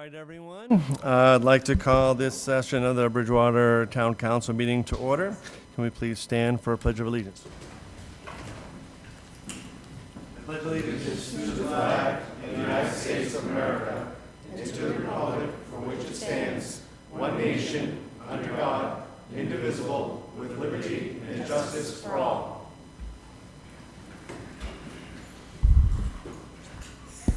right, everyone. I'd like to call this session of the Bridgewater Town Council meeting to order. Can we please stand for a Pledge of Allegiance? I pledge allegiance to the flag of the United States of America and to the republic for which it stands, one nation, under God, indivisible, with liberty and justice for all.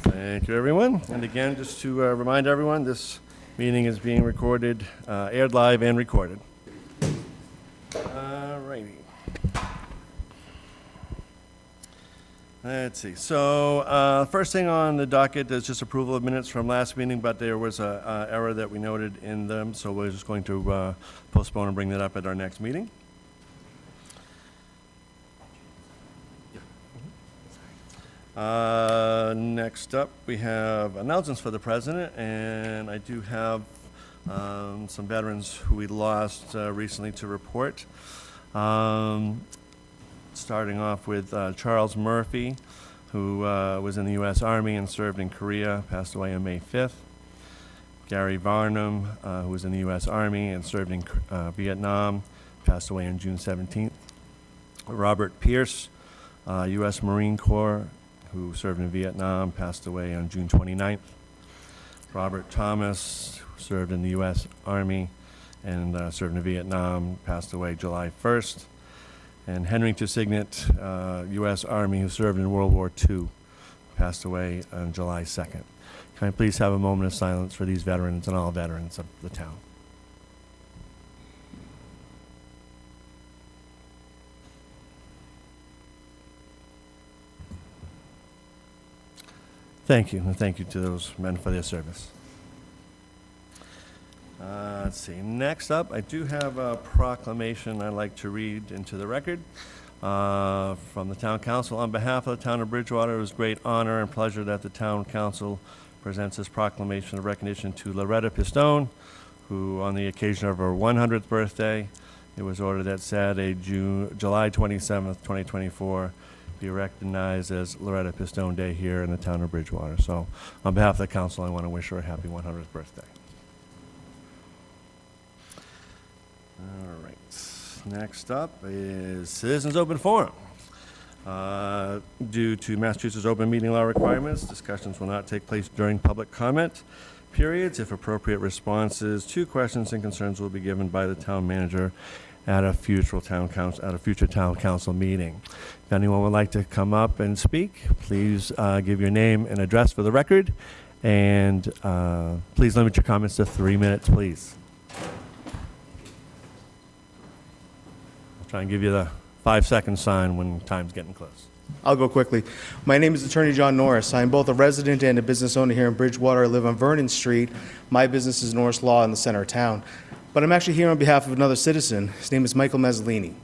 Thank you, everyone. And again, just to remind everyone, this meeting is being recorded, aired live and recorded. All righty. Let's see. So first thing on the docket is just approval of minutes from last meeting, but there was a error that we noted in them, so we're just going to postpone and bring that up at our next meeting. Next up, we have announcements for the president, and I do have some veterans who we lost recently to report. Starting off with Charles Murphy, who was in the U.S. Army and served in Korea, passed away on May 5th. Gary Varnum, who was in the U.S. Army and served in Vietnam, passed away on June 17th. Robert Pierce, U.S. Marine Corps, who served in Vietnam, passed away on June 29th. Robert Thomas, who served in the U.S. Army and served in Vietnam, passed away July 1st. And Henry Tusignet, U.S. Army, who served in World War II, passed away on July 2nd. Can I please have a moment of silence for these veterans and all veterans of the town? Thank you, and thank you to those men for their service. Let's see, next up, I do have a proclamation I'd like to read into the record from the Town Council. On behalf of the Town of Bridgewater, it was great honor and pleasure that the Town Council presents this proclamation of recognition to Loretta Pistone, who on the occasion of her 100th birthday, it was ordered that Saturday, July 27th, 2024, be recognized as Loretta Pistone Day here in the town of Bridgewater. So on behalf of the council, I want to wish her a happy 100th birthday. All right. Next up is Citizens Open Forum. Due to Massachusetts open meeting law requirements, discussions will not take place during public comment periods. If appropriate responses to questions and concerns will be given by the town manager at a future town council meeting. If anyone would like to come up and speak, please give your name and address for the record, and please limit your comments to 3 minutes, please. I'll try and give you the 5-second sign when time's getting close. I'll go quickly. My name is Attorney John Norris. I'm both a resident and a business owner here in Bridgewater. I live on Vernon Street. My business is Norris Law in the center of town. But I'm actually here on behalf of another citizen. His name is Michael Mazzolini.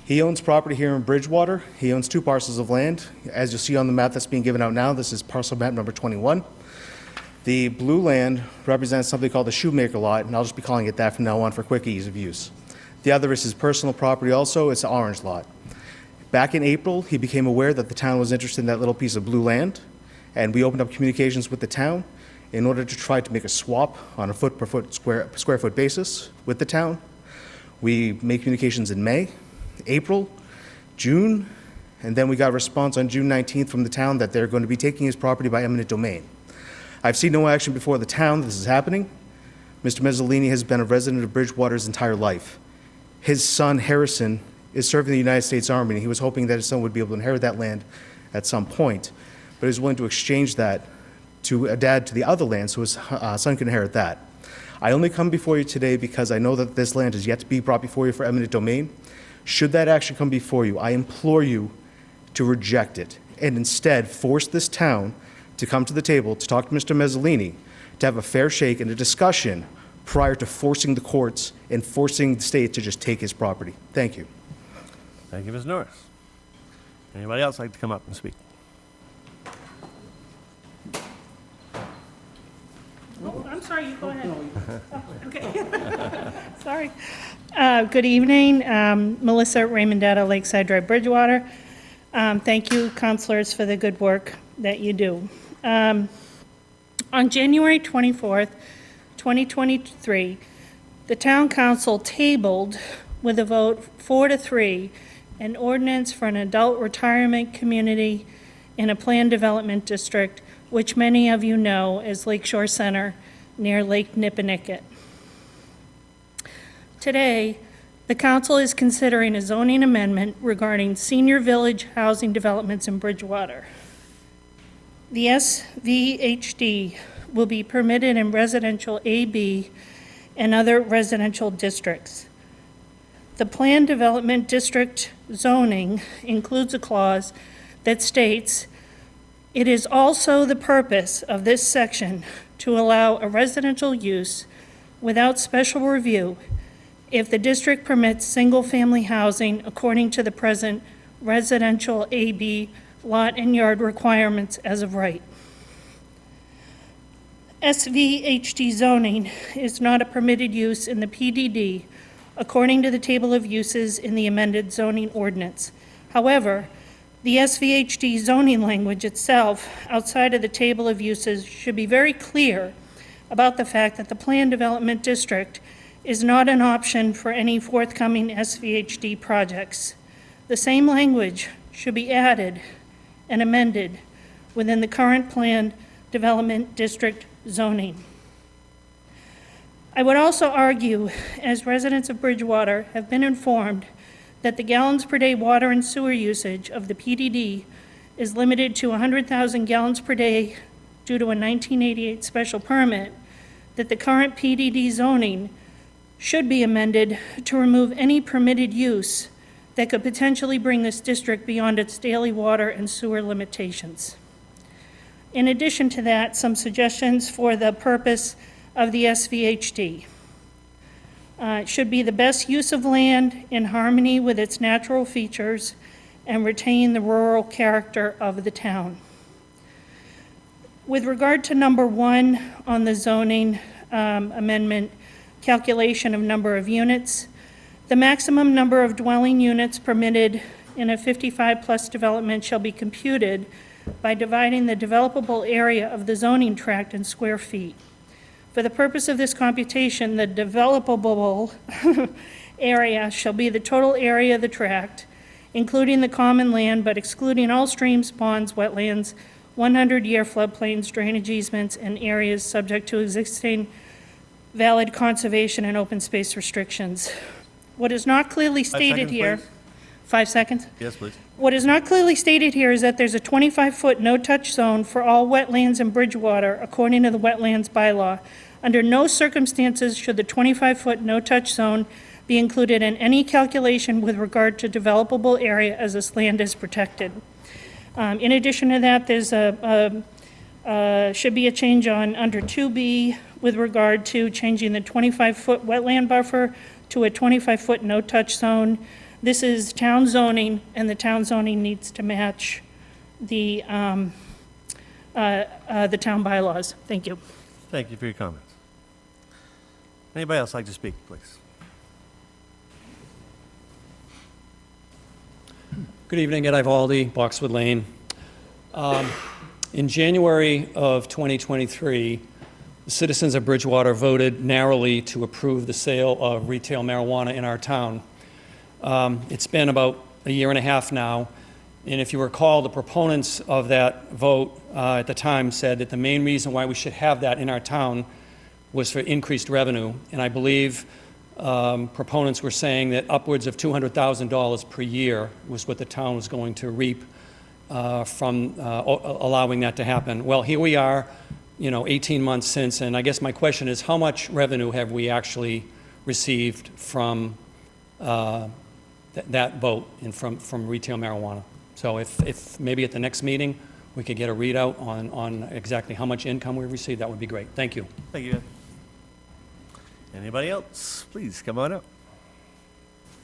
He owns property here in Bridgewater. He owns 2 parcels of land. As you'll see on the map that's being given out now, this is parcel map number 21. The blue land represents something called the Shoemaker Lot, and I'll just be calling it that from now on for quick ease of use. The other is his personal property also. It's the Orange Lot. Back in April, he became aware that the town was interested in that little piece of blue land, and we opened up communications with the town in order to try to make a swap on a foot per foot square foot basis with the town. We made communications in May, April, June, and then we got a response on June 19th from the town that they're going to be taking his property by eminent domain. I've seen no action before the town that this is happening. Mr. Mazzolini has been a resident of Bridgewater his entire life. His son, Harrison, is serving in the United States Army, and he was hoping that his son would be able to inherit that land at some point, but he was willing to exchange that to a dad to the other land so his son can inherit that. I only come before you today because I know that this land is yet to be brought before you for eminent domain. Should that action come before you, I implore you to reject it and instead force this town to come to the table to talk to Mr. Mazzolini, to have a fair shake and a discussion prior to forcing the courts and forcing the state to just take his property. Thank you. Thank you, Ms. Norris. Anybody else like to come up and speak? Oh, I'm sorry, you go ahead. Oh, okay. Sorry. Good evening. Melissa Raymondetta, Lakeside Drive, Bridgewater. Thank you, counselors, for the good work that you do. On On January 24th, 2023, the Town Council tabled, with a vote 4-3, an ordinance for an adult retirement community in a planned development district, which many of you know as Lakeshore Center near Lake Nipponicket. Today, the council is considering a zoning amendment regarding senior village housing developments in Bridgewater. The SVHD will be permitted in residential AB and other residential districts. The planned development district zoning includes a clause that states, "It is also the purpose of this section to allow a residential use without special review if the district permits single-family housing according to the present residential AB lot and yard requirements as of right." SVHD zoning is not a permitted use in the PDD according to the table of uses in the amended zoning ordinance. However, the SVHD zoning language itself, outside of the table of uses, should be very clear about the fact that the planned development district is not an option for any forthcoming SVHD projects. The same language should be added and amended within the current planned development district zoning. I would also argue, as residents of Bridgewater have been informed, that the gallons per day water and sewer usage of the PDD is limited to 100,000 gallons per day due to a 1988 special permit, that the current PDD zoning should be amended to remove any permitted use that could potentially bring this district beyond its daily water and sewer limitations. In addition to that, some suggestions for the purpose of the SVHD. It should be the best use of land in harmony with its natural features and retain the rural character of the town. With regard to number 1 on the zoning amendment, calculation of number of units, the maximum number of dwelling units permitted in a 55-plus development shall be computed by dividing the developable area of the zoning tract in square feet. For the purpose of this computation, the developable area shall be the total area of the tract, including the common land, but excluding all streams, ponds, wetlands, 100-year floodplains, drainage easements, and areas subject to existing valid conservation and open space restrictions. What is not clearly stated here... 5 seconds? Yes, please. What is not clearly stated here is that there's a 25-foot no-touch zone for all wetlands in Bridgewater, according to the wetlands bylaw. Under no circumstances should the 25-foot no-touch zone be included in any calculation with regard to developable area as this land is protected. In addition to that, there's should be a change on under 2B with regard to changing the 25-foot wetland buffer to a 25-foot no-touch zone. This is town zoning, and the town zoning needs to match the town bylaws. Thank you. Thank you for your comments. Anybody else like to speak, please? Good evening, Ed Ivaldi, Boxwood Lane. In January of 2023, the citizens of Bridgewater voted narrowly to approve the sale of retail marijuana in our town. It's been about a year and a half now, and if you recall, the proponents of that vote at the time said that the main reason why we should have that in our town was for increased revenue, and I believe proponents were saying that upwards of $200,000 per year was what the town was going to reap from allowing that to happen. Well, here we are, 18 months since, and I guess my question is, how much revenue have we actually received from that vote and from retail marijuana? So if maybe at the next meeting we could get a readout on exactly how much income we received, that would be great. Thank you. Thank you. Anybody else? Please come on up.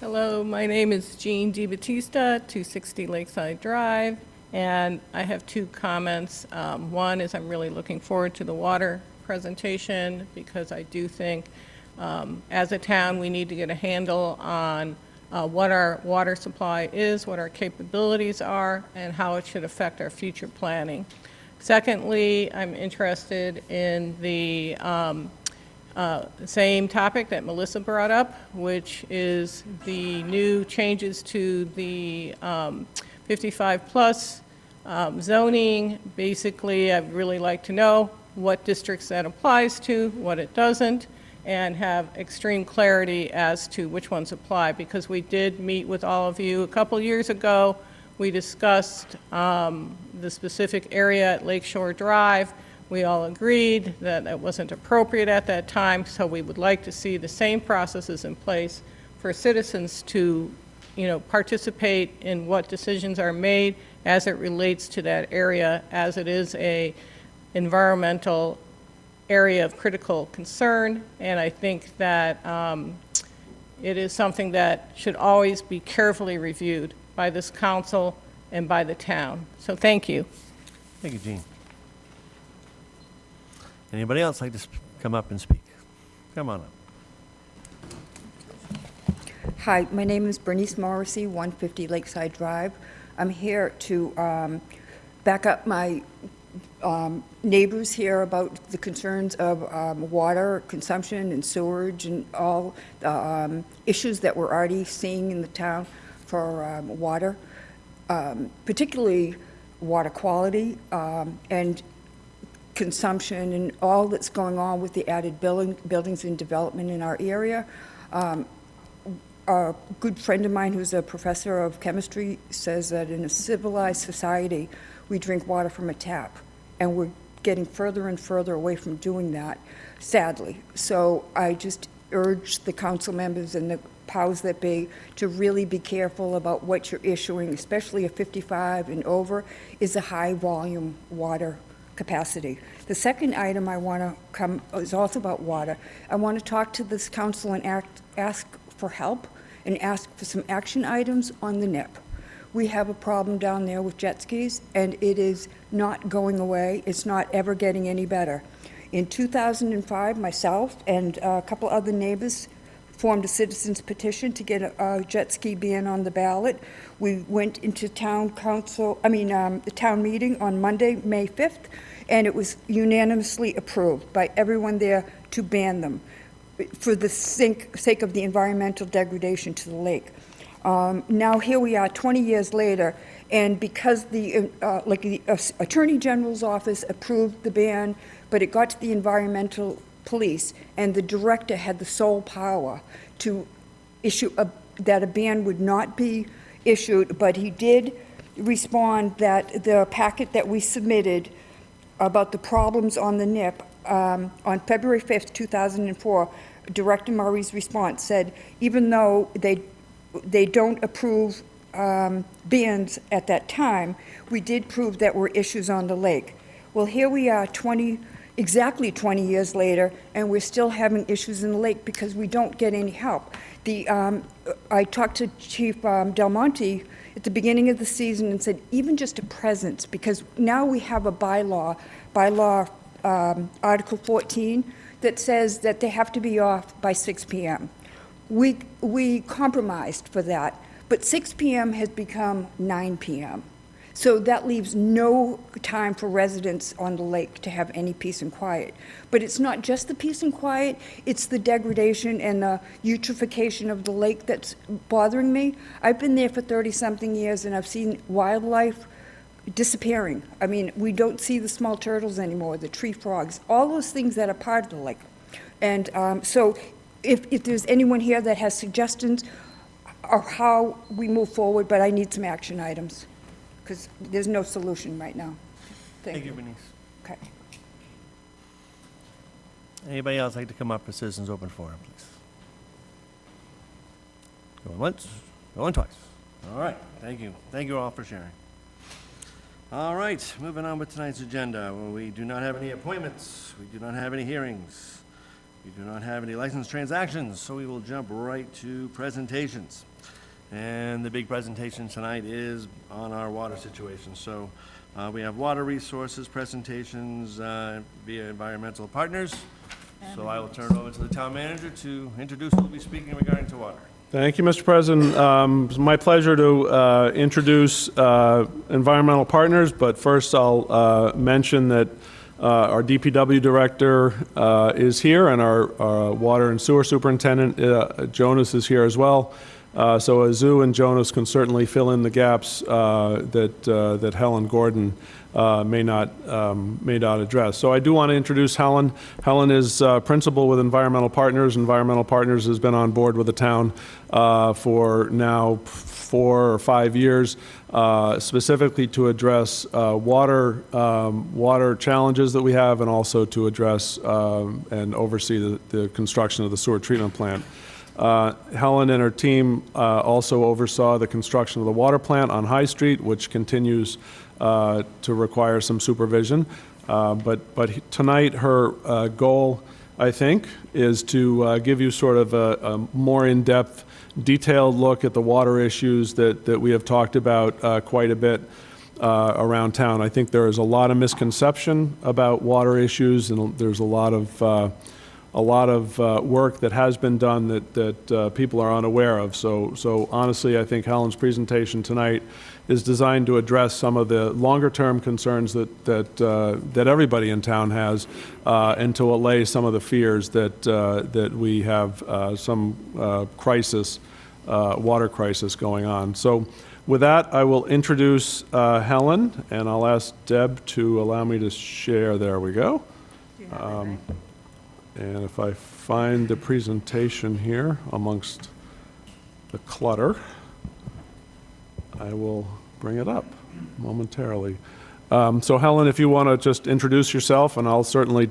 Hello, my name is Jean DiBattista, 260 Lakeside Drive, and I have 2 comments. One is I'm really looking forward to the water presentation because I do think as a town we need to get a handle on what our water supply is, what our capabilities are, and how it should affect our future planning. Secondly, I'm interested in the same topic that Melissa brought up, which is the new changes to the 55-plus zoning. Basically, I'd really like to know what districts that applies to, what it doesn't, and have extreme clarity as to which ones apply, because we did meet with all of you a couple years ago. We discussed the specific area at Lakeshore Drive. We all agreed that it wasn't appropriate at that time, so we would like to see the same processes in place for citizens to, participate in what decisions are made as it relates to that area, as it is a environmental area of critical concern. And I think that it is something that should always be carefully reviewed by this council and by the town. So thank you. Thank you, Jean. Anybody else like to come up and speak? Come on up. Hi, my name is Bernice Morrissey, 150 Lakeside Drive. I'm here to back up my neighbors here about the concerns of water consumption and sewerage and all the issues that we're already seeing in the town for water, particularly water quality and consumption and all that's going on with the added buildings and development in our area. A good friend of mine who's a professor of chemistry says that in a civilized society, we drink water from a tap, and we're getting further and further away from doing that, sadly. So I just urge the council members and the powers that be to really be careful about what you're issuing, especially at 55 and over, is a high-volume water capacity. The second item I want to come is also about water. I want to talk to this council and ask for help and ask for some action items on the NIP. We have a problem down there with jet skis, and it is not going away. It's not ever getting any better. In 2005, myself and a couple other neighbors formed a citizens petition to get a jet ski ban on the ballot. We went into the town meeting on Monday, May 5th, and it was unanimously approved by everyone there to ban them for the sake of the environmental degradation to the lake. Now here we are 20 years later, and because the Attorney General's office approved the ban, but it got to the environmental police, and the director had the sole power to issue that a ban would not be issued, but he did respond that the packet that we submitted about the problems on the NIP on February 5th, 2004, Director Murray's response said, even though they don't approve bans at that time, we did prove that were issues on the lake. Well, here we are exactly 20 years later, and we're still having issues in the lake because we don't get any help. I talked to Chief Del Monte at the beginning of the season and said, even just a presence, because now we have a bylaw Article 14, that says that they have to be off by 6 p.m. We compromised for that, but 6 p.m. has become 9 p.m. So that leaves no time for residents on the lake to have any peace and quiet. But it's not just the peace and quiet, it's the degradation and the eutrophication of the lake that's bothering me. I've been there for 30-something years, and I've seen wildlife disappearing. I mean, we don't see the small turtles anymore, the tree frogs, all those things that are part of the lake. And so if there's anyone here that has suggestions of how we move forward, but I need some action items, because there's no solution right now. Thank you, Bernice. Okay. Anybody else like to come up for citizens open forum, please? Going once, going twice. All right, thank you. Thank you all for sharing. All right, moving on with tonight's agenda. Well, we do not have any appointments. We do not have any hearings. We do not have any licensed transactions, so we will jump right to presentations. And the big presentation tonight is on our water situation. So we have water resources presentations via environmental partners. So I will turn it over to the town manager to introduce who will be speaking regarding to water. Thank you, Mr. President. It's my pleasure to introduce environmental partners, but first I'll mention that our DPW director is here, and our water and sewer superintendent, Jonas, is here as well. So Azu and Jonas can certainly fill in the gaps that Helen Gordon may not address. So I do want to introduce Helen. Helen is principal with Environmental Partners. Environmental Partners has been on board with the town for now 4 or 5 years, specifically to address water challenges that we have, and also to address and oversee the construction of the sewer treatment plant. Helen and her team also oversaw the construction of the water plant on High Street, which continues to require some supervision. But tonight, her goal, I think, is to give you sort of a more in-depth, detailed look at the water issues that we have talked about quite a bit around town. I think there is a lot of misconception about water issues, and there's a lot of work that has been done that people are unaware of. So honestly, I think Helen's presentation tonight is designed to address some of the longer-term concerns that everybody in town has, and to allay some of the fears that we have some water crisis going on. So with that, I will introduce Helen, and I'll ask Deb to allow me to share. There we go. And if I find the presentation here amongst the clutter, I will bring it up momentarily. So Helen, if you want to just introduce yourself, and I'll certainly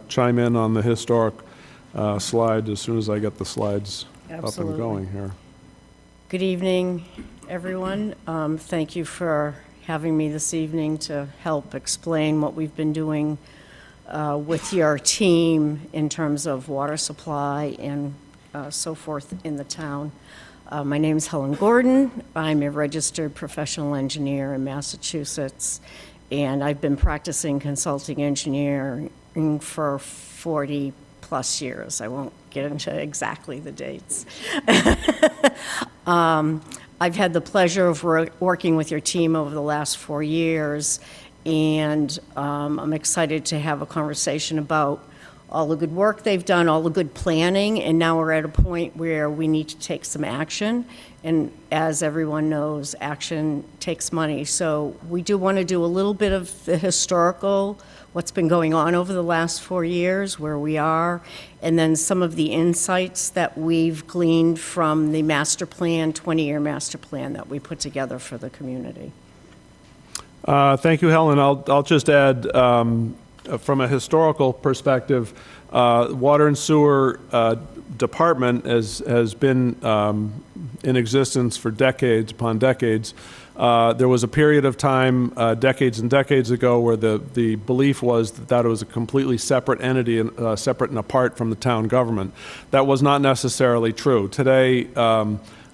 chime in on the historic slide as soon as I get the slides up and going here. Good evening, everyone. Thank you for having me this evening to help explain what we've been doing with your team in terms of water supply and so forth in the town. My name is Helen Gordon. I'm a registered professional engineer in Massachusetts, and I've been practicing consulting engineering for 40 plus years. I won't get into exactly the dates. I've had the pleasure of working with your team over the last 4 years, and I'm excited to have a conversation about all the good work they've done, all the good planning, and now we're at a point where we need to take some action. And as everyone knows, action takes money. So we do want to do a little bit of the historical, what's been going on over the last 4 years, where we are, and then some of the insights that we've gleaned from the master plan, 20-year master plan that we put together for the community. Thank you, Helen. I'll just add, from a historical perspective, Water and Sewer Department has been in existence for decades upon decades. There was a period of time, decades and decades ago, where the belief was that it was a completely separate entity, and separate and apart from the town government. That was not necessarily true. Today,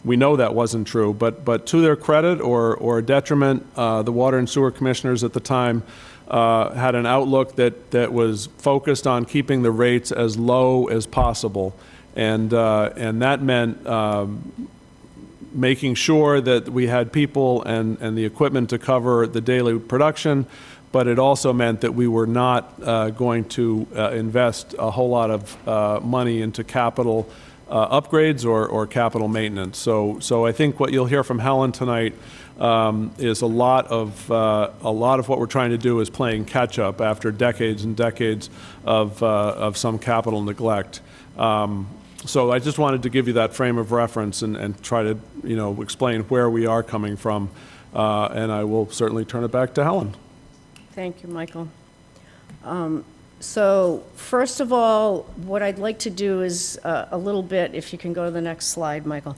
we know that wasn't true, but to their credit or detriment, the Water and Sewer Commissioners at the time had an outlook that was focused on keeping the rates as low as possible, and that meant making sure that we had people and the equipment to cover the daily production, but it also meant that we were not going to invest a whole lot of money into capital upgrades or capital maintenance. So I think what you'll hear from Helen tonight is a lot of what we're trying to do is playing catch up after decades and decades of some capital neglect. So I just wanted to give you that frame of reference and try to explain where we are coming from, and I will certainly turn it back to Helen. Thank you, Michael. So first of all, what I'd like to do is a little bit, if you can go to the next slide, Michael,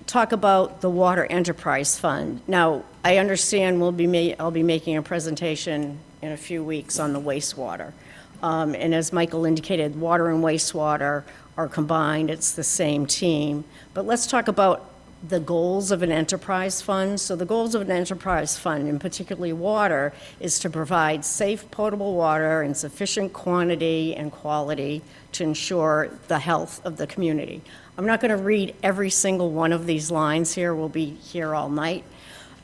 talk about the Water Enterprise Fund. Now, I understand I'll be making a presentation in a few weeks on the wastewater. And as Michael indicated, water and wastewater are combined. It's the same team. But let's talk about the goals of an enterprise fund. So the goals of an enterprise fund, and particularly water, is to provide safe potable water in sufficient quantity and quality to ensure the health of the community. I'm not going to read every single one of these lines here. We'll be here all night.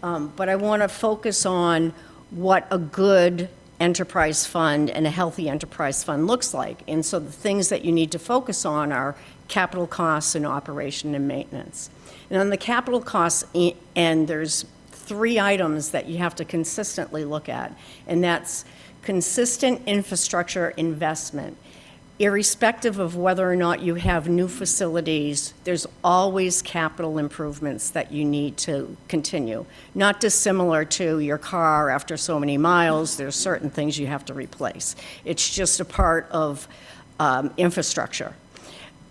But I want to focus on what a good enterprise fund and a healthy enterprise fund looks like. And so the things that you need to focus on are capital costs and operation and maintenance. And on the capital costs, and there's 3 items that you have to consistently look at, and that's consistent infrastructure investment. Irrespective of whether or not you have new facilities, there's always capital improvements that you need to continue. Not dissimilar to your car after so many miles, there's certain things you have to replace. It's just a part of infrastructure.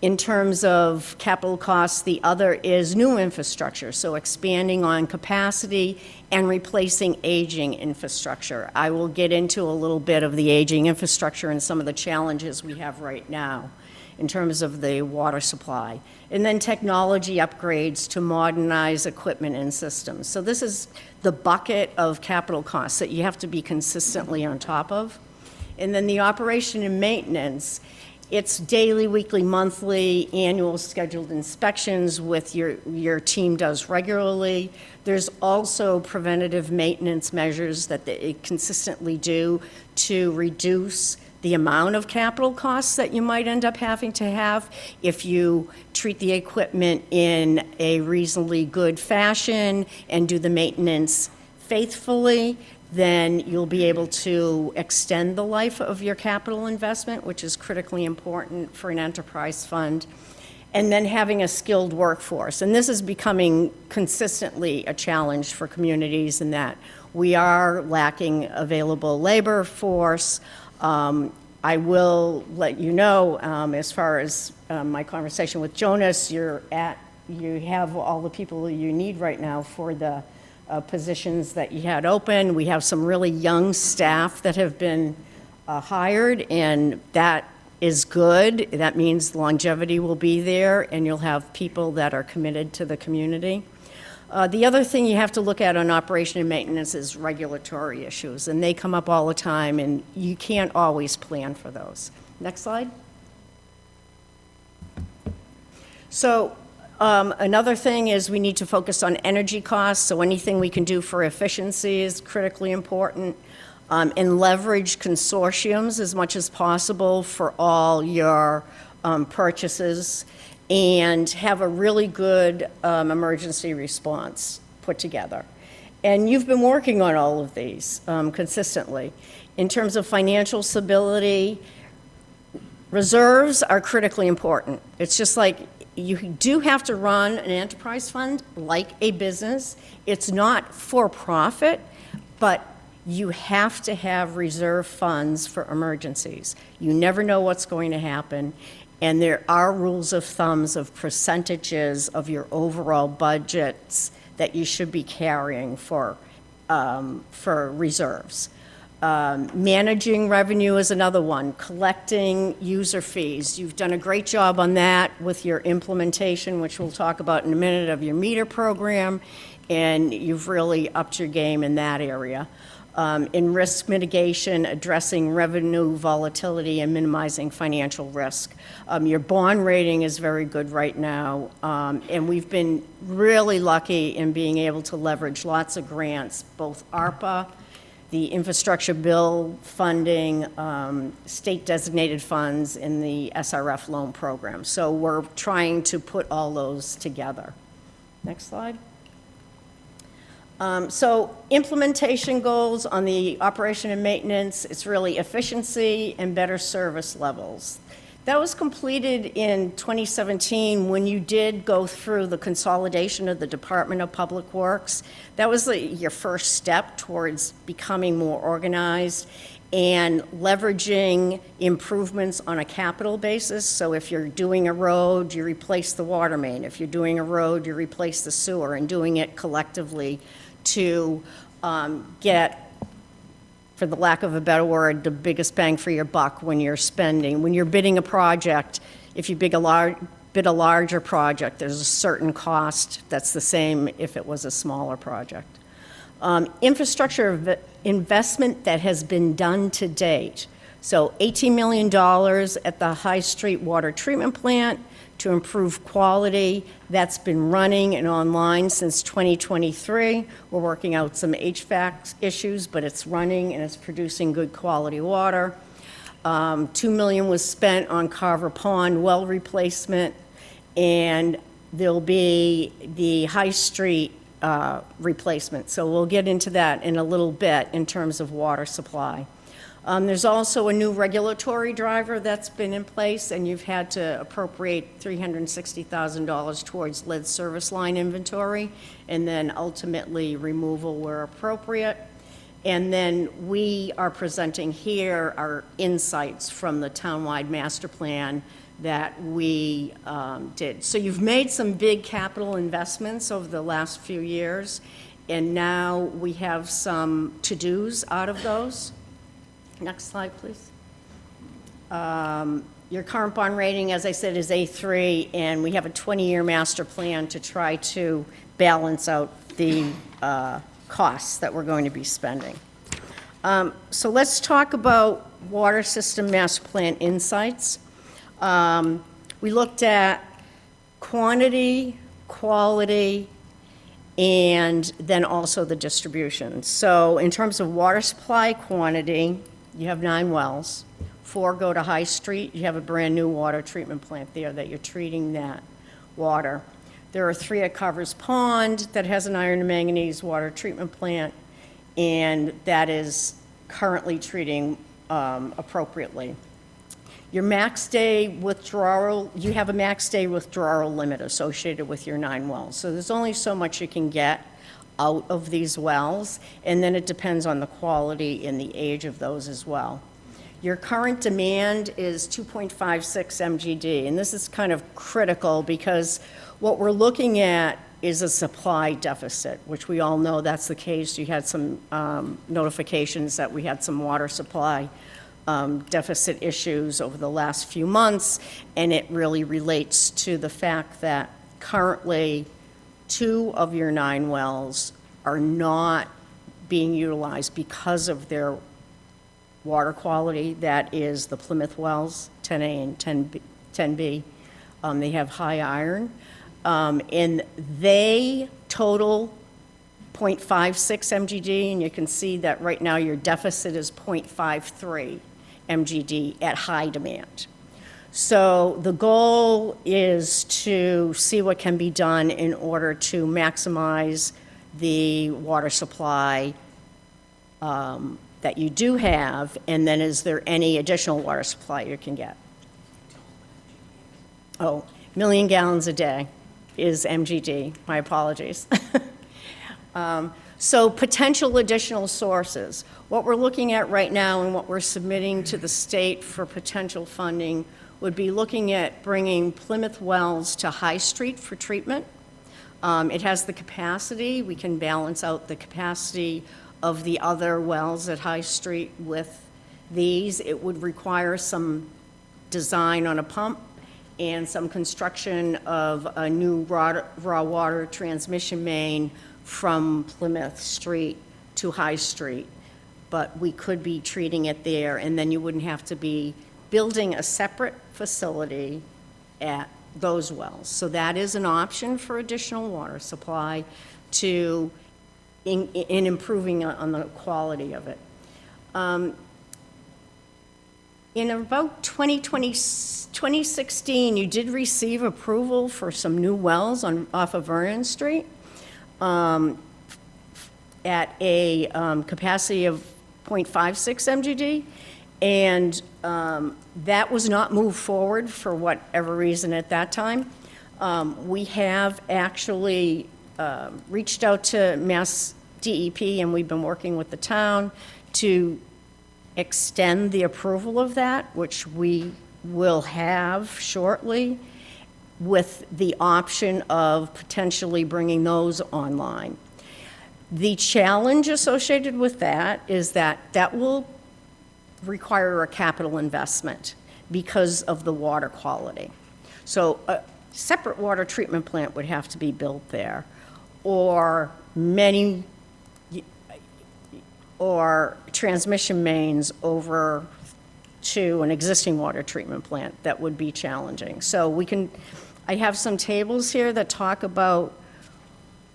In terms of capital costs, the other is new infrastructure, so expanding on capacity and replacing aging infrastructure. I will get into a little bit of the aging infrastructure and some of the challenges we have right now in terms of the water supply. And then technology upgrades to modernize equipment and systems. So this is the bucket of capital costs that you have to be consistently on top of. And then the operation and maintenance, it's daily, weekly, monthly, annual scheduled inspections with your team does regularly. There's also preventative maintenance measures that they consistently do to reduce the amount of capital costs that you might end up having to have if you treat the equipment in a reasonably good fashion and do the maintenance faithfully. Then you'll be able to extend the life of your capital investment, which is critically important for an enterprise fund. And then having a skilled workforce. And this is becoming consistently a challenge for communities in that we are lacking available labor force. I will let you know, as far as my conversation with Jonas, you have all the people you need right now for the positions that you had open. We have some really young staff that have been hired, and that is good. That means longevity will be there, and you'll have people that are committed to the community. The other thing you have to look at on operation and maintenance is regulatory issues, and they come up all the time, and you can't always plan for those. Next slide. So, another thing is we need to focus on energy costs, so anything we can do for efficiency is critically important, and leverage consortiums as much as possible for all your purchases, and have a really good emergency response put together. And you've been working on all of these consistently. In terms of financial stability, reserves are critically important. It's just like you do have to run an enterprise fund like a business. It's not for profit, but you have to have reserve funds for emergencies. You never know what's going to happen, and there are rules of thumbs of percentages of your overall budgets that you should be carrying for reserves. Managing revenue is another one. Collecting user fees. You've done a great job on that with your implementation, which we'll talk about in a minute, of your meter program, and you've really upped your game in that area. In risk mitigation, addressing revenue volatility and minimizing financial risk. Your bond rating is very good right now, and we've been really lucky in being able to leverage lots of grants, both ARPA, the infrastructure bill funding, state designated funds in the SRF loan program. So we're trying to put all those together. Next slide. So implementation goals on the operation and maintenance, it's really efficiency and better service levels. That was completed in 2017 when you did go through the consolidation of the Department of Public Works. That was your first step towards becoming more organized and leveraging improvements on a capital basis. So if you're doing a road, you replace the water main. If you're doing a road, you replace the sewer, and doing it collectively to get, for the lack of a better word, the biggest bang for your buck when you're bidding a project. If you bid a bid a larger project, there's a certain cost that's the same if it was a smaller project. Infrastructure investment that has been done to date. So $18 million at the High Street Water Treatment Plant to improve quality. That's been running and online since 2023. We're working out some HVAC issues, but it's running and it's producing good quality water. $2 million was spent on Carver Pond well replacement, and there'll be the High Street replacement. So we'll get into that in a little bit in terms of water supply. There's also a new regulatory driver that's been in place, and you've had to appropriate $360,000 towards lead service line inventory, and then ultimately removal where appropriate. And then we are presenting here our insights from the townwide master plan that we did. So you've made some big capital investments over the last few years, and now we have some to-dos out of those. Next slide, please. Your current bond rating, as I said, is A3, and we have a 20-year master plan to try to balance out the costs that we're going to be spending. So let's talk about water system master plan insights. We looked at quantity, quality, and then also the distribution. So in terms of water supply quantity, you have 9 wells. 4 go to High Street. You have a brand-new water treatment plant there that you're treating that water. There are 3 at Carver's Pond that has an iron and manganese water treatment plant, and that is currently treating appropriately. Your max day withdrawal, you have a max day withdrawal limit associated with your 9 wells. So there's only so much you can get out of these wells, and then it depends on the quality and the age of those as well. Your current demand is 2.56 MGD, and this is kind of critical because what we're looking at is a supply deficit, which we all know that's the case. You had some notifications that we had some water supply deficit issues over the last few months, and it really relates to the fact that currently 2 of your 9 wells are not being utilized because of their water quality. That is the Plymouth wells, 10A and 10B. They have high iron, and they total 0.56 MGD, and you can see that right now your deficit is 0.53 MGD at high demand. So the goal is to see what can be done in order to maximize the water supply that you do have, and then is there any additional water supply you can get? Oh, 1 million gallons a day is MGD. My apologies. So potential additional sources. What we're looking at right now and what we're submitting to the state for potential funding would be looking at bringing Plymouth wells to High Street for treatment. It has the capacity. We can balance out the capacity of the other wells at High Street with these. It would require some design on a pump and some construction of a new raw water transmission main from Plymouth Street to High Street. But we could be treating it there, and then you wouldn't have to be building a separate facility at those wells. So that is an option for additional water supply to in improving on the quality of it. In about 2016, you did receive approval for some new wells off of Vernon Street at a capacity of 0.56 MGD, and that was not moved forward for whatever reason at that time. We have actually reached out to Mass DEP, and we've been working with the town to extend the approval of that, which we will have shortly, with the option of potentially bringing those online. The challenge associated with that is that that will require a capital investment because of the water quality. So separate water treatment plant would have to be built there, or many, or transmission mains over to an existing water treatment plant. That would be challenging. So I have some tables here that talk about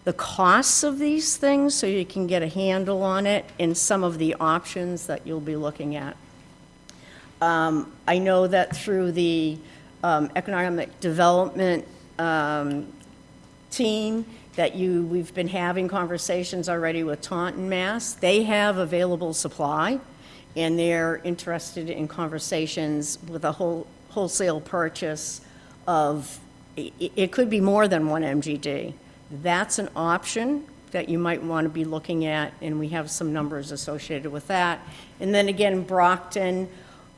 the costs of these things, so you can get a handle on it, and some of the options that you'll be looking at. I know that through the economic development team, that we've been having conversations already with Taunton, Mass. They have available supply, and they're interested in conversations with a wholesale purchase of, it could be more than one MGD. That's an option that you might want to be looking at, and we have some numbers associated with that. And then again, Brockton,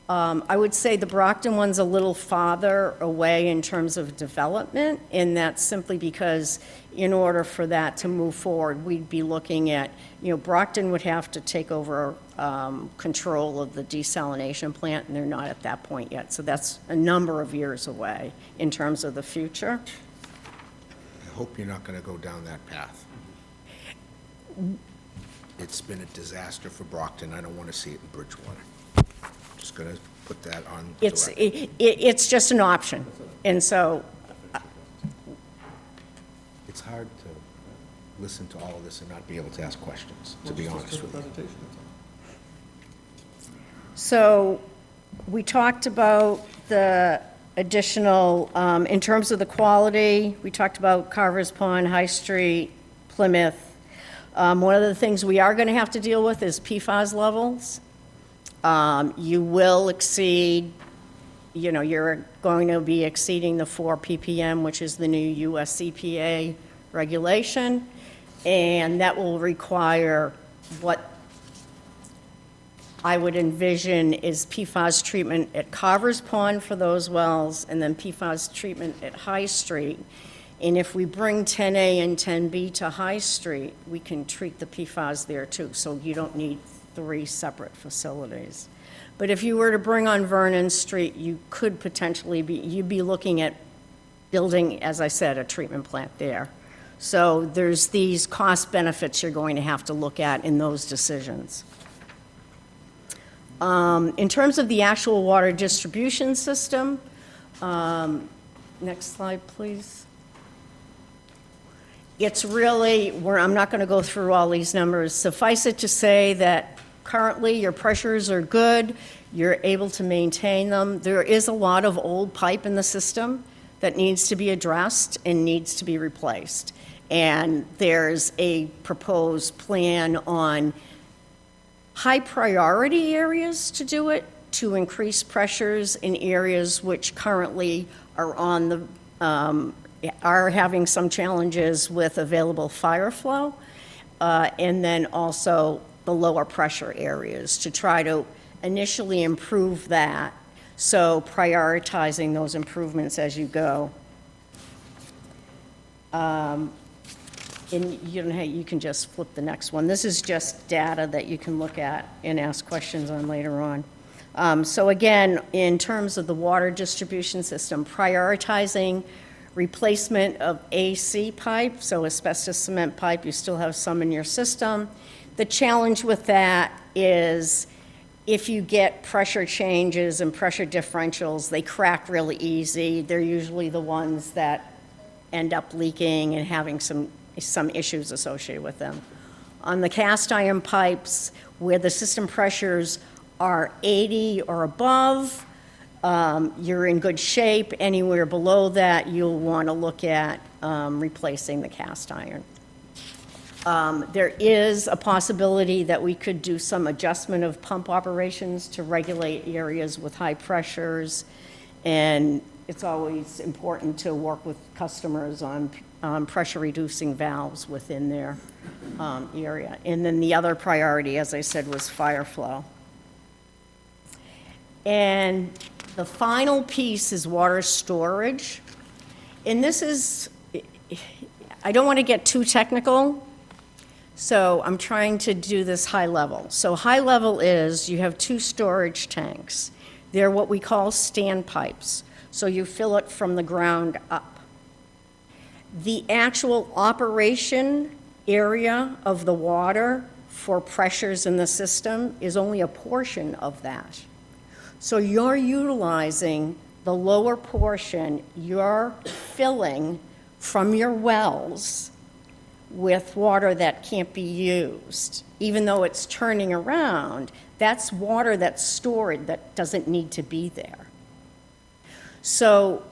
I would say the Brockton one's a little farther away in terms of development, and that's simply because in order for that to move forward, we'd be looking at, Brockton would have to take over control of the desalination plant, and they're not at that point yet. So that's a number of years away in terms of the future. I hope you're not going to go down that path. It's been a disaster for Brockton. I don't want to see it in Bridgewater. Just going to put that on the record. It's just an option, and so, It's hard to listen to all of this and not be able to ask questions, to be honest with you. So we talked about the additional, in terms of the quality, we talked about Carver's Pond, High Street, Plymouth. One of the things we are going to have to deal with is PFAS levels. You will exceed, you're going to be exceeding the 4 ppm, which is the new US EPA regulation, and that will require what I would envision is PFAS treatment at Carver's Pond for those wells, and then PFAS treatment at High Street. And if we bring 10A and 10B to High Street, we can treat the PFAS there too, so you don't need 3 separate facilities. But if you were to bring on Vernon Street, you could potentially you'd be looking at building, as I said, a treatment plant there. So there's these cost benefits you're going to have to look at in those decisions. In terms of the actual water distribution system, next slide, please. It's really, I'm not going to go through all these numbers. Suffice it to say that currently your pressures are good, you're able to maintain them. There is a lot of old pipe in the system that needs to be addressed and needs to be replaced. And there's a proposed plan on high priority areas to do it, to increase pressures in areas which currently are on the, are having some challenges with available fire flow, and then also the lower pressure areas to try to initially improve that. So prioritizing those improvements as you go. And you can just flip the next one. This is just data that you can look at and ask questions on later on. So again, in terms of the water distribution system, prioritizing replacement of AC pipe, so asbestos cement pipe, you still have some in your system. The challenge with that is if you get pressure changes and pressure differentials, they crack really easy. They're usually the ones that end up leaking and having some issues associated with them. On the cast iron pipes, where the system pressures are 80 or above, you're in good shape. Anywhere below that, you'll want to look at replacing the cast iron. There is a possibility that we could do some adjustment of pump operations to regulate areas with high pressures, and it's always important to work with customers on pressure-reducing valves within their area. And then the other priority, as I said, was fire flow. And the final piece is water storage. And this is, I don't want to get too technical, so I'm trying to do this high level. So high level is you have 2 storage tanks. They're what we call standpipes. So you fill it from the ground up. The actual operation area of the water for pressures in the system is only a portion of that. So you're utilizing the lower portion, you're filling from your wells with water that can't be used. Even though it's turning around, that's water that's stored that doesn't need to be there. So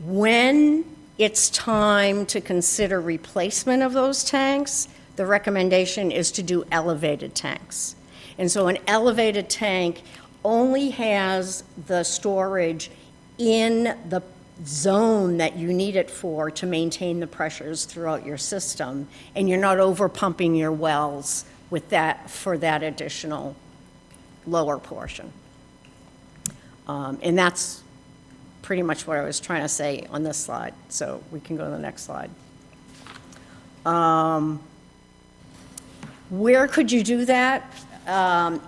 when it's time to consider replacement of those tanks, the recommendation is to do elevated tanks. And so an elevated tank only has the storage in the zone that you need it for to maintain the pressures throughout your system, and you're not over pumping your wells with that, for that additional lower portion. And that's pretty much what I was trying to say on this slide, so we can go to the next slide. Where could you do that?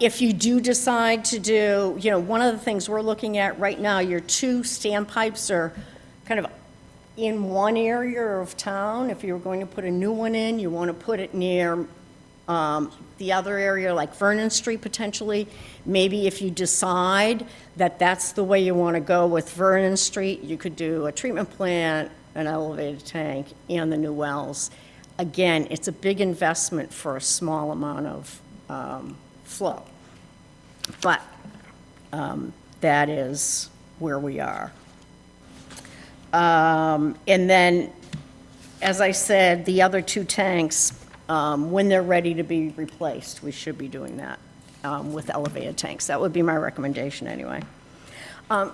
If you do decide to do, one of the things we're looking at right now, your 2 standpipes are kind of in one area of town. If you were going to put a new one in, you want to put it near the other area, like Vernon Street potentially. Maybe if you decide that that's the way you want to go with Vernon Street, you could do a treatment plant, an elevated tank, and the new wells. Again, it's a big investment for a small amount of flow. But that is where we are. And then, as I said, the other 2 tanks, when they're ready to be replaced, we should be doing that with elevated tanks. That would be my recommendation anyway.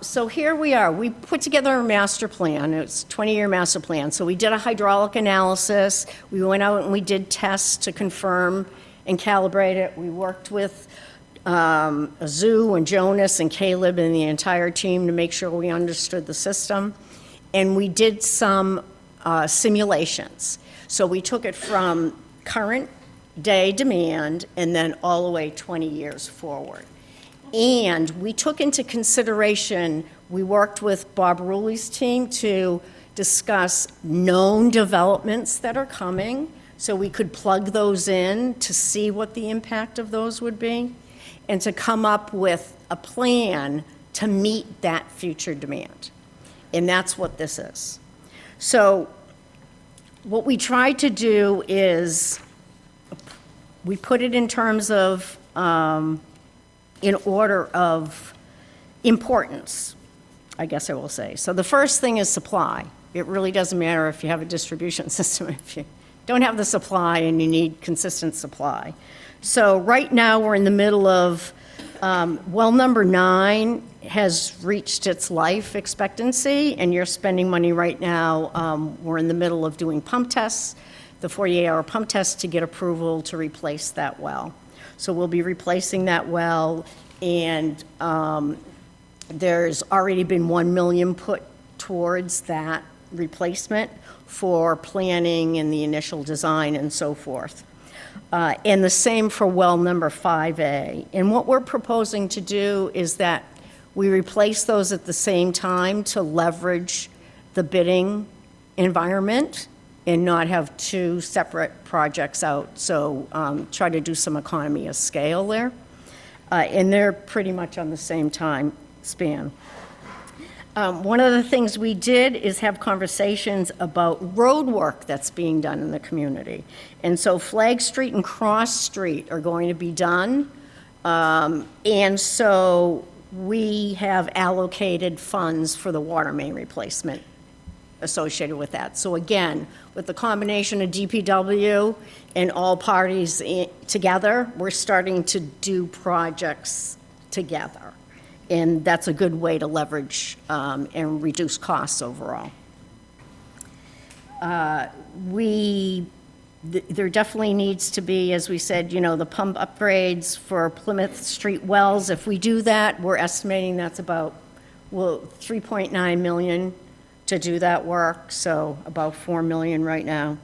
So here we are. We put together a master plan. It's a 20-year master plan. So we did a hydraulic analysis. We went out and we did tests to confirm and calibrate it. We worked with Azu and Jonas and Caleb and the entire team to make sure we understood the system. And we did some simulations. So we took it from current day demand and then all the way 20 years forward. And we took into consideration, we worked with Bob Rulli's team to discuss known developments that are coming, so we could plug those in to see what the impact of those would be, and to come up with a plan to meet that future demand. And that's what this is. So what we tried to do is, we put it in terms of, in order of importance, I guess I will say. So the first thing is supply. It really doesn't matter if you have a distribution system if you don't have the supply and you need consistent supply. So right now we're in the middle of, well number 9 has reached its life expectancy, and you're spending money right now. We're in the middle of doing pump tests, the 48-hour pump test to get approval to replace that well. So we'll be replacing that well, and there's already been $1 million put towards that replacement for planning and the initial design and so forth. And the same for well number 5A. And what we're proposing to do is that we replace those at the same time to leverage the bidding environment and not have 2 separate projects out. So try to do some economy of scale there. And they're pretty much on the same time span. One of the things we did is have conversations about road work that's being done in the community. And so Flag Street and Cross Street are going to be done. And so we have allocated funds for the water main replacement associated with that. So again, with the combination of DPW and all parties together, we're starting to do projects together. And that's a good way to leverage and reduce costs overall. There definitely needs to be, as we said, the pump upgrades for Plymouth Street wells. If we do that, we're estimating that's about, $3.9 million to do that work, so about $4 million right now.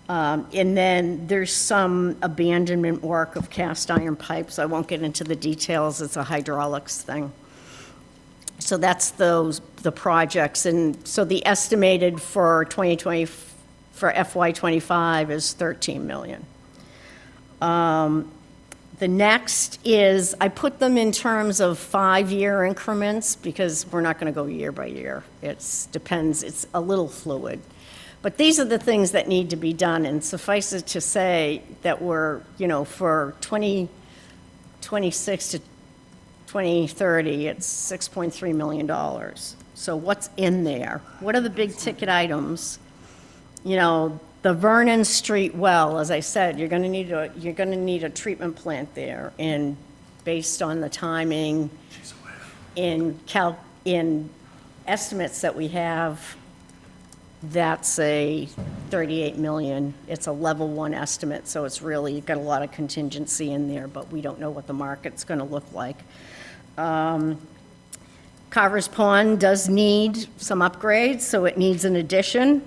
And then there's some abandonment work of cast iron pipes. I won't get into the details. It's a hydraulics thing. So that's the projects, and so the estimated for 2020, for FY '25 is 13 million. The next is, I put them in terms of 5-year increments, because we're not gonna go year by year. Depends, it's a little fluid. But these are the things that need to be done, and suffice it to say that we're, for 2026 to 2030, it's $6.3 million. So what's in there? What are the big ticket items? The Vernon Street well, as I said, you're gonna need a treatment plant there, and based on the timing in estimates that we have, that's a 38 million. It's a level 1 estimate, so it's really got a lot of contingency in there, but we don't know what the market's gonna look like. Carver's Pond does need some upgrades, so it needs an addition.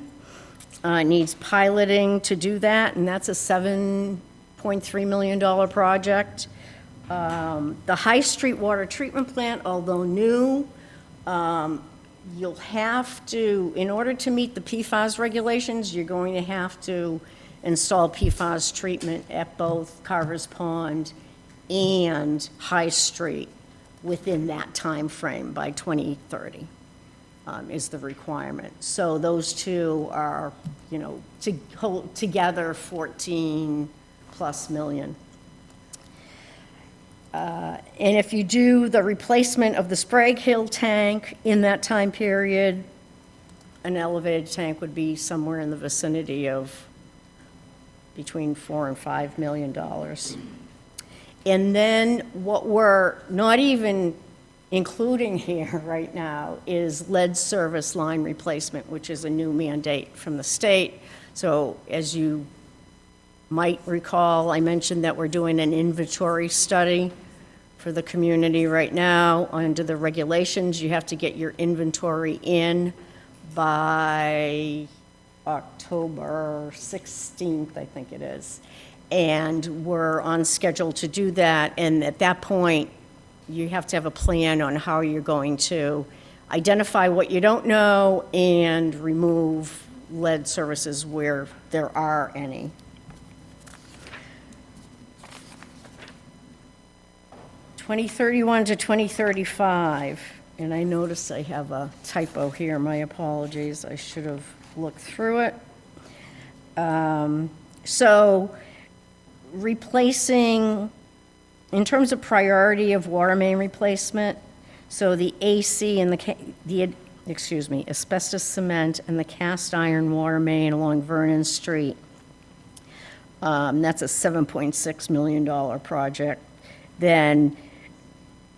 It needs piloting to do that, and that's a $7.3 million project. The High Street Water Treatment Plant, although new, you'll have to, in order to meet the PFAS regulations, you're going to have to install PFAS treatment at both Carver's Pond and High Street within that time frame by 2030. Is the requirement. So those two are, together 14+ million. And if you do the replacement of the Sprague Hill tank in that time period, an elevated tank would be somewhere in the vicinity of between $4 and $5 million. And then what we're not even including here right now is lead service line replacement, which is a new mandate from the state. So as you might recall, I mentioned that we're doing an inventory study for the community right now. Under the regulations, you have to get your inventory in by October 16th, I think it is. And we're on schedule to do that, and at that point, you have to have a plan on how you're going to identify what you don't know and remove lead services where there are any. (2031 to 2035), and I notice I have a typo here, my apologies, I should have looked through it. So replacing, in terms of priority of water main replacement, so the AC and asbestos cement and the cast iron water main along Vernon Street, that's a $7.6 million project. Then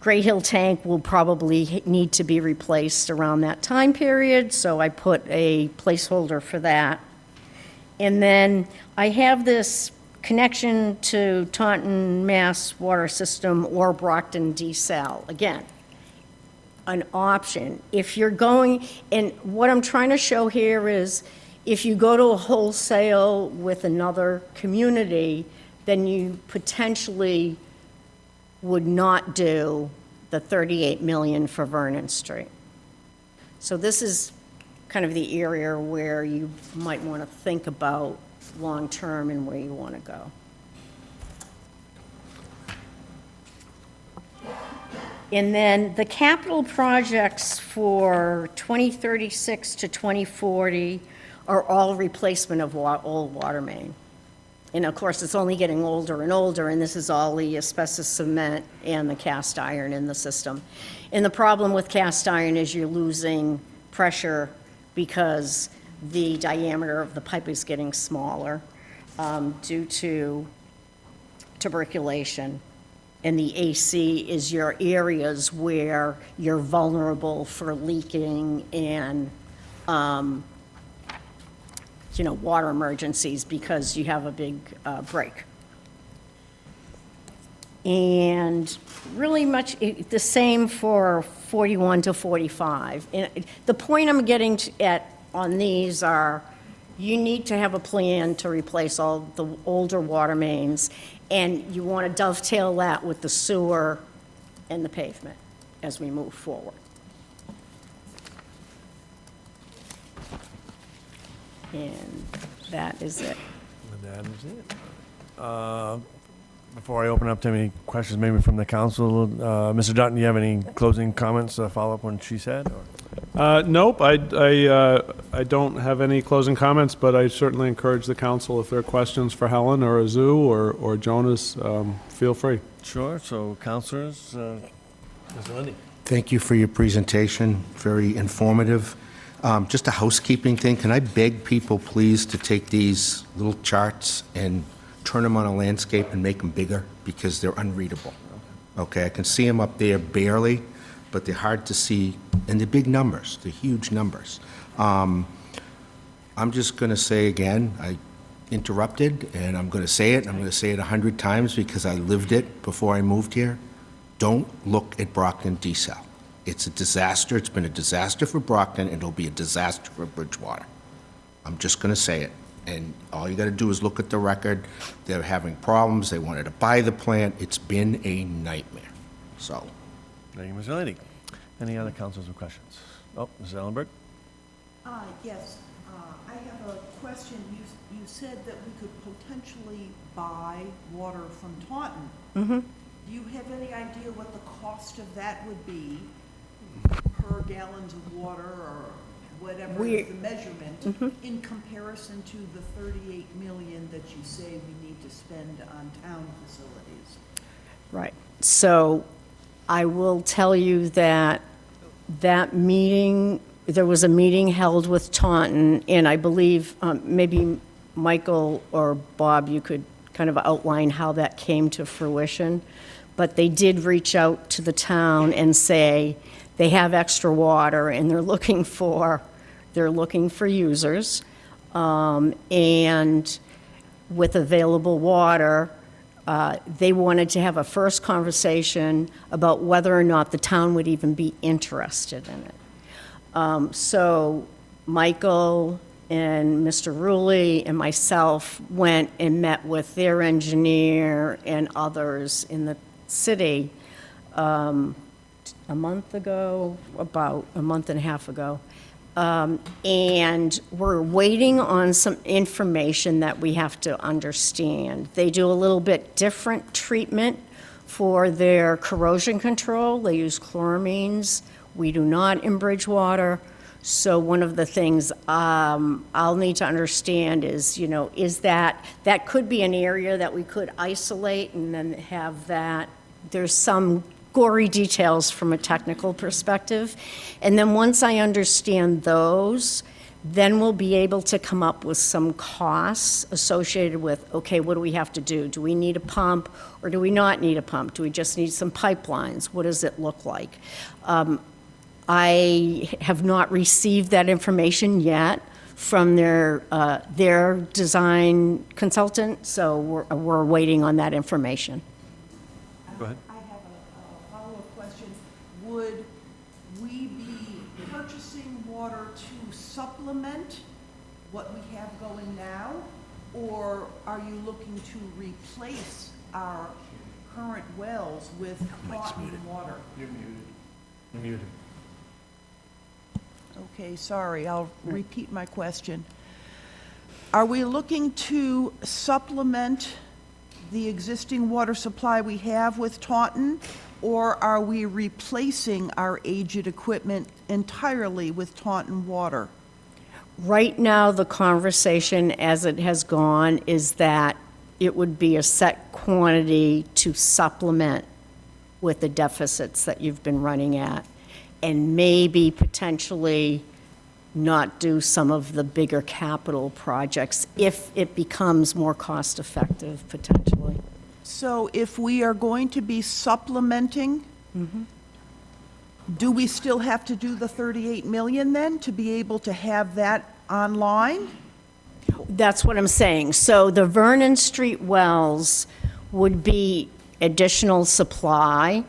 Great Hill Tank will probably need to be replaced around that time period, so I put a placeholder for that. And then I have this connection to Taunton, Mass water system or Brockton desal. Again, an option. If you're going, and what I'm trying to show here is, if you go to a wholesale with another community, then you potentially would not do the 38 million for Vernon Street. So this is kind of the area where you might want to think about long-term and where you want to go. And then the capital projects for 2036 to 2040 are all replacement of old water main. And of course, it's only getting older and older, and this is all the asbestos cement and the cast iron in the system. And the problem with cast iron is you're losing pressure because the diameter of the pipe is getting smaller due to tuberculation. And the AC is your areas where you're vulnerable for leaking and water emergencies because you have a big break. And really much the same for 41 to 45. And the point I'm getting at on these are, you need to have a plan to replace all the older water mains, and you want to dovetail that with the sewer and the pavement as we move forward. And that is it. And that is it. Before I open up to any questions, maybe from the council, Mr. Dutton, do you have any closing comments to follow up on what she said? Or? Nope, I don't have any closing comments, but I certainly encourage the council, if there are questions for Helen or Azu or Jonas, feel free. Sure. So, councilors, Mr. Lindy. Thank you for your presentation, very informative. Just a housekeeping thing, can I beg people, please, to take these little charts and turn them on a landscape and make them bigger, because they're unreadable. Okay, I can see them up there barely, but they're hard to see, and they're big numbers, they're huge numbers. I'm just going to say again, I interrupted, and I'm going to say it, and I'm going to say it 100 times because I lived it before I moved here. Don't look at Brockton desal. It's a disaster. It's been a disaster for Brockton, and it'll be a disaster for Bridgewater. I'm just going to say it. And all you got to do is look at the record. They're having problems. They wanted to buy the plant. It's been a nightmare. So. Thank you, Mr. Lindy. Any other councilors with questions? Oh, Mrs. Ellenberg? Yes, I have a question. You said that we could potentially buy water from Taunton. Mm-hmm. Do you have any idea what the cost of that would be per gallons of water or whatever is the measurement in comparison to the 38 million that you say we need to spend on town facilities? Right. So I will tell you that that meeting, there was a meeting held with Taunton, and I believe maybe Michael or Bob, you could kind of outline how that came to fruition. But they did reach out to the town and say they have extra water and they're looking for users. And with available water, they wanted to have a first conversation about whether or not the town would even be interested in it. So Michael and Mr. Rulli and myself went and met with their engineer and others in the city a month ago, about a month and a half ago. And we're waiting on some information that we have to understand. They do a little bit different treatment for their corrosion control. They use chloramines. We do not in Bridgewater. So one of the things I'll need to understand is, is that could be an area that we could isolate and then have that. There's some gory details from a technical perspective. And then once I understand those, then we'll be able to come up with some costs associated with, okay, what do we have to do? Do we need a pump or do we not need a pump? Do we just need some pipelines? What does it look like? I have not received that information yet from their design consultant, so we're waiting on that information. Go ahead. I have a follow-up question. Would we be purchasing water to supplement what we have going now? Or are you looking to replace our current wells with Taunton water? You're muted. You're muted. Okay, sorry, I'll repeat my question. Are we looking to supplement the existing water supply we have with Taunton, or are we replacing our aged equipment entirely with Taunton water? Right now, the conversation as it has gone is that it would be a set quantity to supplement with the deficits that you've been running at, and maybe potentially not do some of the bigger capital projects if it becomes more cost-effective, potentially. So if we are going to be supplementing, do we still have to do the 38 million then to be able to have that online? That's what I'm saying. So the Vernon Street wells would be additional supply.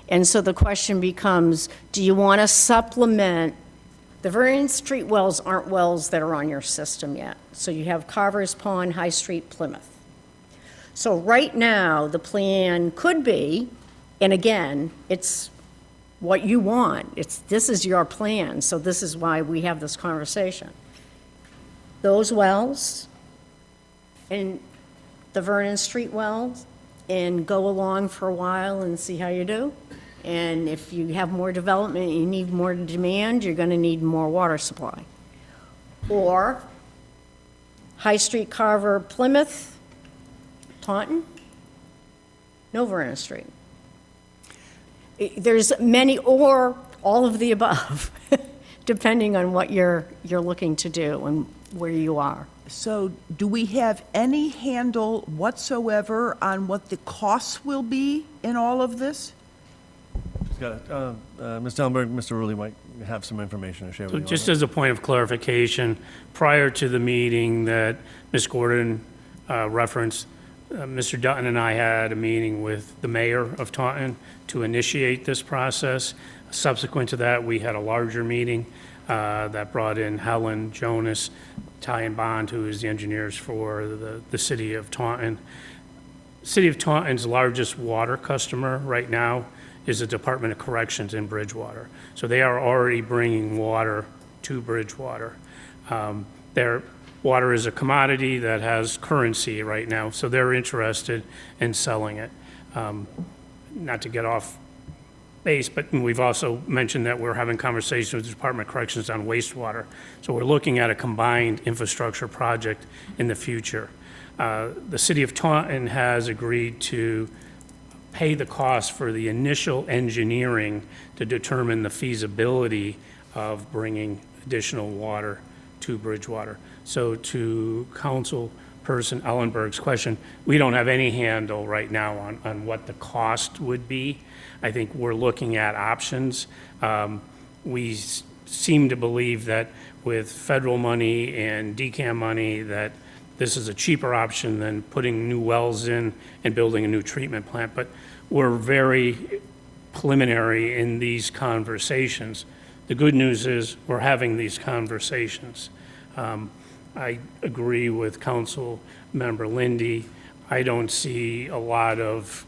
And so the question becomes, do you want to supplement? The Vernon Street wells aren't wells that are on your system yet. So you have Carver's Pond, High Street, Plymouth. So right now, the plan could be, and again, it's what you want. This is your plan, so this is why we have this conversation. those wells and the Vernon Street wells and go along for a while and see how you do. And if you have more development, you need more demand, you're gonna need more water supply. Or High Street, Carver, Plymouth, Taunton, no Vernon Street. There's many, or all of the above, depending on what you're looking to do and where you are. So do we have any handle whatsoever on what the costs will be in all of this? Got it. Ms. Dellenberg, Mr. Rulli might have some information to share with So you. on just that. as a point of clarification, prior to the meeting that Ms. Gordon referenced, Mr. Dutton and I had a meeting with the mayor of Taunton to initiate this process. Subsequent to that, we had a larger meeting that brought in Helen Jonas, Ty and Bond, who is the engineers for the city of Taunton. City of Taunton's largest water customer right now is the Department of Corrections in Bridgewater. So they are already bringing water to Bridgewater. Their water is a commodity that has currency right now, so they're interested in selling it. Not to get off base, but we've also mentioned that we're having conversations with the Department of Corrections on wastewater. So we're looking at a combined infrastructure project in the future. The city of Taunton has agreed to pay the cost for the initial engineering to determine the feasibility of bringing additional water to Bridgewater. So to Councilperson Ellenberg's question, we don't have any handle right now on what the cost would be. I think we're looking at options. We seem to believe that with federal money and DCAM money, that this is a cheaper option than putting new wells in and building a new treatment plant. But we're very preliminary in these conversations. The good news is we're having these conversations. I agree with Council Member Lindy. I don't see a lot of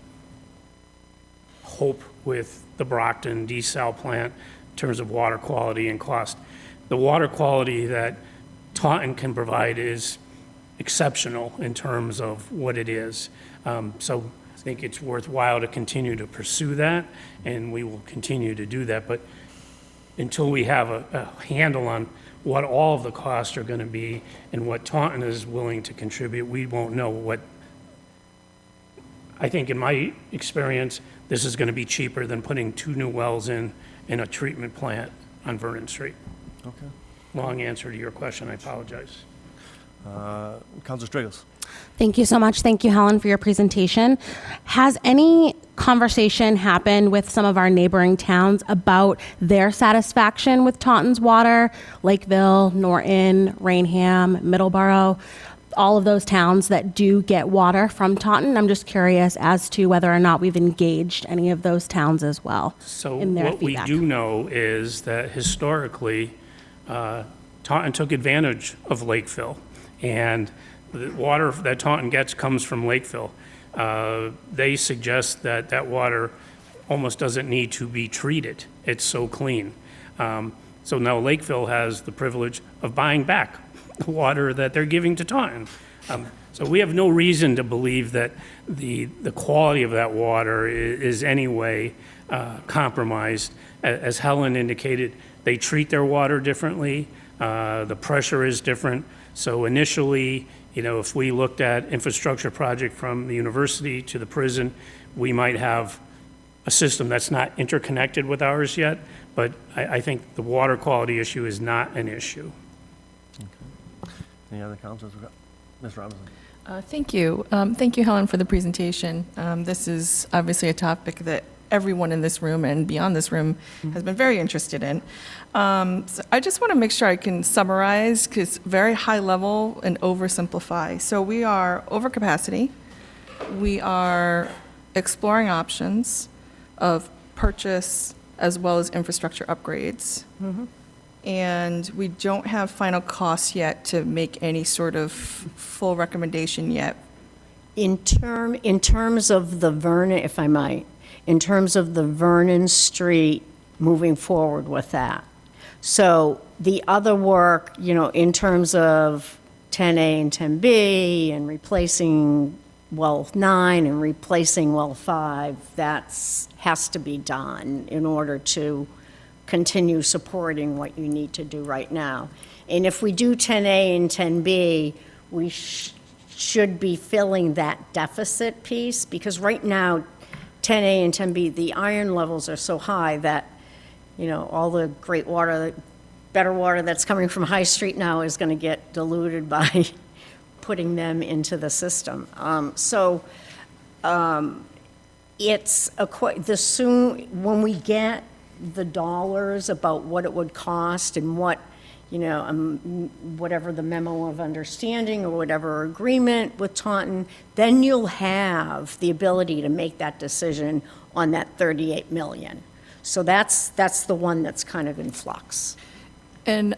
hope with the Brockton desal plant in terms of water quality and cost. The water quality that Taunton can provide is exceptional in terms of what it is. So I think it's worthwhile to continue to pursue that, and we will continue to do that. But until we have a handle on what all of the costs are going to be and what Taunton is willing to contribute, we won't know what. I think in my experience, this is going to be cheaper than putting 2 new wells in a treatment plant on Vernon Street. Okay. Long answer to your question, I apologize. Councilor Strigels. Thank you so much. Thank you, Helen, for your presentation. Has any conversation happened with some of our neighboring towns about their satisfaction with Taunton's water? Lakeville, Norton, Rainham, Middleborough, all of those towns that do get water from Taunton. I'm just curious as to whether or not we've engaged any of those towns as well So in their what feedback. we do know is that historically, Taunton took advantage of Lakeville, and the water that Taunton gets comes from Lakeville. They suggest that that water almost doesn't need to be treated. It's so clean. So now Lakeville has the privilege of buying back the water that they're giving to Taunton. So we have no reason to believe that the quality of that water is any way compromised. As Helen indicated, they treat their water differently. The pressure is different. So initially, if we looked at infrastructure project from the university to the prison, we might have a system that's not interconnected with ours yet, but I think the water quality issue is not an issue. Any other councilors? Ms. Robinson. Thank you. Thank you, Helen, for the presentation. This is obviously a topic that everyone in this room and beyond this room has been very interested in. So I just want to make sure I can summarize, because very high level and oversimplify. So we are over capacity. We are exploring options of purchase as well as infrastructure upgrades. And we don't have final costs yet to make any sort of full recommendation yet. In terms of the Vernon, if I might, in terms of the Vernon Street, moving forward with that. So the other work, in terms of 10A and 10B and replacing well 9 and replacing well 5, has to be done in order to continue supporting what you need to do right now. And if we do 10A and 10B, we should be filling that deficit piece, because right now, 10A and 10B, the iron levels are so high that, all the great water, better water that's coming from High Street now is going to get diluted by putting them into the system. It's when we get the dollars about what it would cost and what, whatever the memo of understanding or whatever agreement with Taunton, then you'll have the ability to make that decision on that 38 million. So that's the one that's kind of in flux. And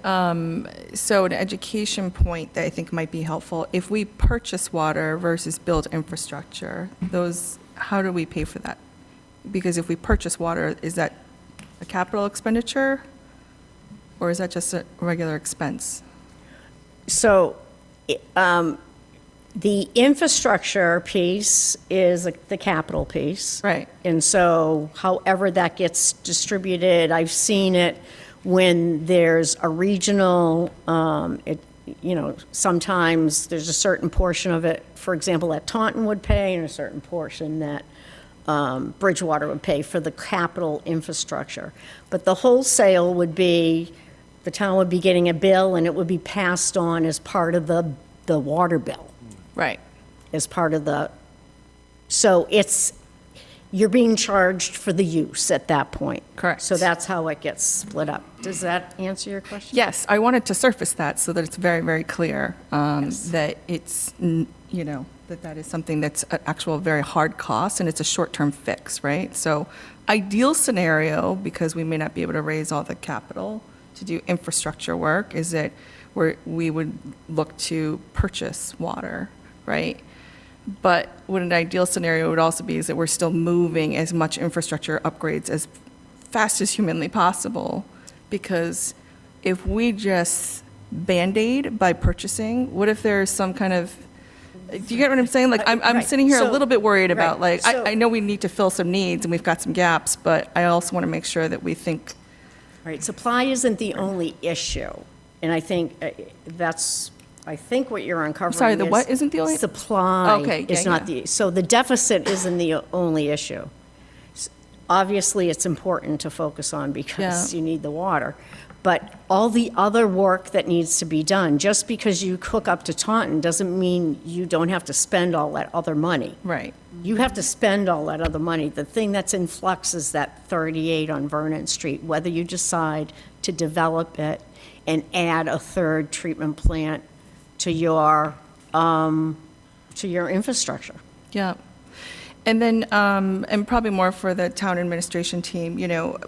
so an education point that I think might be helpful, if we purchase water versus build infrastructure, how do we pay for that? Because if we purchase water, is that a capital expenditure, or is that just a regular expense? So the infrastructure piece is the capital piece. Right. And so however that gets distributed, I've seen it when there's a regional, sometimes there's a certain portion of it, for example, that Taunton would pay, and a certain portion that Bridgewater would pay for the capital infrastructure. But the wholesale would be, the town would be getting a bill, and it would be passed on as part of the water bill. Right. As part of so you're being charged for the use at that point. Correct. So that's how it gets split up. Does that answer your question? Yes, I wanted to surface that so that it's very, very clear that it's, that is something that's an actual very hard cost, and it's a short-term fix, right? So ideal scenario, because we may not be able to raise all the capital to do infrastructure work, is that we would look to purchase water, right? But what an ideal scenario would also be is that we're still moving as much infrastructure upgrades as fast as humanly possible, because if we just Band-Aid by purchasing, what if there's some kind of, do you get what I'm saying? Like, I'm Right. sitting here a So- little bit worried about, right. like, So- I know we need to fill some needs and we've got some gaps, but I also want to make sure that we think. Right, supply isn't the only issue, and I think what you're uncovering Sorry, the is what isn't the only- Supply Okay, is yeah, not yeah. so the deficit isn't the only issue. Obviously, it's important to focus on because you need the water, but all the other work that needs to be done, just because you hook up to Taunton doesn't mean you don't have to spend all that other money. Right. You have to spend all that other money. The thing that's in flux is that 38 on Vernon Street, whether you decide to develop it and add a third treatment plant to your infrastructure. Yeah. And then, and probably more for the town administration team,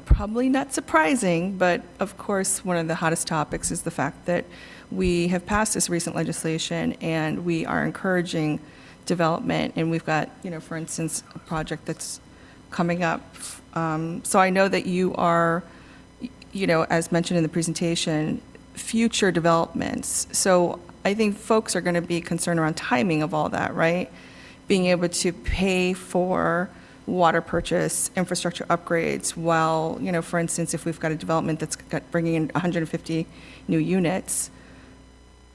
probably not surprising, but of course, one of the hottest topics is the fact that we have passed this recent legislation and we are encouraging development, and we've got, for instance, a project that's coming up. So I know that you are, as mentioned in the presentation, future developments. So I think folks are going to be concerned around timing of all that, right? Being able to pay for water purchase, infrastructure upgrades, while, for instance, if we've got a development that's bringing in 150 new units,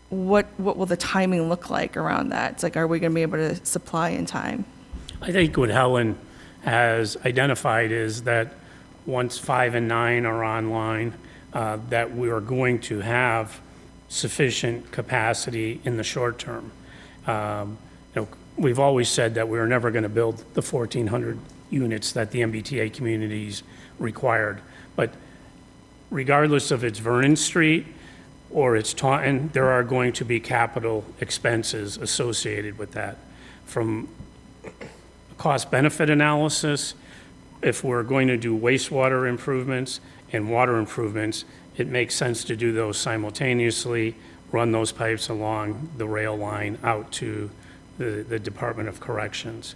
what will the timing look like around that? It's like, are we going to be able to supply in time? I think what Helen has identified is that once 5 and 9 are online, that we are going to have sufficient capacity in the short term. We've always said that we were never going to build the 1,400 units that the MBTA communities required. But regardless of it's Vernon Street or it's Taunton, there are going to be capital expenses associated with that. From cost-benefit analysis, if we're going to do wastewater improvements and water improvements, it makes sense to do those simultaneously, run those pipes along the rail line out to the Department of Corrections.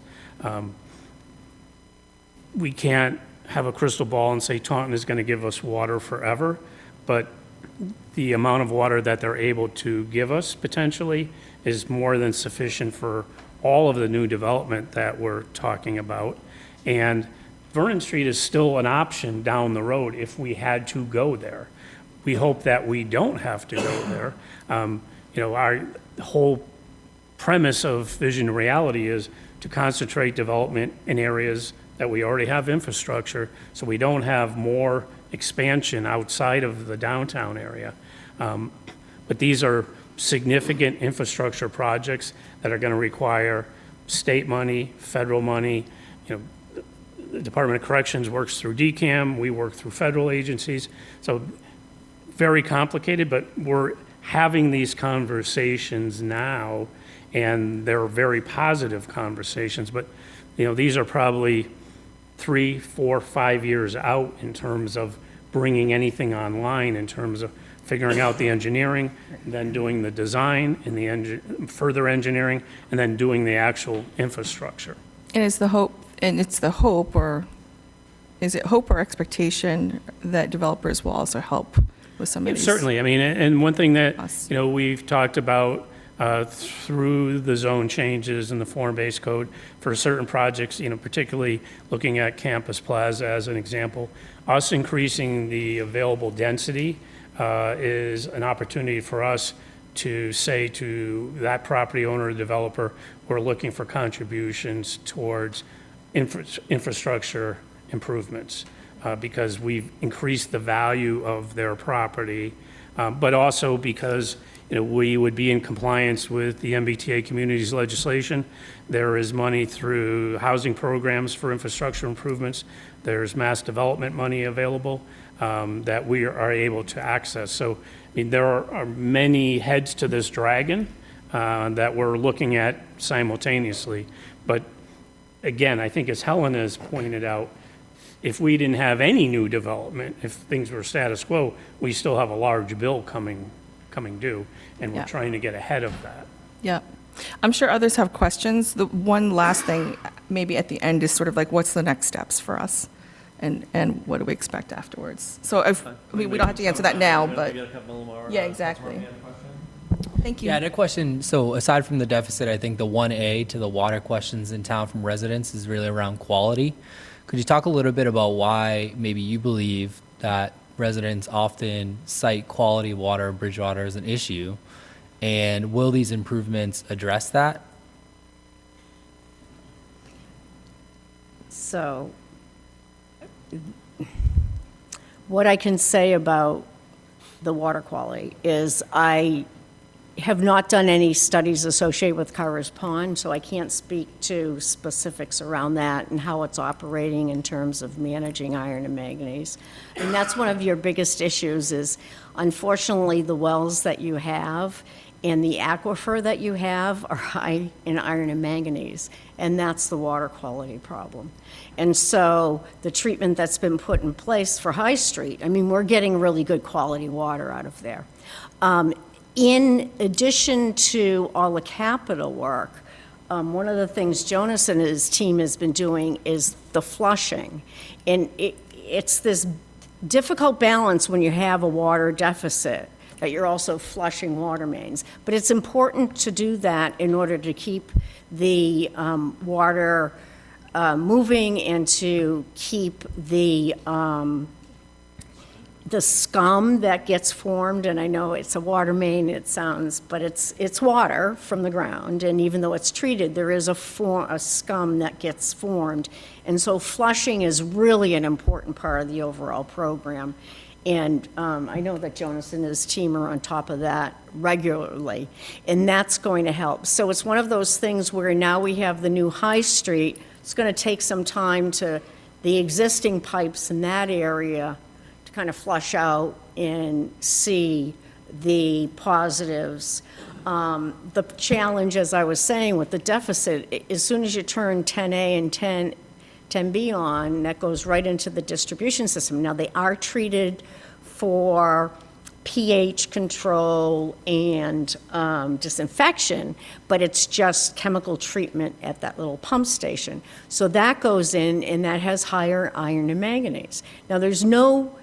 We can't have a crystal ball and say Taunton is going to give us water forever, but the amount of water that they're able to give us potentially is more than sufficient for all of the new development that we're talking about. And Vernon Street is still an option down the road if we had to go there. We hope that we don't have to go there. Our whole premise of Vision to Reality is to concentrate development in areas that we already have infrastructure, so we don't have more expansion outside of the downtown area. But these are significant infrastructure projects that are going to require state money, federal money. The Department of Corrections works through DCAM, we work through federal agencies. So very complicated, but we're having these conversations now, and they're very positive conversations. But these are probably 3, 4, 5 years out in terms of bringing anything online, in terms of figuring out the engineering, and then doing the design and the further engineering, and then doing the actual infrastructure. And is the hope, or is it hope or expectation that developers will also help with some of these? Certainly. I mean, and one thing that we've talked about through the zone changes in the form-based code for certain projects, particularly looking at Campus Plaza as an example, us increasing the available density is an opportunity for us to say to that property owner or developer, we're looking for contributions towards infrastructure improvements because we've increased the value of their property, but also because we would be in compliance with the MBTA communities legislation. There is money through housing programs for infrastructure improvements. There's mass development money available that we are able to access. So, there are many heads to this dragon that we're looking at simultaneously. But again, I think as Helen has pointed out, if we didn't have any new development, if things were status quo, we still have a large bill coming due, and we're trying to get ahead of that. Yeah. I'm sure others have questions. The one last thing, maybe at the end, is sort of like, what's the next steps for us? And what do we expect afterwards? So, we don't have to answer that now, but... Yeah, exactly. Thank you. Yeah, I had a question. So aside from the deficit, I think the 1A to the water questions in town from residents is really around quality. Could you talk a little bit about why maybe you believe that residents often cite quality of water in Bridgewater as an issue, and will these improvements address that? So, what I can say about the water quality is I have not done any studies associated with Carver's Pond, so I can't speak to specifics around that and how it's operating in terms of managing iron and manganese. And that's one of your biggest issues is, unfortunately, the wells that you have and the aquifer that you have are high in iron and manganese, and that's the water quality problem. And so the treatment that's been put in place for High Street, we're getting really good quality water out of there. In addition to all the capital work, one of the things Jonas and his team has been doing is the flushing. And it's this difficult balance when you have a water deficit, that you're also flushing water mains. But it's important to do that in order to keep the water moving and to keep the scum that gets formed, and I know it's a water main, but it's water from the ground, and even though it's treated, there is a scum that gets formed. And so flushing is really an important part of the overall program. And I know that Jonas and his team are on top of that regularly, and that's going to help. So it's one of those things where now we have the new High Street. It's going to take some time to the existing pipes in that area to kind of flush out and see the positives. The challenge, as I was saying, with the deficit, as soon as you turn 10A and 10B on, that goes right into the distribution system. Now, they are treated for pH control and disinfection, but it's just chemical treatment at that little pump station. So that goes in, and that has higher iron and manganese. Now, there's no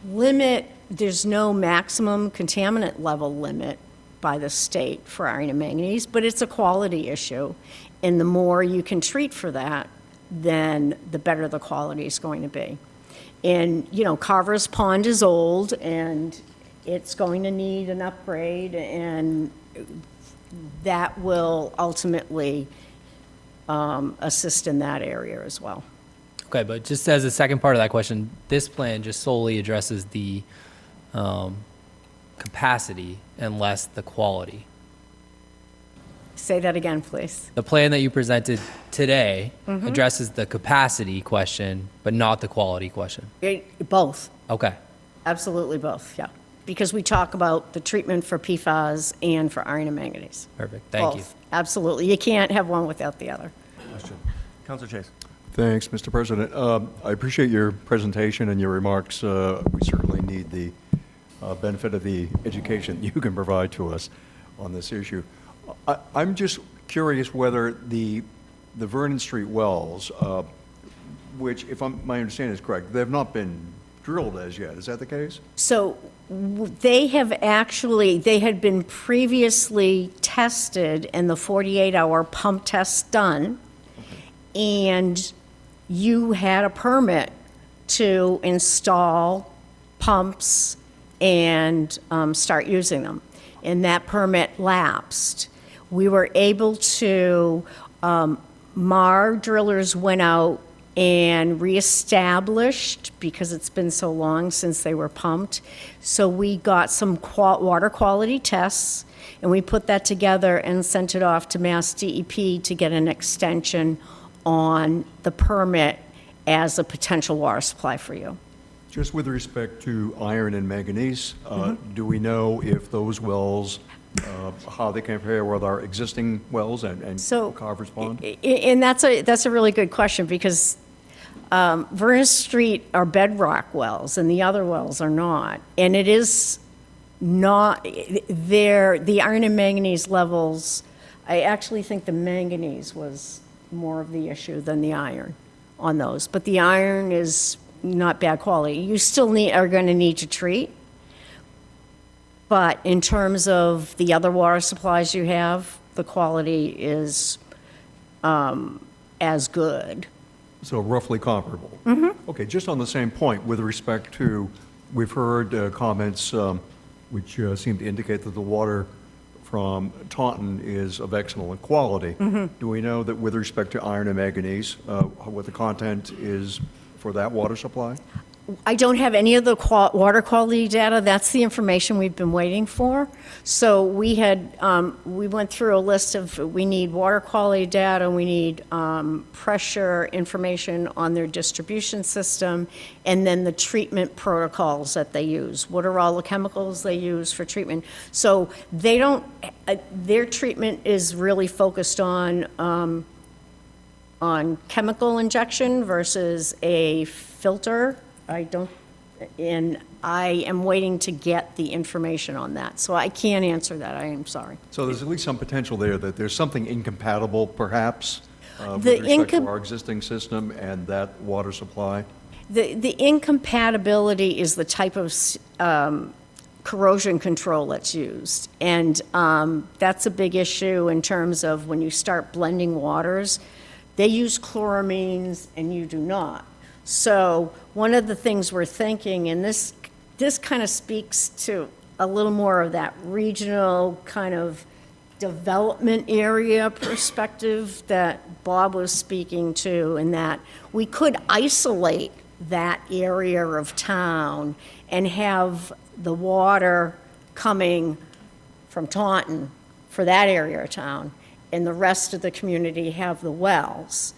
limit there's no maximum contaminant level limit by the state for iron and manganese, but it's a quality issue. And the more you can treat for that, then the better the quality is going to be. And, Carver's Pond is old, and it's going to need an upgrade, and that will ultimately assist in that area as well. Okay, but just as a second part of that question, this plan just solely addresses the capacity and less the quality. Say that again, please. The plan that you presented today addresses the capacity question, but not the quality question. Both. Okay. Absolutely both, yeah. Because we talk about the treatment for PFAS and for iron and manganese. Perfect. Thank you. Both. Absolutely. You can't have one without the other. Question. Counselor Chase. Thanks, Mr. President. I appreciate your presentation and your remarks. We certainly need the benefit of the education you can provide to us on this issue. I'm just curious whether the Vernon Street wells, which, if my understanding is correct, they have not been drilled as yet. Is that the case? So they had been previously tested and the 48-hour pump test done, and you had a permit to install pumps and start using them. And that permit lapsed. We were able to, MAR drillers went out and reestablished, because it's been so long since they were pumped. So we got some water quality tests, and we put that together and sent it off to Mass DEP to get an extension on the permit as a potential water supply for you. Just with respect to iron and manganese, do we know if those wells, how they compare with our existing wells and Carver's Pond? And that's a really good question, because Vernon Street are bedrock wells and the other wells are not. And it is not, the iron and manganese levels, I actually think the manganese was more of the issue than the iron on those. But the iron is not bad quality. You still are going to need to treat, but in terms of the other water supplies you have, the quality is as good. So roughly comparable? Okay, just on the same point, with respect to, we've heard comments which seem to indicate that the water from Taunton is of excellent quality. Do we know that with respect to iron and manganese, what the content is for that water supply? I don't have any of the water quality data. That's the information we've been waiting for. So we went through a list of, we need water quality data, we need pressure information on their distribution system, and then the treatment protocols that they use. What are all the chemicals they use for treatment? So they don't, their treatment is really focused on chemical injection versus a filter. I am waiting to get the information on that. So I can't answer that. I am sorry. So there's at least some potential there that there's something incompatible, perhaps, with respect to our existing system and that water supply? The incompatibility is the type of corrosion control that's used. And that's a big issue in terms of when you start blending waters. They use chloramines and you do not. So one of the things we're thinking, and this kind of speaks to a little more of that regional kind of development area perspective that Bob was speaking to, in that we could isolate that area of town and have the water coming from Taunton for that area of town, and the rest of the community have the wells.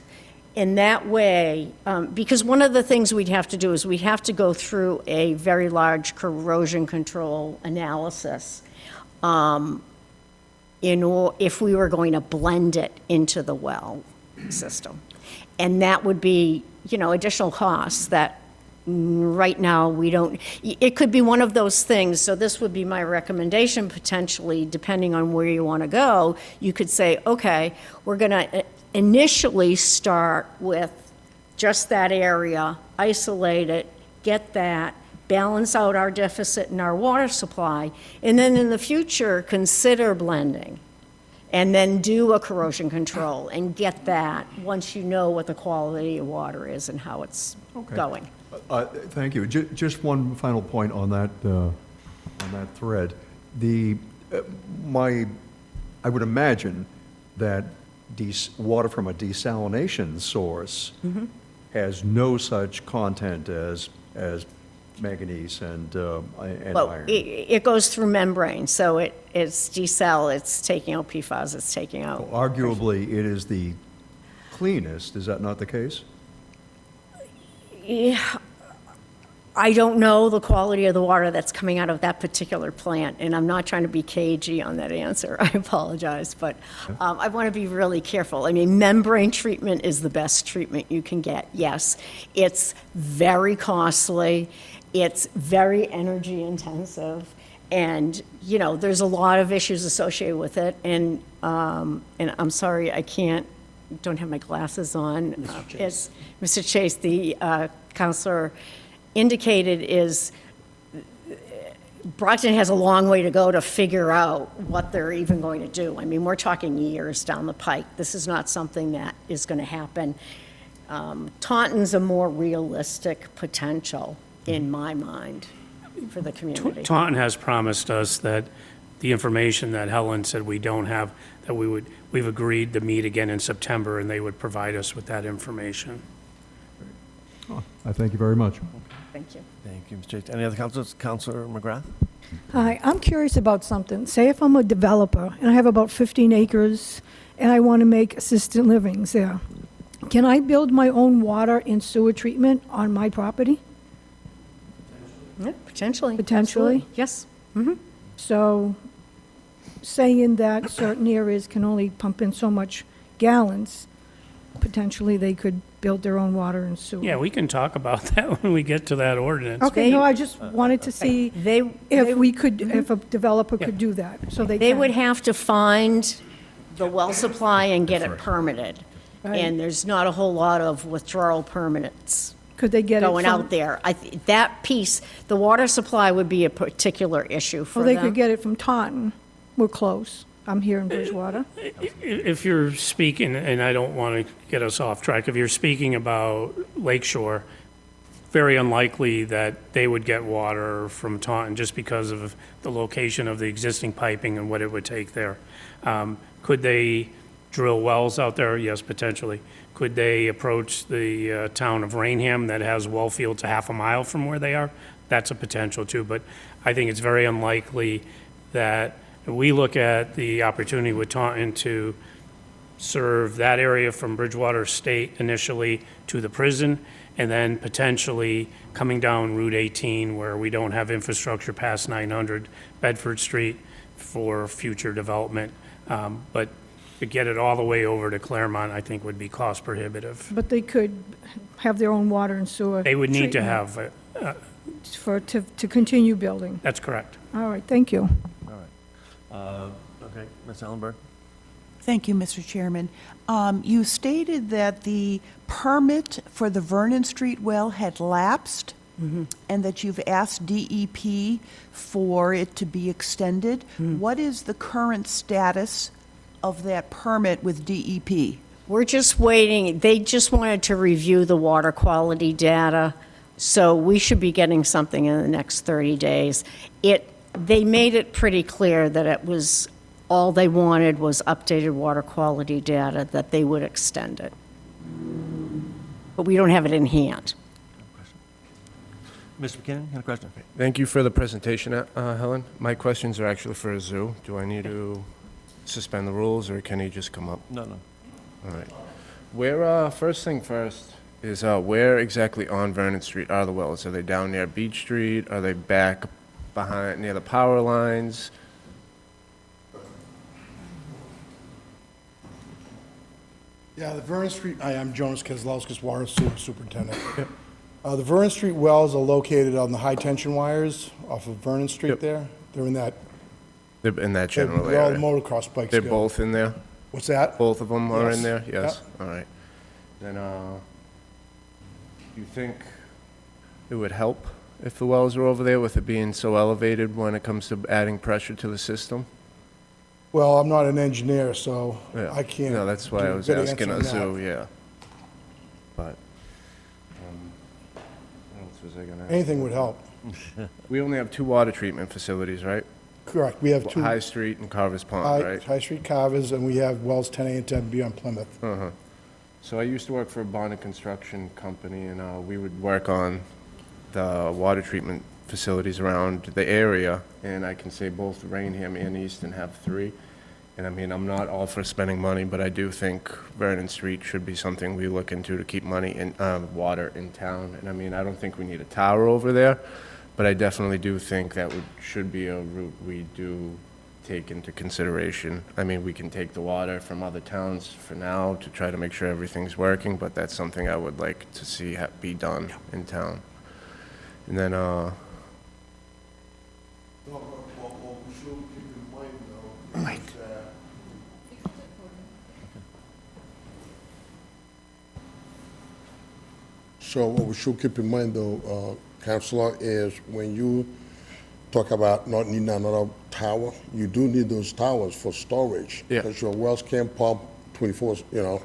In that way, because one of the things we'd have to do is we'd have to go through a very large corrosion control analysis if we were going to blend it into the well system. And that would be, additional costs that right now we don't, it could be one of those things. So this would be my recommendation potentially, depending on where you want to go. You could say, okay, we're going to initially start with just that area, isolate it, get that, balance out our deficit in our water supply, and then in the future, consider blending, and then do a corrosion control and get that once you know what the quality of water is and how it's going. Thank you. Just one final point on that thread. I would imagine that water from a desalination source has no such content as manganese and Well, iron. it goes through membrane, so it's desal, it's taking out PFAS, it's taking out. Arguably, it is the cleanest. Is that not the case? Yeah, I don't know the quality of the water that's coming out of that particular plant, and I'm not trying to be cagey on that answer. I apologize, but I want to be really careful. I mean, membrane treatment is the best treatment you can get, yes. It's very costly, it's very energy intensive, and, you know, there's a lot of issues associated with it, and I'm sorry, don't have my glasses on. As Mr. Chase, the counselor indicated, is Brockton has a long way to go to figure out what they're even going to do. I mean, we're talking years down the pike. This is not something that is going to happen. Taunton's a more realistic potential, in my mind, for the community. Taunton has promised us that the information that Helen said we don't have, that we've agreed to meet again in September, and they would provide us with that information. I thank you very much. Thank you. Thank you, Mr. Chase. Any other councilors? Councilor McGrath? Hi, I'm curious about something. Say if I'm a developer and I have about 15 acres and I want to make assisted livings there, can I build my own water and sewer treatment on my property? Yeah, potentially. Potentially? Absolutely. Yes. So saying that certain areas can only pump in so much gallons, potentially they could build their own water and sewer. Yeah, we can talk about that when we get to that ordinance. Okay, no, I just wanted to see if a developer could do that, so they They can. would have to find the well supply and get it permitted. Right. And there's not a whole lot of withdrawal permits Could they get it going from- out there. That piece, the water supply would be a particular issue for Well, they them. could get it from Taunton. We're close. I'm here in Bridgewater. If you're speaking, and I don't want to get us off track, if you're speaking about Lake Shore, very unlikely that they would get water from Taunton just because of the location of the existing piping and what it would take there. Could they drill wells out there? Yes, potentially. Could they approach the town of Rainham that has well fields a half a mile from where they are? That's a potential too, but I think it's very unlikely that we look at the opportunity with Taunton to serve that area from Bridgewater State initially to the prison, and then potentially coming down Route 18 where we don't have infrastructure past 900 Bedford Street for future development. But to get it all the way over to Claremont, I think would be cost prohibitive. But they could have their own water and sewer. They would need to treatment have, to continue building. that's correct. All right, thank you. Okay, Ms. Ellenberg? Thank you, Mr. Chairman. You stated that the permit for the Vernon Street well had lapsed, and that you've asked DEP for it to be extended. What is the current status of that permit with DEP? We're just waiting. They just wanted to review the water quality data, so we should be getting something in the next 30 days. They made it pretty clear that it was, all they wanted was updated water quality data, that they would extend it. But we don't have it in hand. Mr. McKinnon, you had a question? Thank you for the presentation, Helen. My questions are actually for Azu. Do I need to suspend the rules, or can he just come up? No. All right. Where, first thing first, is where exactly on Vernon Street are the wells? Are they down near Beach Street? Are they back behind, near the power lines? Yeah, the Vernon Street, I'm Jonas Kozlowskis, Water Sewer Superintendent. The Vernon Street wells are located on the high-tension wires off of Vernon Street there. They're in that, They're in that general where all the area? motocross bikes They're go. both in there? What's that? Both of them are in Yes. there? Yes? Yep. All right. Then, do you think it would help if the wells are over there with it being so elevated when it comes to adding pressure to the system? Well, I'm not an engineer, so Yeah. I can't. No, that's why I was give a good asking answer on Azu, that. yeah. But, what else was I gonna ask? Anything would help. We only have 2 water treatment facilities, right? Correct, we have two. High Street and Carver's Pond, right? High Street Carvers, and we have wells 10A and 10B on Plymouth. Uh-huh. So I used to work for a bonded construction company, and we would work on the water treatment facilities around the area, and I can say both Rainham and Easton have 3. And I mean, I'm not all for spending money, but I do think Vernon Street should be something we look into to keep money in, water in town. And I mean, I don't think we need a tower over there, but I definitely do think that should be a route we do take into consideration. I mean, we can take the water from other towns for now to try to make sure everything's working, but that's something I would like to see be done in town. And then, So what we should keep in mind though, Councilor, is when you talk about not needing another tower, you do need those towers for storage. Yeah. Because your wells can't pump 24, you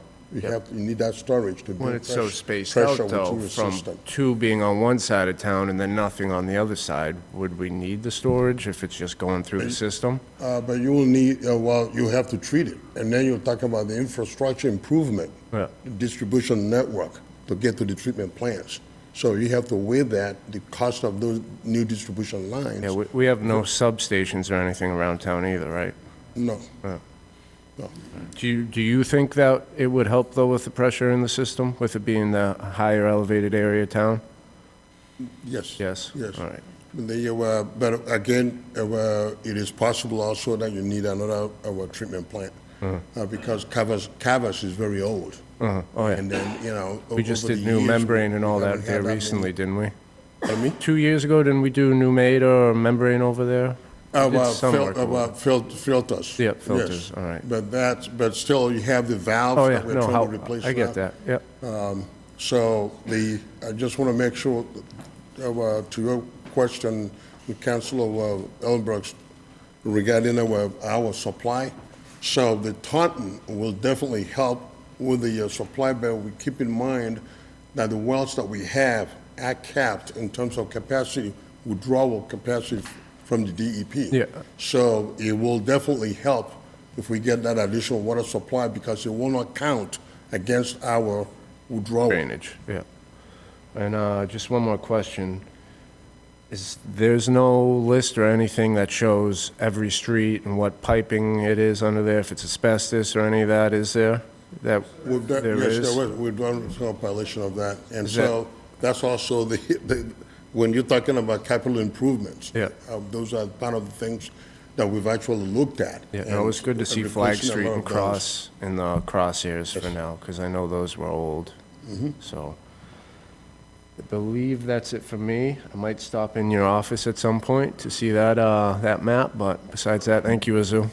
need that storage to when build it's so spaced out pressure though, within your from system. 2 being on one side of town and then nothing on the other side, would we need the storage if it's just going through the system? But you will need, you have to treat it. And then you're talking about the infrastructure improvement, Yeah. distribution network to get to the treatment plants. So you have to weigh that, the cost of those new distribution lines. Yeah, we have no substations or anything around town either, right? No. Yeah. No. Do you think that it would help, though, with the pressure in the system, with it being the higher elevated area of town? Yes. Yes? Yes. All right. But again, it is possible also that you need another treatment plant. Because Cavas is very old. Oh, yeah. And then, We just over did the new years, membrane and we all haven't that had there many- recently, didn't we? Pardon me? 2 years ago, didn't we do new maid or membrane over there? We did some work over there. Filters. Yeah, filters, Yes. all right. But still, you have the valves Oh, yeah, that we're no, trying to replace now. I get that, yep. So I just want to make sure, to your question, Councilor Ellenbrook, regarding our supply. So the Taunton will definitely help with the supply, but we keep in mind that the wells that we have are capped in terms of capacity, withdrawal capacity from the DEP. Yeah. So it will definitely help if we get that additional water supply because it will not count against our withdrawal. Drainage, yeah. And just one more question. There's no list or anything that shows every street and what piping it is under there, if it's asbestos or any of that, is there? There Yes, there is? was. We've done a compilation of that. And Is so that's also when you're talking about capital improvements. Yeah. Those are part of the things that we've actually looked at. Yeah, no, it was good to see And Flag replacing a Street lot and of those. Cross in the crosshairs for now, because I know those were old. So, I believe that's it for me. I might stop in your office at some point to see that map, but besides that, thank you, Azu.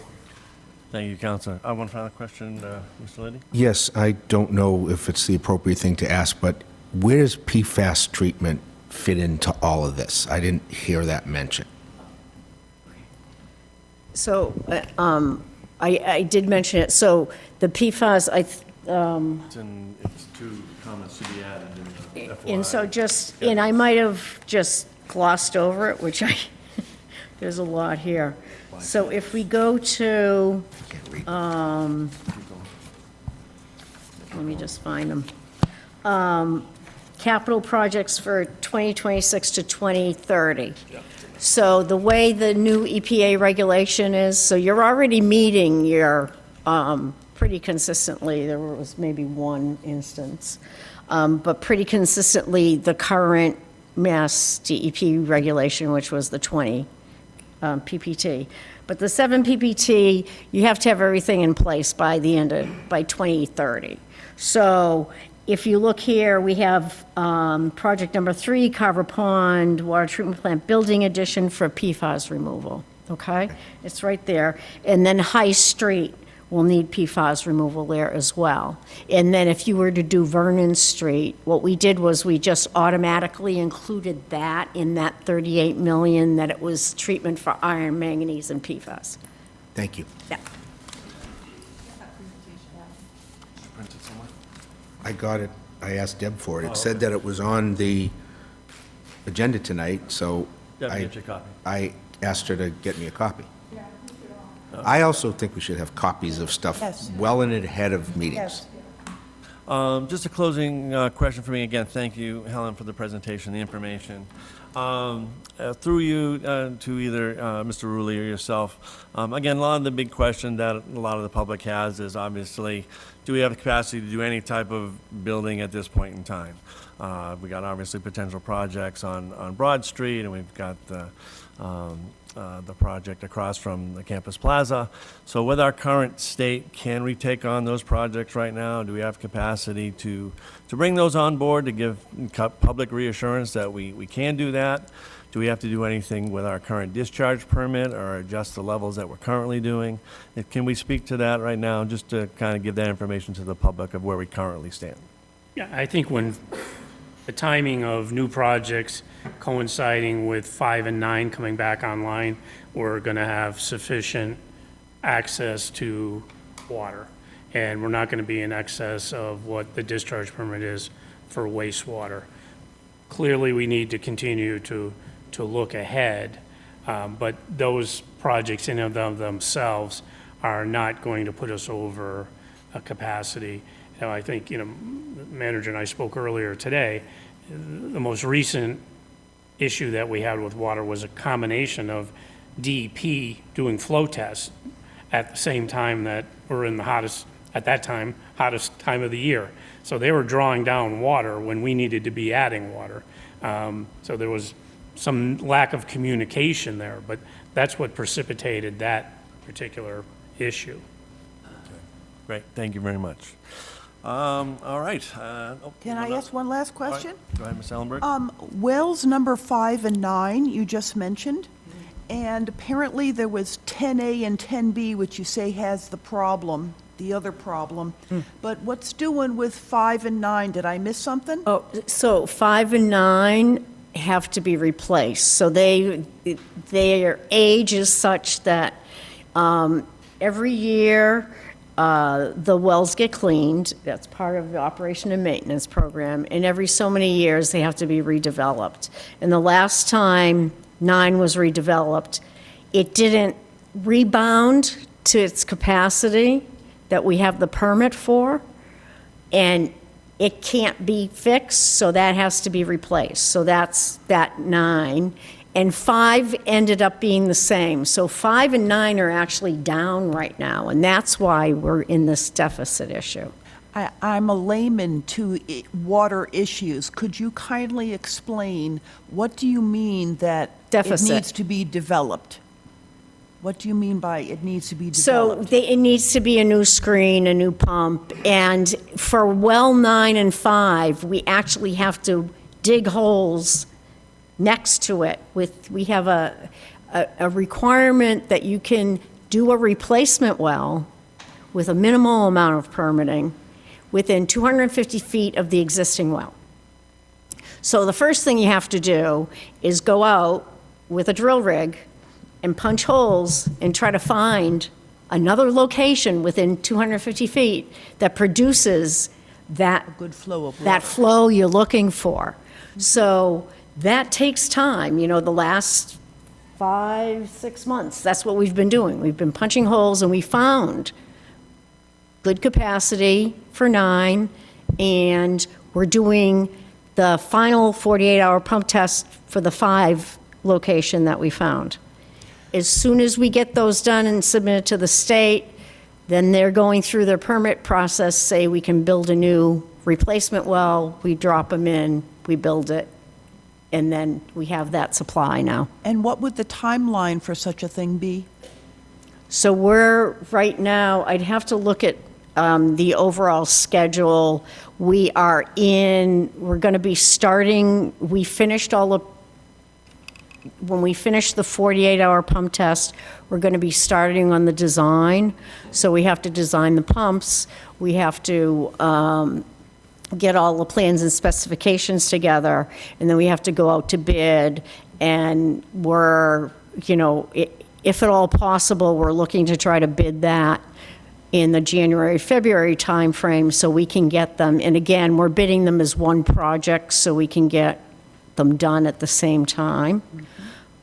Thank you, Counselor. One final question, Mr. Liddy? Yes, I don't know if it's the appropriate thing to ask, but where does PFAS treatment fit into all of this? I didn't hear that mentioned. So, I did mention it, so the PFAS, It's 2 comments to be added in FYI. and so and I might have just glossed over it, which there's a lot here. So if we go to, let me just find them. Capital projects for 2026 to 2030. So the way the new EPA regulation is, so you're already meeting your, pretty consistently, there was maybe one instance, but pretty consistently, the current Mass DEP regulation, which was the 20 PPT. But the 7 PPT, you have to have everything in place by 2030. So if you look here, we have project number 3, Carver Pond Water Treatment Plant Building Addition for PFAS removal, okay? It's right there. And then High Street, will need PFAS removal there as well. And then if you were to do Vernon Street, what we did was we just automatically included that in that 38 million, that it was treatment for iron, manganese, and PFAS. Thank you. Yeah. I got it. I asked Deb for it. It said that it was on the agenda tonight, so Deb, get your copy. I asked her to get me a copy. I also think we should have copies of stuff Yes. well in ahead of meetings. Just a closing question for me. Again, thank you, Helen, for the presentation, the information. Through you to either Mr. Rulli or yourself, again, a lot of the big question that a lot of the public has is obviously, do we have the capacity to do any type of building at this point in time? We got obviously potential projects on Broad Street, and we've got the project across from the Campus Plaza. So with our current state, can we take on those projects right now? Do we have capacity to bring those on board, to give public reassurance that we can do that? Do we have to do anything with our current discharge permit or adjust the levels that we're currently doing? Can we speak to that right now, just to kind of give that information to the public of where we currently stand? Yeah, I think when the timing of new projects coinciding with 5 and 9 coming back online, we're going to have sufficient access to water. And we're not going to be in excess of what the discharge permit is for wastewater. Clearly, we need to continue to look ahead, but those projects in and of themselves are not going to put us over a capacity. Now, I think, the manager and I spoke earlier today, the most recent issue that we had with water was a combination of DEP doing flow tests at the same time that we're in the hottest time of the year. So they were drawing down water when we needed to be adding water. So there was some lack of communication there, but that's what precipitated that particular issue. Great, thank you very much. All right. Can I ask one last question? Go ahead, Ms. Ellenberg. Wells number 5 and 9, you just mentioned, and apparently there was 10A and 10B, which you say has the other problem. But what's doing with 5 and 9? Did I miss something? Oh, so 5 and 9 have to be replaced. So their age is such that every year the wells get cleaned. That's part of the operation and maintenance program. And every so many years they have to be redeveloped. And the last time 9 was redeveloped, it didn't rebound to its capacity that we have the permit for, and it can't be fixed, so that has to be replaced. So that's that 9. And 5 ended up being the same. So 5 and 9 are actually down right now, and that's why we're in this deficit issue. I'm a layman to water issues. Could you kindly explain, what do you mean that Deficit. it needs to be developed? What do you mean by it needs to be developed? So it needs to be a new screen, a new pump, and for well 9 and 5, we actually have to dig holes next to it. We have a requirement that you can do a replacement well with a minimal amount of permitting within 250 feet of the existing well. So the first thing you have to do is go out with a drill rig and punch holes and try to find another location within 250 feet that produces that good flow of water. That flow you're looking for. So that takes time. The last 5-6 months, that's what we've been doing. We've been punching holes, and we found good capacity for 9, and we're doing the final 48-hour pump test for the 5 location that we found. As soon as we get those done and submitted to the state, then they're going through their permit process, say we can build a new replacement well, we drop them in, we build it, and then we have that supply now. And what would the timeline for such a thing be? So we're, right now, I'd have to look at the overall schedule. We're going to be starting, we finished all the when we finish the 48-hour pump test, we're going to be starting on the design. So we have to design the pumps. We have to get all the plans and specifications together, and then we have to go out to bid. And we're, if at all possible, we're looking to try to bid that in the January, February timeframe so we can get them. And again, we're bidding them as one project so we can get them done at the same time.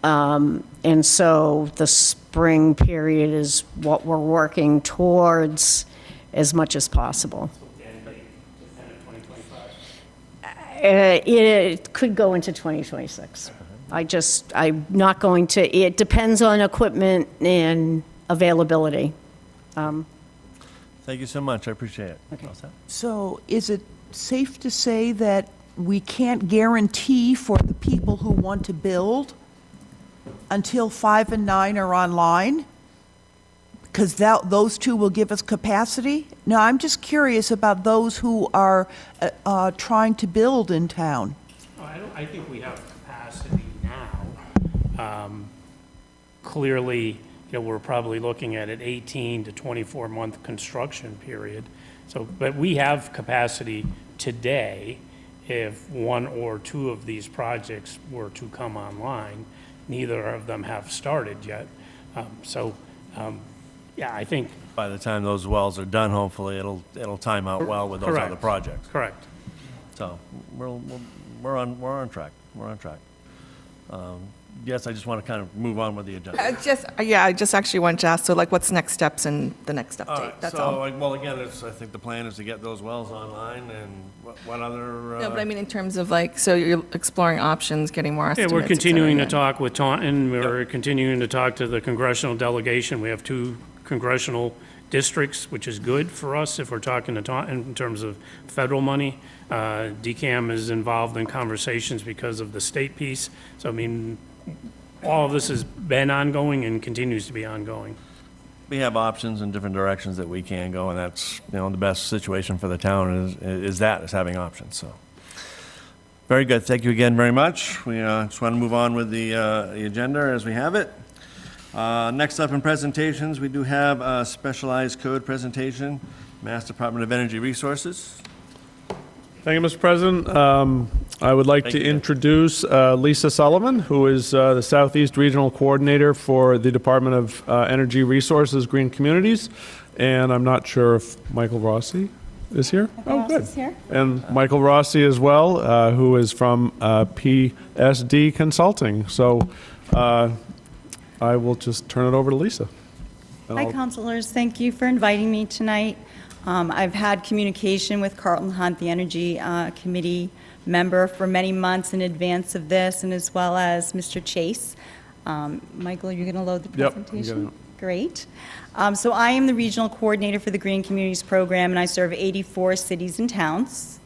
And so the spring period is what we're working towards as much as possible. It could go into 2026. I'm not going to, it depends on equipment and availability. Thank you so much. I appreciate it. Okay. All set? So is it safe to say that we can't guarantee for the people who want to build until 5 and 9 are online? Because those two will give us capacity? Now, I'm just curious about those who are trying to build in town. I think we have capacity now. Clearly, we're probably looking at an 18 to 24-month construction period. So, but we have capacity today if one or two of these projects were to come online. Neither of them have started yet. Yeah, I think. By the time those wells are done, hopefully, it'll time out well with those Correct. other projects. Correct. So we're on track. We're on track. Yes, I just want to kind of move on with the agenda. I just actually wanted to ask, so like, what's next steps and the next update? All right, That's so, all. well, again, I think the plan is to get those wells online, and what other? No, but I mean in terms of like, so you're exploring options, getting more estimates. Yeah, we're et cetera, continuing to yeah. talk with Taunton. We're continuing to talk to the congressional delegation. We have 2 congressional districts, which is good for us if we're talking to Taunton in terms of federal money. DCAM is involved in conversations because of the state piece. So, I mean, all of this has been ongoing and continues to be ongoing. We have options in different directions that we can go, and that's, the best situation for the town is having options, so. Very good. Thank you again very much. We just want to move on with the agenda as we have it. Next up in presentations, we do have a specialized code presentation, Mass Department of Energy Resources. Thank you, Mr. President. I would like to introduce Lisa Sullivan, who is the Southeast Regional Coordinator for the Department of Energy Resources, Green Communities. And I'm not sure if Michael Rossi is here. Oh, good. And Michael Rossi as well, who is from PSD Consulting. So I will just turn it over to Lisa. Hi, councilors. Thank you for inviting me tonight. I've had communication with Carlton Hunt, the Energy Committee member, for many months in advance of this, and as well as Mr. Chase. Michael, you're going to load the presentation? Yep. Great. So I am the regional coordinator for the Green Communities Program, and I serve 84 cities and towns.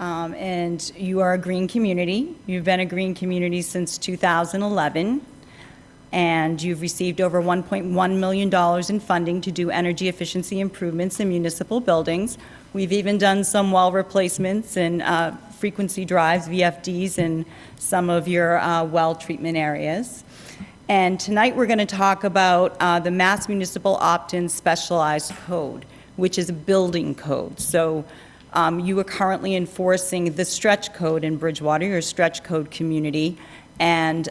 And you are a green community. You've been a green community since 2011. And you've received over $1.1 million in funding to do energy efficiency improvements in municipal buildings. We've even done some well replacements and frequency drives, VFDs, in some of your well treatment areas. And tonight we're going to talk about the Mass Municipal Opt-in Specialized Code, which is a building code. So you are currently enforcing the stretch code in Bridgewater, your stretch code community, and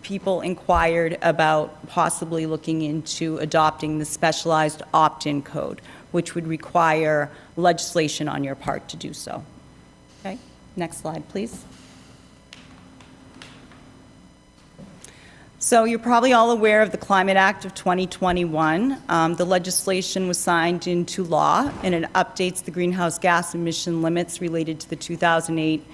people inquired about possibly looking into adopting the specialized opt-in code, which would require legislation on your part to do so. Okay, next slide, please. So you're probably all aware of the Climate Act of 2021. The legislation was signed into law, and it updates the greenhouse gas emission limits related to the 2008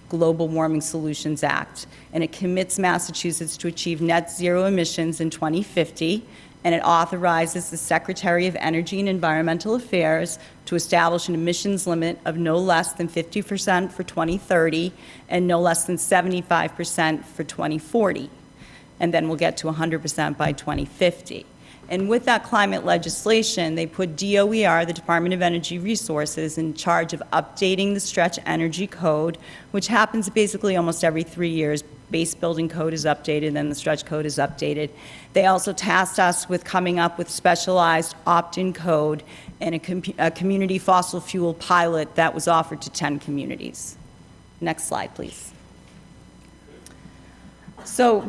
Global Warming Solutions Act, and it commits Massachusetts to achieve net zero emissions in 2050, and it authorizes the Secretary of Energy and Environmental Affairs to establish an emissions limit of no less than 50% for 2030 and no less than 75% for 2040, and then we'll get to 100% by 2050. And with that climate legislation, they put DOER, the Department of Energy Resources, in charge of updating the Stretch Energy Code, which happens basically almost every 3 years base building code is updated, then the stretch code is updated. They also tasked us with coming up with specialized opt-in code and a community fossil fuel pilot that was offered to 10 communities. Next slide, please. So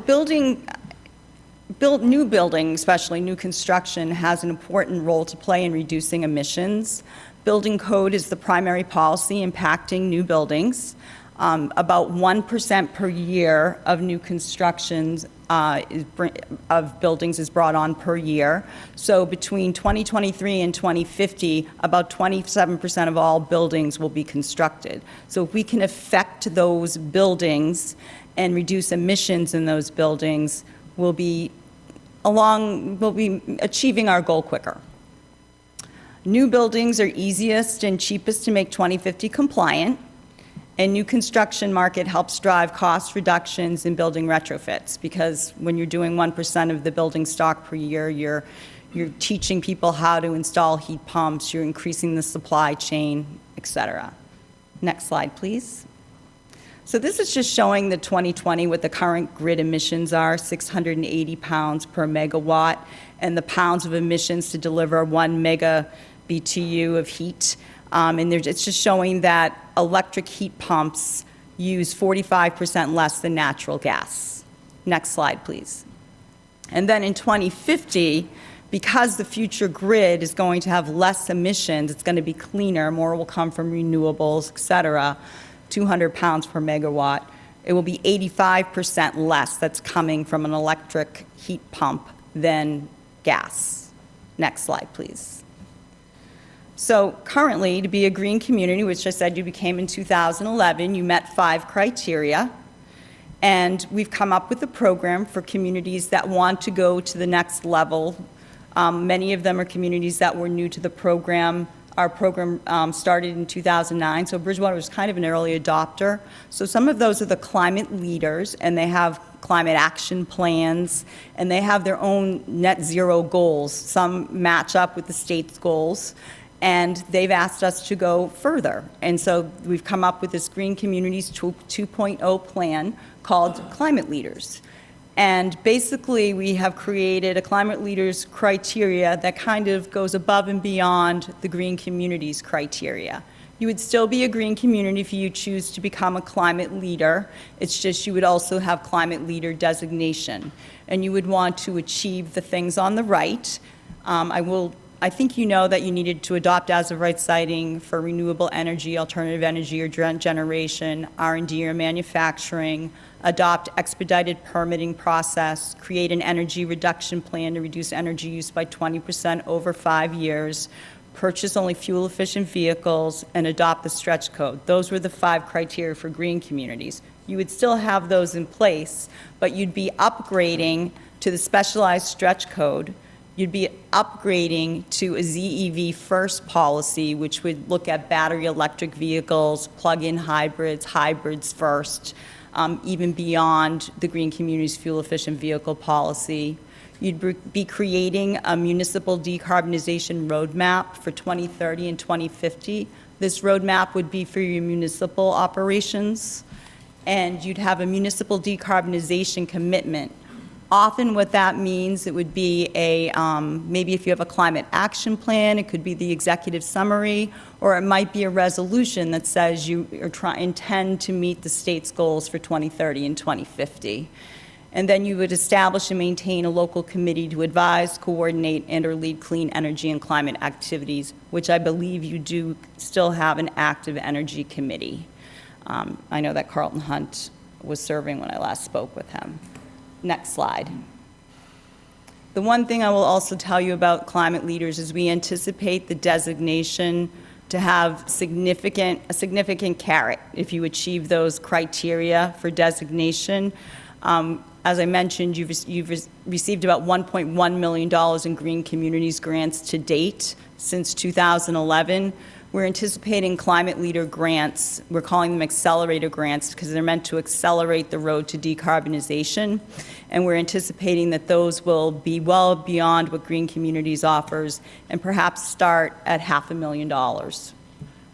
new building, especially new construction, has an important role to play in reducing emissions. Building code is the primary policy impacting new buildings. About 1% per year of new constructions of buildings is brought on per year. So between 2023 and 2050, about 27% of all buildings will be constructed. So if we can affect those buildings and reduce emissions in those buildings, we'll be achieving our goal quicker. New buildings are easiest and cheapest to make 2050 compliant, and new construction market helps drive cost reductions in building retrofits, because when you're doing 1% of the building stock per year, you're teaching people how to install heat pumps, you're increasing the supply chain, et cetera. Next slide, please. So this is just showing the 2020 what the current grid emissions are, 680 pounds per megawatt, and the pounds of emissions to deliver 1 mega BTU of heat. And it's just showing that electric heat pumps use 45% less than natural gas. Next slide, please. And then in 2050, because the future grid is going to have less emissions, it's going to be cleaner, more will come from renewables, et cetera, 200 pounds per megawatt, it will be 85% less that's coming from an electric heat pump than gas. Next slide, please. So currently, to be a green community, which I said you became in 2011, you met 5 criteria. And we've come up with a program for communities that want to go to the next level. Many of them are communities that were new to the program. Our program started in 2009, so Bridgewater was kind of an early adopter. So some of those are the climate leaders, and they have climate action plans, and they have their own net zero goals. Some match up with the state's goals, and they've asked us to go further. And so we've come up with this Green Communities 2.0 plan called Climate Leaders. And basically, we have created a climate leaders criteria that kind of goes above and beyond the green communities criteria. You would still be a green community if you choose to become a climate leader. It's just you would also have climate leader designation. And you would want to achieve the things on the right. I think you know that you needed to adopt as-of-right siting for renewable energy, alternative energy or generation, R&D or manufacturing, adopt expedited permitting process, create an energy reduction plan to reduce energy use by 20% over 5 years, purchase only fuel-efficient vehicles, and adopt the stretch code. Those were the 5 criteria for green communities. You would still have those in place, but you'd be upgrading to the specialized stretch code. You'd be upgrading to a ZEV first policy, which would look at battery electric vehicles, plug-in hybrids, hybrids first, even beyond the Green Communities Fuel Efficient Vehicle policy. You'd be creating a municipal decarbonization roadmap for 2030 and 2050. This roadmap would be for your municipal operations, and you'd have a municipal decarbonization commitment. Often what that means, it would be maybe if you have a climate action plan, it could be the executive summary, or it might be a resolution that says you intend to meet the state's goals for 2030 and 2050. And then you would establish and maintain a local committee to advise, coordinate, and or lead clean energy and climate activities, which I believe you do still have an active energy committee. I know that Carlton Hunt was serving when I last spoke with him. Next slide. The one thing I will also tell you about climate leaders is we anticipate the designation to have a significant carrot if you achieve those criteria for designation. As I mentioned, you've received about $1.1 million in Green Communities grants to date since 2011. We're anticipating climate leader grants. We're calling them accelerator grants because they're meant to accelerate the road to decarbonization. And we're anticipating that those will be well beyond what Green Communities offers and perhaps start at $500,000.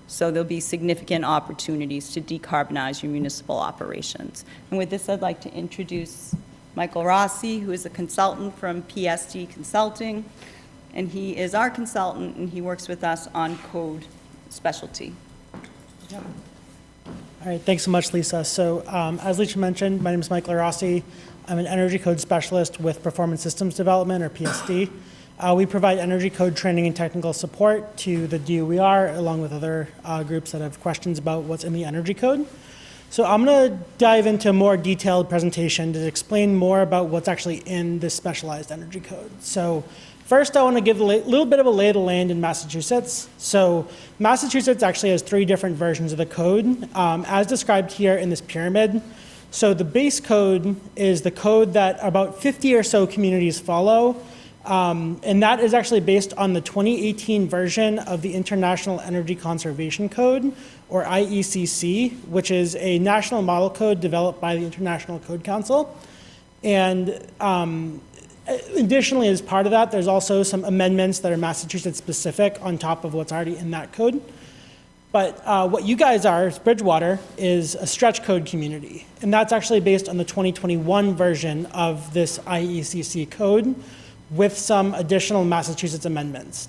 So there'll be significant opportunities to decarbonize your municipal operations. And with this, I'd like to introduce Michael Rossi, who is a consultant from PSD Consulting, and he is our consultant, and he works with us on code specialty. All right, thanks so much, Lisa. So as Lisa mentioned, my name is Michael Rossi. I'm an energy code specialist with Performance Systems Development, or PSD. We provide energy code training and technical support to the DOER, along with other groups that have questions about what's in the energy code. So I'm going to dive into a more detailed presentation to explain more about what's actually in this specialized energy code. So first, I want to give a little bit of a lay of the land in Massachusetts. So Massachusetts actually has 3 different versions of the code, as described here in this pyramid. So the base code is the code that about 50 or so communities follow, and that is actually based on the 2018 version of the International Energy Conservation Code, or IECC, which is a national model code developed by the International Code Council. And additionally, as part of that, there's also some amendments that are Massachusetts specific on top of what's already in that code. But what you guys are, Bridgewater, is a stretch code community. And that's actually based on the 2021 version of this IECC code with some additional Massachusetts amendments.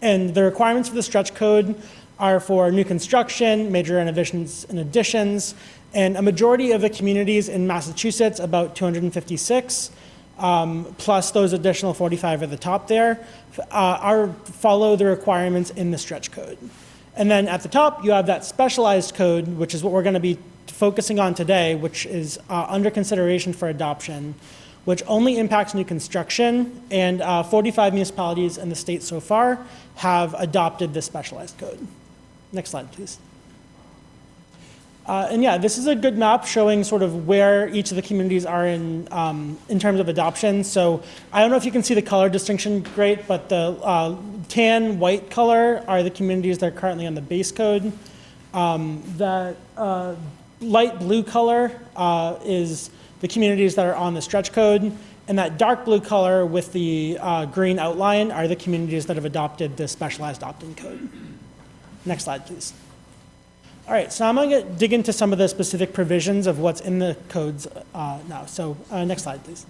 And the requirements for the stretch code are for new construction, major renovations and additions, and a majority of the communities in Massachusetts, about 256, plus those additional 45 at the top there, follow the requirements in the stretch code. And then at the top, you have that specialized code, which is what we're going to be focusing on today, which is under consideration for adoption, which only impacts new construction, and 45 municipalities in the state so far have adopted this specialized code. Next slide, please. And yeah, this is a good map showing sort of where each of the communities are in terms of adoption. So I don't know if you can see the color distinction great, but the tan white color are the communities that are currently on the base code. The light blue color is the communities that are on the stretch code. And that dark blue color with the green outline are the communities that have adopted the specialized opt-in code. Next slide, please. All right, so I'm going to dig into some of the specific provisions of what's in the codes now. So next slide, please.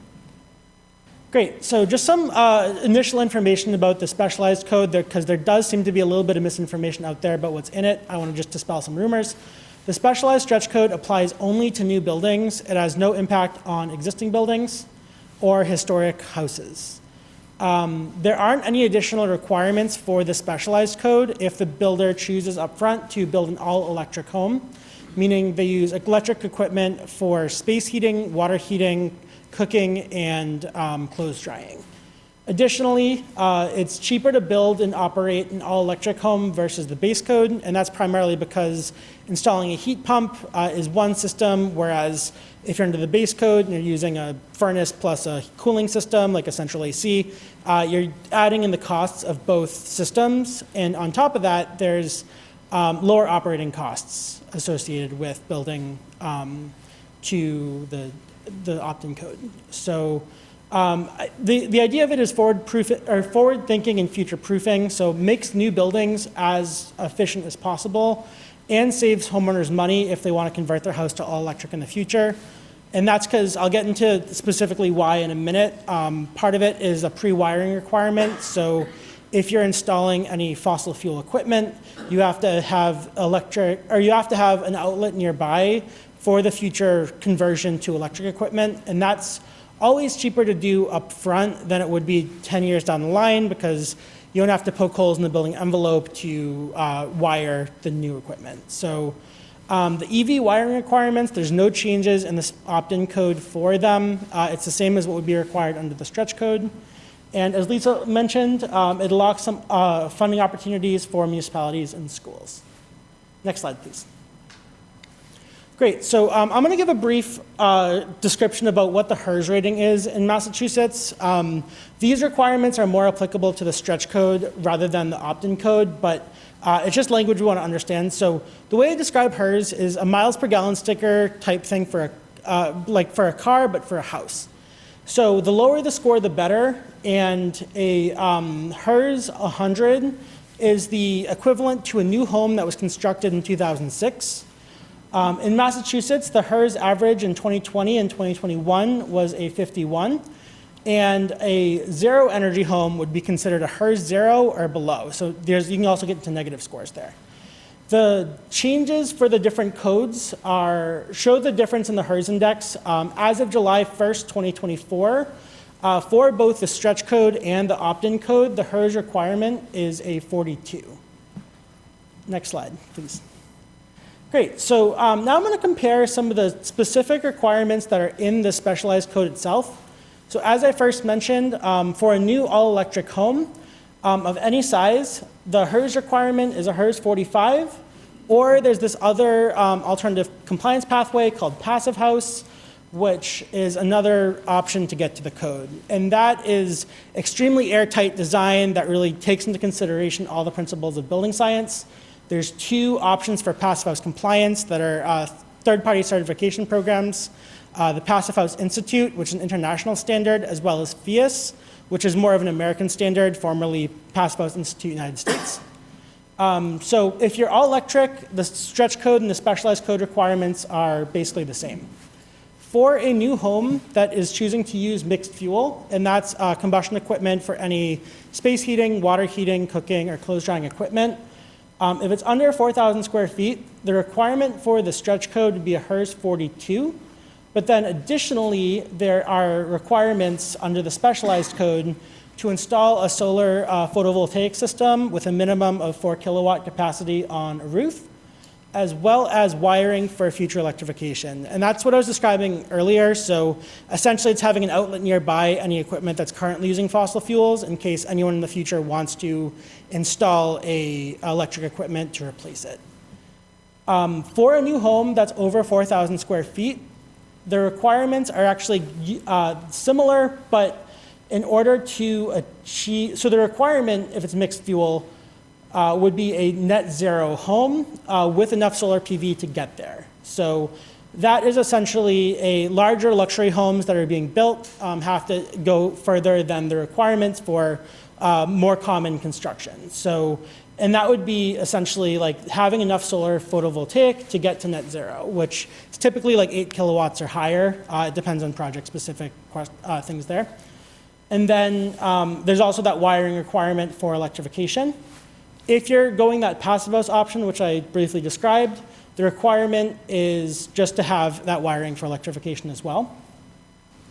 Great, so just some initial information about the specialized code, because there does seem to be a little bit of misinformation out there about what's in it. I want to just dispel some rumors. The specialized stretch code applies only to new buildings. It has no impact on existing buildings or historic houses. There aren't any additional requirements for the specialized code if the builder chooses upfront to build an all-electric home, meaning they use electric equipment for space heating, water heating, cooking, and clothes drying. Additionally, it's cheaper to build and operate an all-electric home versus the base code, and that's primarily because installing a heat pump is one system, whereas if you're under the base code and you're using a furnace plus a cooling system, like a central AC, you're adding in the costs of both systems, and on top of that, there's lower operating costs associated with building to the opt-in code. So the idea of it is forward thinking and future proofing, so makes new buildings as efficient as possible and saves homeowners money if they want to convert their house to all electric in the future. And that's because I'll get into specifically why in a minute. Part of it is a pre-wiring requirement. So if you're installing any fossil fuel equipment, you have to have an outlet nearby for the future conversion to electric equipment. And that's always cheaper to do up front than it would be 10 years down the line, because you don't have to poke holes in the building envelope to wire the new equipment. So the EV wiring requirements, there's no changes in this opt-in code for them. It's the same as what would be required under the stretch code. And as Lisa mentioned, it unlocks some funding opportunities for municipalities and schools. Next slide, please. Great, so I'm going to give a brief description about what the HERS rating is in Massachusetts. These requirements are more applicable to the stretch code rather than the opt-in code, but it's just language we want to understand. So the way I describe HERS is a miles per gallon sticker type thing for like for a car, but for a house. So the lower the score, the better, and a HERS 100 is the equivalent to a new home that was constructed in 2006. In Massachusetts, the HERS average in 2020 and 2021 was a 51, and a zero energy home would be considered a HERS 0 or below. So you can also get into negative scores there. The changes for the different codes show the difference in the HERS index. As of July 1st, 2024, for both the stretch code and the opt-in code, the HERS requirement is a 42. Next slide, please. Great, so now I'm going to compare some of the specific requirements that are in the specialized code itself. So as I first mentioned, for a new all-electric home of any size, the HERS requirement is a HERS 45, or there's this other alternative compliance pathway called Passive House, which is another option to get to the code. And that is extremely airtight design that really takes into consideration all the principles of building science. There's two options for Passive House compliance that are third-party certification programs, the Passive House Institute, which is an international standard, as well as FIAS, which is more of an American standard, formerly Passive House Institute, United States. So if you're all electric, the stretch code and the specialized code requirements are basically the same. For a new home that is choosing to use mixed fuel, and that's combustion equipment for any space heating, water heating, cooking, or clothes drying equipment, if it's under 4,000 square feet, the requirement for the stretch code would be a HERS 42. But then additionally, there are requirements under the specialized code to install a solar photovoltaic system with a minimum of 4 kilowatt capacity on a roof, as well as wiring for future electrification. And that's what I was describing earlier. So essentially it's having an outlet nearby any equipment that's currently using fossil fuels in case anyone in the future wants to install electric equipment to replace it. For a new home that's over 4,000 square feet, the requirements are actually similar, but in order to achieve, so the requirement, if it's mixed fuel, would be a net zero home with enough solar PV to get there. So that is essentially a larger luxury homes that are being built have to go further than the requirements for more common construction. So, and that would be essentially like having enough solar photovoltaic to get to net zero, which is typically like 8 kilowatts or higher. It depends on project specific things there. And then there's also that wiring requirement for electrification. If you're going that Passive House option, which I briefly described, the requirement is just to have that wiring for electrification as well.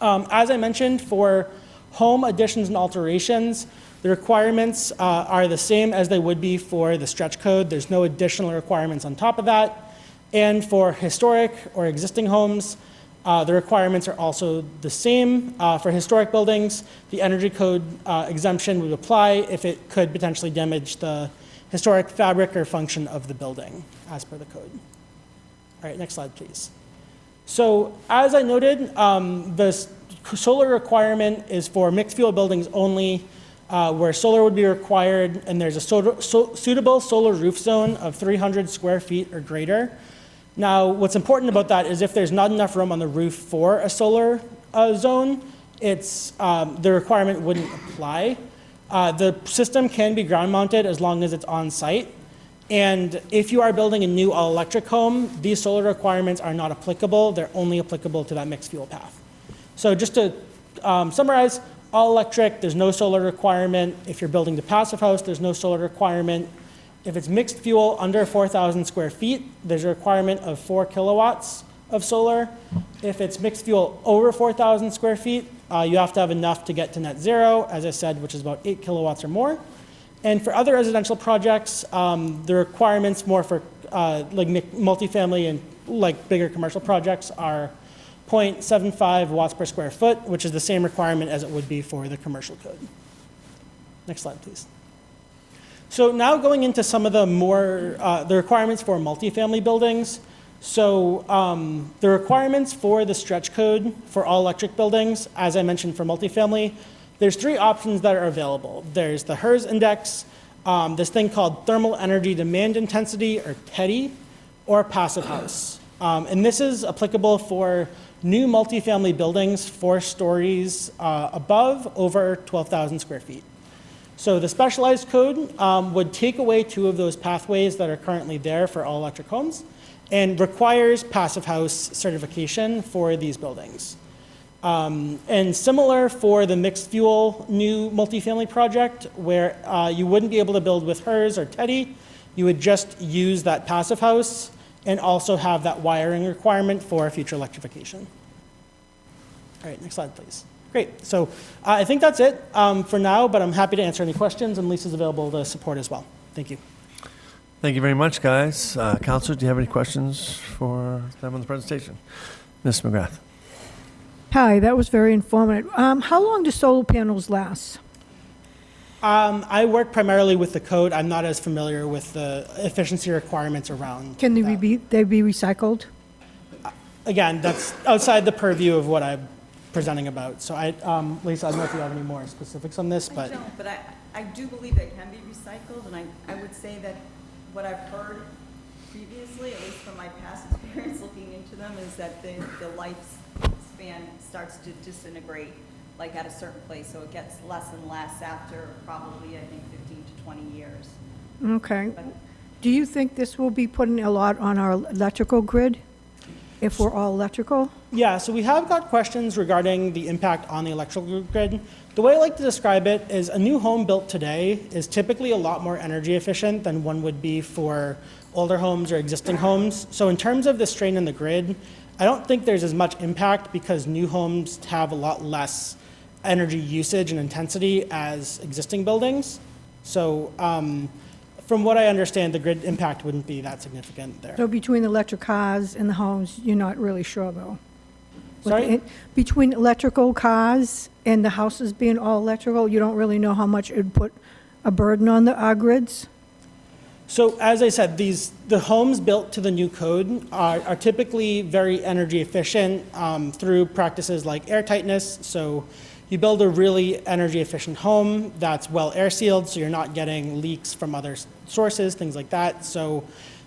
As I mentioned, for home additions and alterations, the requirements are the same as they would be for the stretch code. There's no additional requirements on top of that. And for historic or existing homes, the requirements are also the same. For historic buildings, the energy code exemption would apply if it could potentially damage the historic fabric or function of the building, as per the code. All right, next slide, please. So as I noted, the solar requirement is for mixed fuel buildings only, where solar would be required, and there's a suitable solar roof zone of 300 square feet or greater. Now, what's important about that is if there's not enough room on the roof for a solar zone, the requirement wouldn't apply. The system can be ground mounted as long as it's on site. And if you are building a new all-electric home, these solar requirements are not applicable. They're only applicable to that mixed fuel path. So just to summarize, all-electric, there's no solar requirement. If you're building the Passive House, there's no solar requirement. If it's mixed fuel under 4,000 square feet, there's a requirement of 4 kilowatts of solar. If it's mixed fuel over 4,000 square feet, you have to have enough to get to net zero, as I said, which is about 8 kilowatts or more. And for other residential projects, the requirements more for like multifamily and like bigger commercial projects are 0.75 watts per square foot, which is the same requirement as it would be for the commercial code. Next slide, please. So now going into some of the more, the requirements for multifamily buildings. So the requirements for the stretch code for all electric buildings, as I mentioned for multifamily, there's 3 options that are available. There's the HERS index, this thing called thermal energy demand intensity, or TEDI, or Passive House. And this is applicable for new multifamily buildings 4 stories above over 12,000 square feet. So the specialized code would take away 2 of those pathways that are currently there for all electric homes and requires passive house certification for these buildings. And similar for the mixed fuel new multifamily project, where you wouldn't be able to build with HERS or Teddy, you would just use that passive house and also have that wiring requirement for future electrification. All right, next slide, please. Great, so I think that's it for now, but I'm happy to answer any questions, and Lisa's available to support as well. Thank you. Thank you very much, guys. Counselor, do you have any questions for them on the presentation? Ms. McGrath. Hi, that was very informative. How long do solar panels last? I work primarily with the code. I'm not as familiar with the efficiency requirements around. Can they be recycled? Again, that's outside the purview of what I'm presenting about. So Lisa, I don't know if you have any more specifics on this, but. I don't, but I do believe they can be recycled, and I would say that what I've heard previously, at least from my past experience looking into them, is that the lifespan starts to disintegrate like at a certain place, so it gets less and less after probably, I think, 15 to 20 years. Okay. Do you think this will be putting a lot on our electrical grid, if we're all electrical? Yeah, so we have got questions regarding the impact on the electrical grid. The way I like to describe it is a new home built today is typically a lot more energy efficient than one would be for older homes or existing homes. So in terms of the strain in the grid, I don't think there's as much impact because new homes have a lot less energy usage and intensity as existing buildings. So from what I understand, the grid impact wouldn't be that significant there. So between electric cars and the homes, you're not really sure, though? Sorry? Between electrical cars and the houses being all electrical, you don't really know how much it would put a burden on our grids? So as I said, the homes built to the new code are typically very energy efficient through practices like air tightness. So you build a really energy efficient home that's well air sealed, so you're not getting leaks from other sources, things like that. So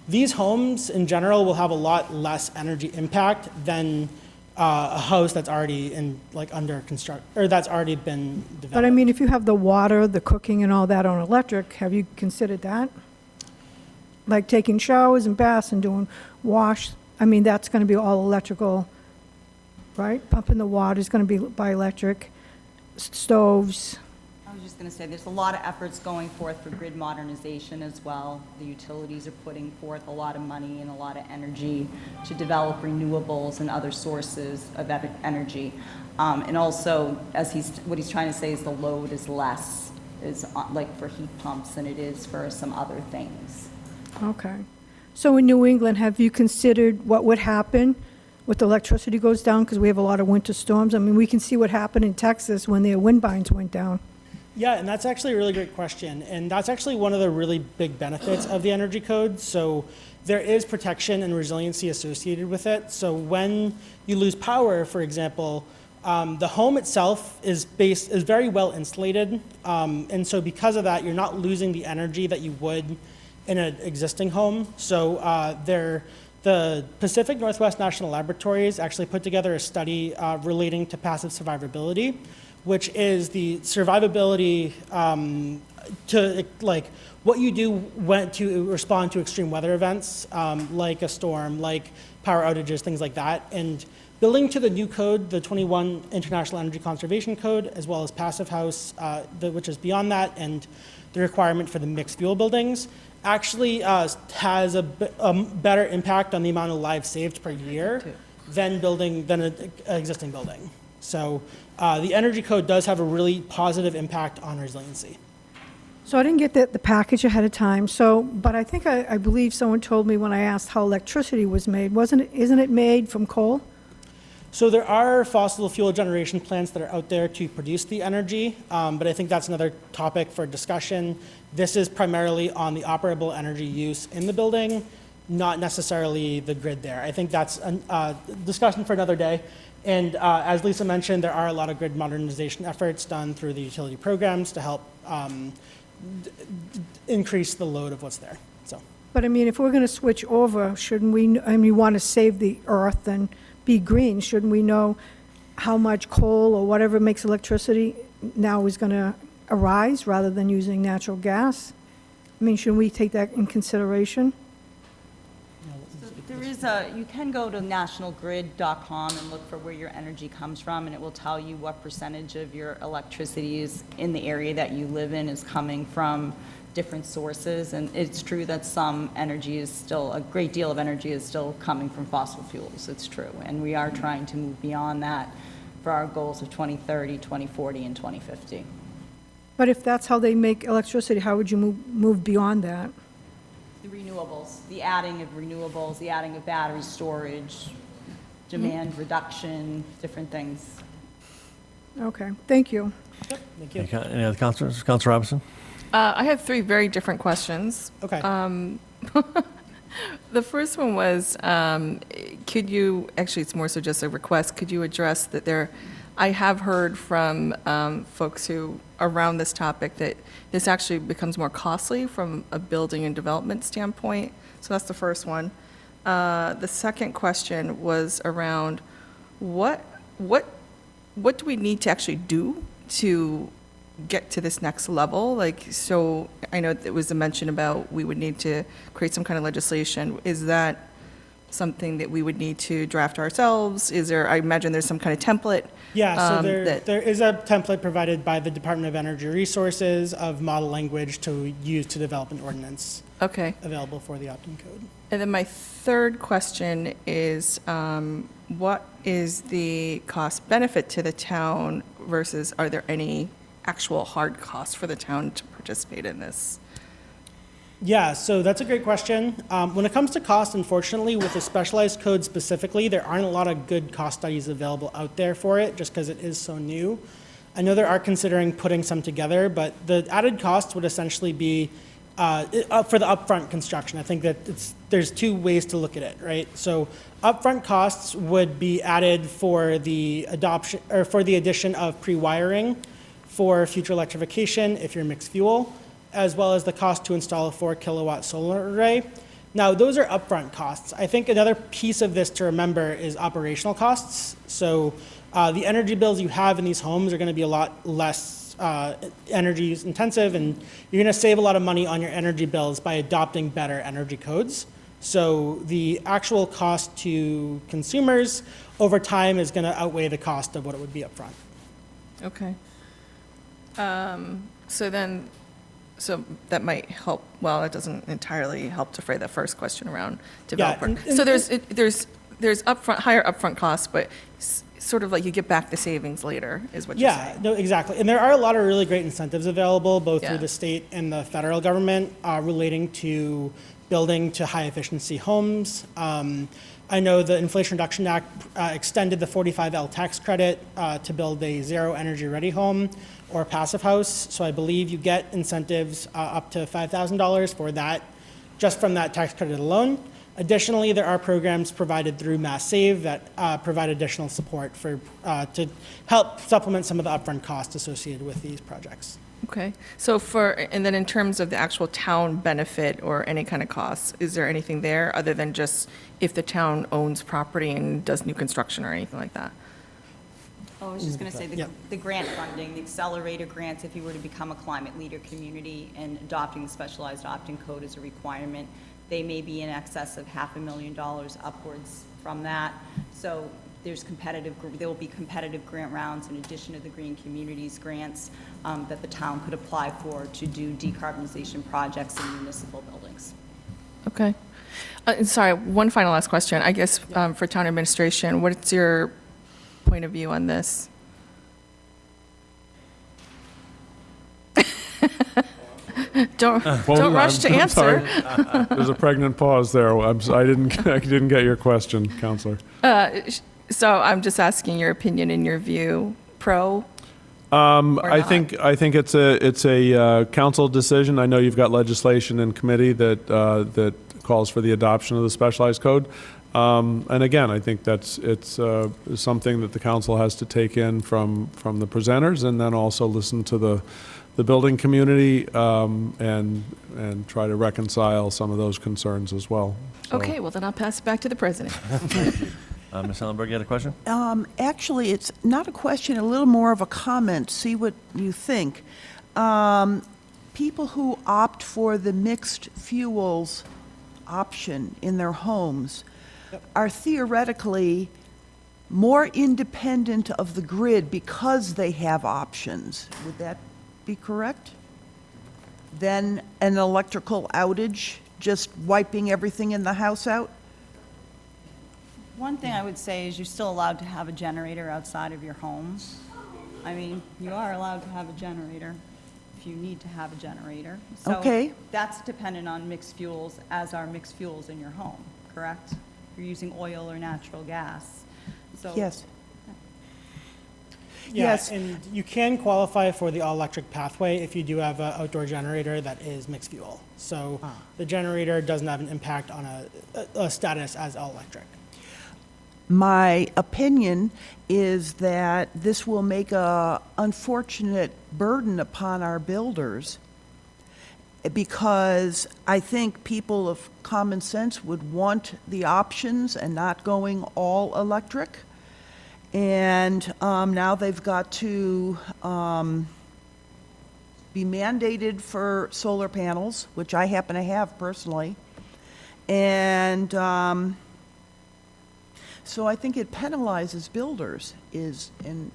these homes in general will have a lot less energy impact than a house that's already under construction, or that's already been developed. But I mean, if you have the water, the cooking and all that on electric, have you considered that? Like taking showers and baths and doing wash, I mean, that's going to be all electrical, right? Pumping the water is going to be by electric, stoves. I was just going to say, there's a lot of efforts going forth for grid modernization as well. The utilities are putting forth a lot of money and a lot of energy to develop renewables and other sources of energy. And also, what he's trying to say is the load is less, like for heat pumps than it is for some other things. Okay. So in New England, have you considered what would happen with electricity goes down? Because we have a lot of winter storms. I mean, we can see what happened in Texas when their wind vines went down. Yeah, and that's actually a really great question. And that's actually one of the really big benefits of the energy code. So there is protection and resiliency associated with it. So when you lose power, for example, the home itself is very well insulated. And so because of that, you're not losing the energy that you would in an existing home. So the Pacific Northwest National Laboratories actually put together a study relating to passive survivability, which is the survivability to what you do to respond to extreme weather events, like a storm, like power outages, things like that. And building to the new code, the 21 International Energy Conservation Code, as well as passive house, which is beyond that, and the requirement for the mixed fuel buildings, actually has a better impact on the amount of lives saved per year than an existing building. So the energy code does have a really positive impact on resiliency. So I didn't get the package ahead of time. But I think I believe someone told me when I asked how electricity was made, isn't it made from coal? So there are fossil fuel generation plants that are out there to produce the energy, but I think that's another topic for discussion. This is primarily on the operable energy use in the building, not necessarily the grid there. I think that's a discussion for another day. And as Lisa mentioned, there are a lot of grid modernization efforts done through the utility programs to help increase the load of what's there. So. But I mean, if we're going to switch over, shouldn't we, we want to save the earth and be green, shouldn't we know how much coal or whatever makes electricity now is going to arise rather than using natural gas? I mean, should we take that in consideration? There is you can go to nationalgrid.com and look for where your energy comes from, and it will tell you what percentage of your electricity is in the area that you live in is coming from different sources. And it's true that some energy is still, a great deal of energy is still coming from fossil fuels. It's true. And we are trying to move beyond that for our goals of 2030, 2040, and 2050. But if that's how they make electricity, how would you move beyond that? The renewables, the adding of renewables, the adding of battery storage, demand reduction, different things. Okay, thank you. Any other councilors? Councilor Robinson? I have three very different questions. Okay. The first one was, could you, actually it's more so just a request, could you address that I have heard from folks who, around this topic, that this actually becomes more costly from a building and development standpoint. So that's the first one. The second question was around what do we need to actually do to get to this next level? Like, so I know there was a mention about we would need to create some kind of legislation. Is that something that we would need to draft ourselves? Is there, I imagine there's some kind of template? Yeah, so there is a template provided by the Department of Energy Resources of model language to use to develop an ordinance. Okay. Available for the opt-in code. And then my third question is, what is the cost benefit to the town versus are there any actual hard costs for the town to participate in this? Yeah, so that's a great question. When it comes to cost, unfortunately, with the specialized code specifically, there aren't a lot of good cost studies available out there for it, just because it is so new. I know they are considering putting some together, but the added cost would essentially be for the upfront construction. I think that there's two ways to look at it, right? So upfront costs would be added for the adoption or for the addition of pre-wiring for future electrification if you're mixed fuel, as well as the cost to install a 4-kilowatt solar array. Now, those are upfront costs. I think another piece of this to remember is operational costs. So the energy bills you have in these homes are going to be a lot less energy intensive, and you're going to save a lot of money on your energy bills by adopting better energy codes. So the actual cost to consumers over time is going to outweigh the cost of what it would be upfront. Okay. So that might help. Well, it doesn't entirely help to fray the first question around developer. Yeah, so there's higher upfront costs, but sort of like you get back the savings later, is what you're saying. Yeah, no, exactly. And there are a lot of really great incentives available, both through the state and the federal government, relating to building to high-efficiency homes. I know the Inflation Reduction Act extended the 45L tax credit to build a zero energy-ready home or a passive house. So I believe you get incentives up to $5,000 for that, just from that tax credit alone. Additionally, there are programs provided through Mass Save that provide additional support to help supplement some of the upfront costs associated with these projects. Okay. So and then in terms of the actual town benefit or any kind of costs, is there anything there other than just if the town owns property and does new construction or anything like that? Oh, I was just going to say the grant funding, the accelerator grants, if you were to become a climate leader community and adopting the specialized opt-in code as a requirement, they may be in excess of $500,000 upwards from that. So there will be competitive grant rounds in addition to the Green Communities grants that the town could apply for to do decarbonization projects in municipal buildings. Okay. Sorry, one final last question. I guess for town administration, what's your point of view on this? Don't rush to answer. There's a pregnant pause there. I didn't get your question, Counselor. So I'm just asking your opinion and your view, pro. I think it's a council decision. I know you've got legislation in committee that calls for the adoption of the specialized code. And again, I think it's something that the council has to take in from the presenters, and then also listen to the building community and try to reconcile some of those concerns as well. So. Okay, well then I'll pass it back to the president. Ms. Ellenberg, you had a question? Actually, it's not a question, a little more of a comment, see what you think. people who opt for the mixed fuels option in their homes are theoretically more independent of the grid because they have options. Would that be correct? Than an electrical outage, just wiping everything in the house out? One thing I would say is you're still allowed to have a generator outside of your home. I mean, you are allowed to have a generator if you need to have a generator. Okay. So that's dependent on mixed fuels, as are mixed fuels in your home, correct? You're using oil or natural gas. So Yes. Yeah, Yes. and you can qualify for the all-electric pathway if you do have an outdoor generator that is mixed fuel. So the generator doesn't have an impact on a status as all-electric. My opinion is that this will make a unfortunate burden upon our builders, because I think people of common sense would want the options and not going all electric. And now they've got to be mandated for solar panels, which I happen to have personally. And so I think it penalizes builders, and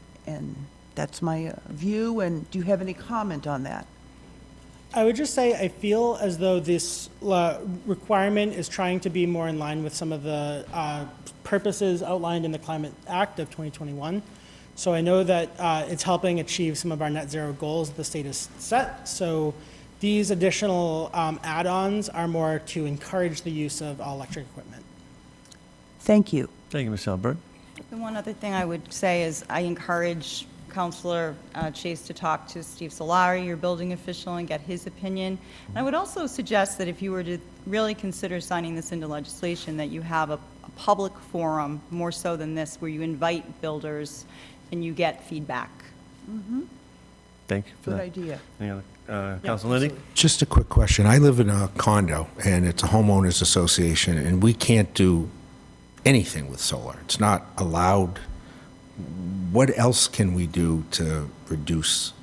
that's my view. And do you have any comment on that? I would just say I feel as though this requirement is trying to be more in line with some of the purposes outlined in the Climate Act of 2021. So I know that it's helping achieve some of our net zero goals that the state has set. So these additional add-ons are more to encourage the use of all electric equipment. Thank you. Thank you, Ms. Albert. And one other thing I would say is I encourage Councilor Chase to talk to Steve Solari, your building official, and get his opinion. And I would also suggest that if you were to really consider signing this into legislation, that you have a public forum, more so than this, where you invite builders and you get feedback. Thank you for Good that. idea. Any other, Councilor Liddy? Just a quick question. I live in a condo, and it's a homeowners association, and we can't do anything with solar. It's not allowed. What else can we do to reduce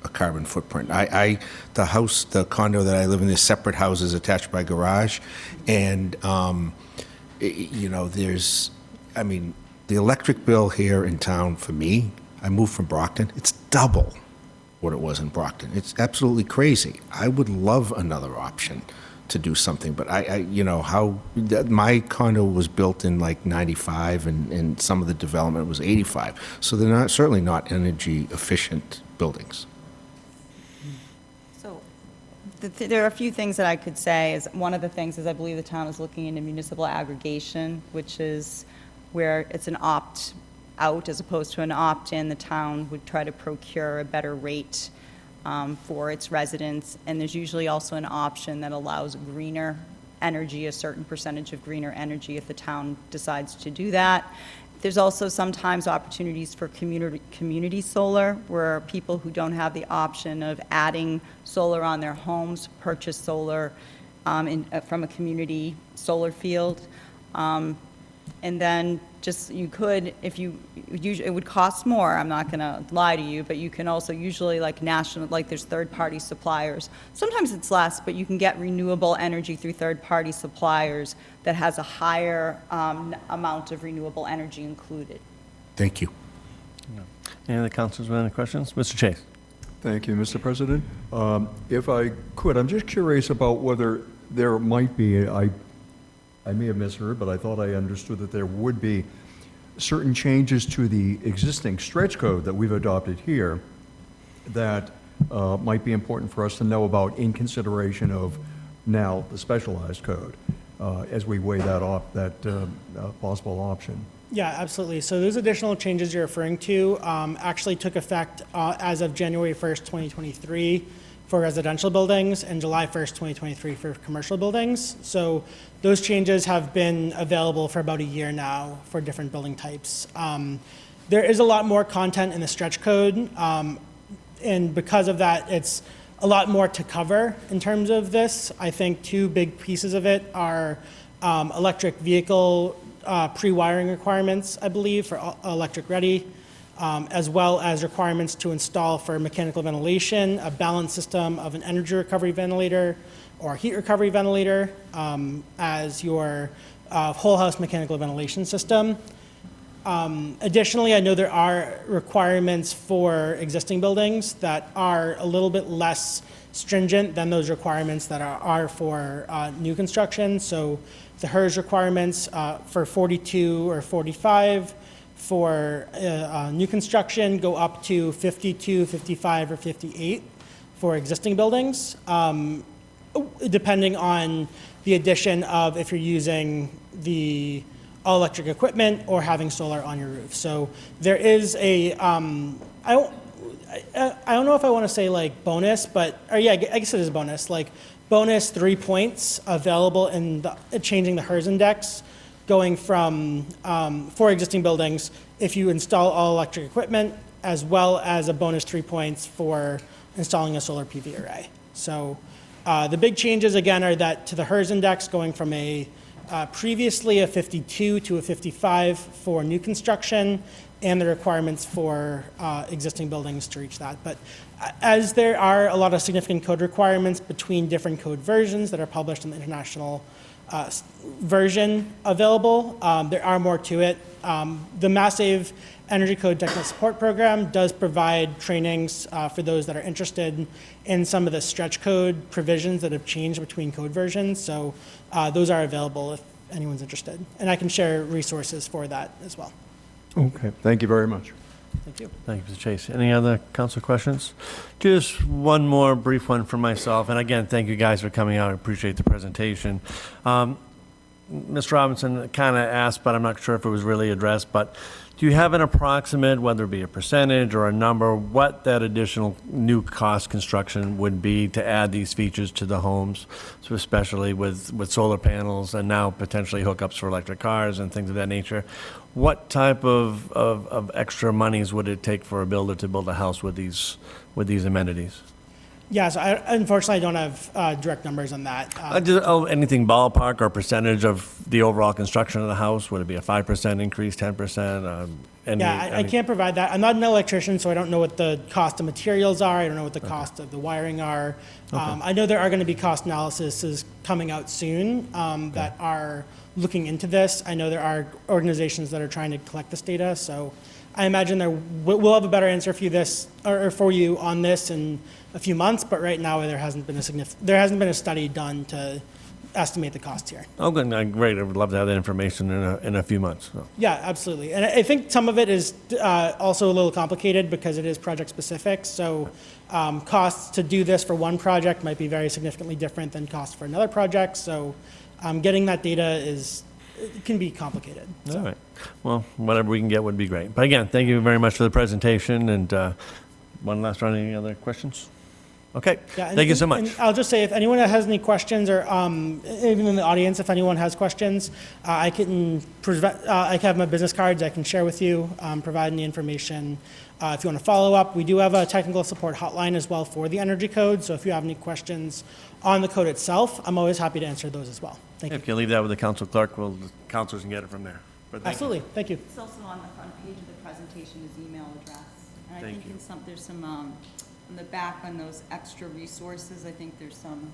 a carbon footprint? The condo that I live in, there's separate houses attached by garage, and the electric bill here in town for me, I moved from Brockton, it's double what it was in Brockton. It's absolutely crazy. I would love another option to do something, but my condo was built in like 95 and some of the development was 85. So they're certainly not energy efficient buildings. So there are a few things that I could say. One of the things is I believe the town is looking into municipal aggregation, which is where it's an opt-out as opposed to an opt-in. The town would try to procure a better rate for its residents, and there's usually also an option that allows greener energy, a certain percentage of greener energy if the town decides to do that. There's also sometimes opportunities for community solar, where people who don't have the option of adding solar on their homes purchase solar from a community solar field. And then it would cost more, I'm not gonna lie to you, but you can also usually there's third-party suppliers. Sometimes it's less, but you can get renewable energy through third-party suppliers that has a higher amount of renewable energy included. Thank you. Any other councilors with any questions? Mr. Chase. Thank you, Mr. President. If I could, I'm just curious about whether there might be, I may have misheard, but I thought I understood that there would be certain changes to the existing stretch code that we've adopted here that might be important for us to know about in consideration of now the specialized code as we weigh that possible option. Yeah, absolutely. So those additional changes you're referring to actually took effect as of January 1st, 2023 for residential buildings and July 1st, 2023 for commercial buildings. So those changes have been available for about a year now for different building types. There is a lot more content in the stretch code, and because of that, it's a lot more to cover in terms of this. I think two big pieces of it are electric vehicle pre-wiring requirements, I believe, for electric ready. as well as requirements to install for mechanical ventilation, a balance system of an energy recovery ventilator or heat recovery ventilator as your whole house mechanical ventilation system. Additionally, I know there are requirements for existing buildings that are a little bit less stringent than those requirements that are for new construction. So the HERS requirements for 42 or 45 for new construction go up to 52, 55, or 58 for existing buildings, depending on the addition of if you're using the all-electric equipment or having solar on your roof. So there is a, I don't know if I want to say like bonus, but, or yeah, I guess it is a bonus, like bonus 3 points available in the, changing the HERS index, going from, for existing buildings, if you install all-electric equipment, as well as a bonus 3 points for installing a solar PV array. So the big changes, again, are that to the HERS index, going from a previously a 52 to a 55 for new construction, and the requirements for existing buildings to reach that. But as there are a lot of significant code requirements between different code versions that are published in the international version available, there are more to it. The MassSave Energy Code Technical Support Program does provide trainings for those that are interested in some of the stretch code provisions that have changed between code versions. So those are available if anyone's interested. And I can share resources for that as well. Okay, thank you very much. Thank you. Thank you, Mr. Chase. Any other council questions? Just one more brief one from myself. And again, thank you guys for coming out. I appreciate the presentation. Ms. Robinson kind of asked, but I'm not sure if it was really addressed, but do you have an approximate, whether it be a percentage or a number, what that additional new cost construction would be to add these features to the homes, so especially with solar panels and now potentially hookups for electric cars and things of that nature? What type of extra monies would it take for a builder to build a house with these amenities? Yeah, so unfortunately, I don't have direct numbers on that. Anything ballpark or percentage of the overall construction of the house? Would it be a 5% increase, 10%? I can't provide that. I'm not an electrician, so I don't know what the cost of materials are. I don't know what the cost of the wiring are. I know there are going to be cost analyses coming out soon that are looking into this. I know there are organizations that are trying to collect this data, so I imagine we'll have a better answer for you for you on this in a few months. But right now, there hasn't been a study done to estimate the cost here. Oh, good. Great. I would love to have that information in a few months. So. Yeah, absolutely. And I think some of it is also a little complicated because it is project specific. So costs to do this for one project might be very significantly different than costs for another project. So getting that data can be complicated. So. All right. Well, whatever we can get would be great. But again, thank you very much for the presentation. And one last round, any other questions? Okay. Yeah, thank you so much. And I'll just say, if anyone has any questions, or even in the audience, if anyone has questions, I can have my business cards I can share with you, provide any information. If you want to follow up, we do have a technical support hotline as well for the energy code. So if you have any questions on the code itself, I'm always happy to answer those as well. Thank you. If you leave that with the council clerk, the councilors can get it from there. But absolutely. Thank you. It's also on the front page of the presentation, his email address. And I think there's some on the back on those extra resources, I think there is some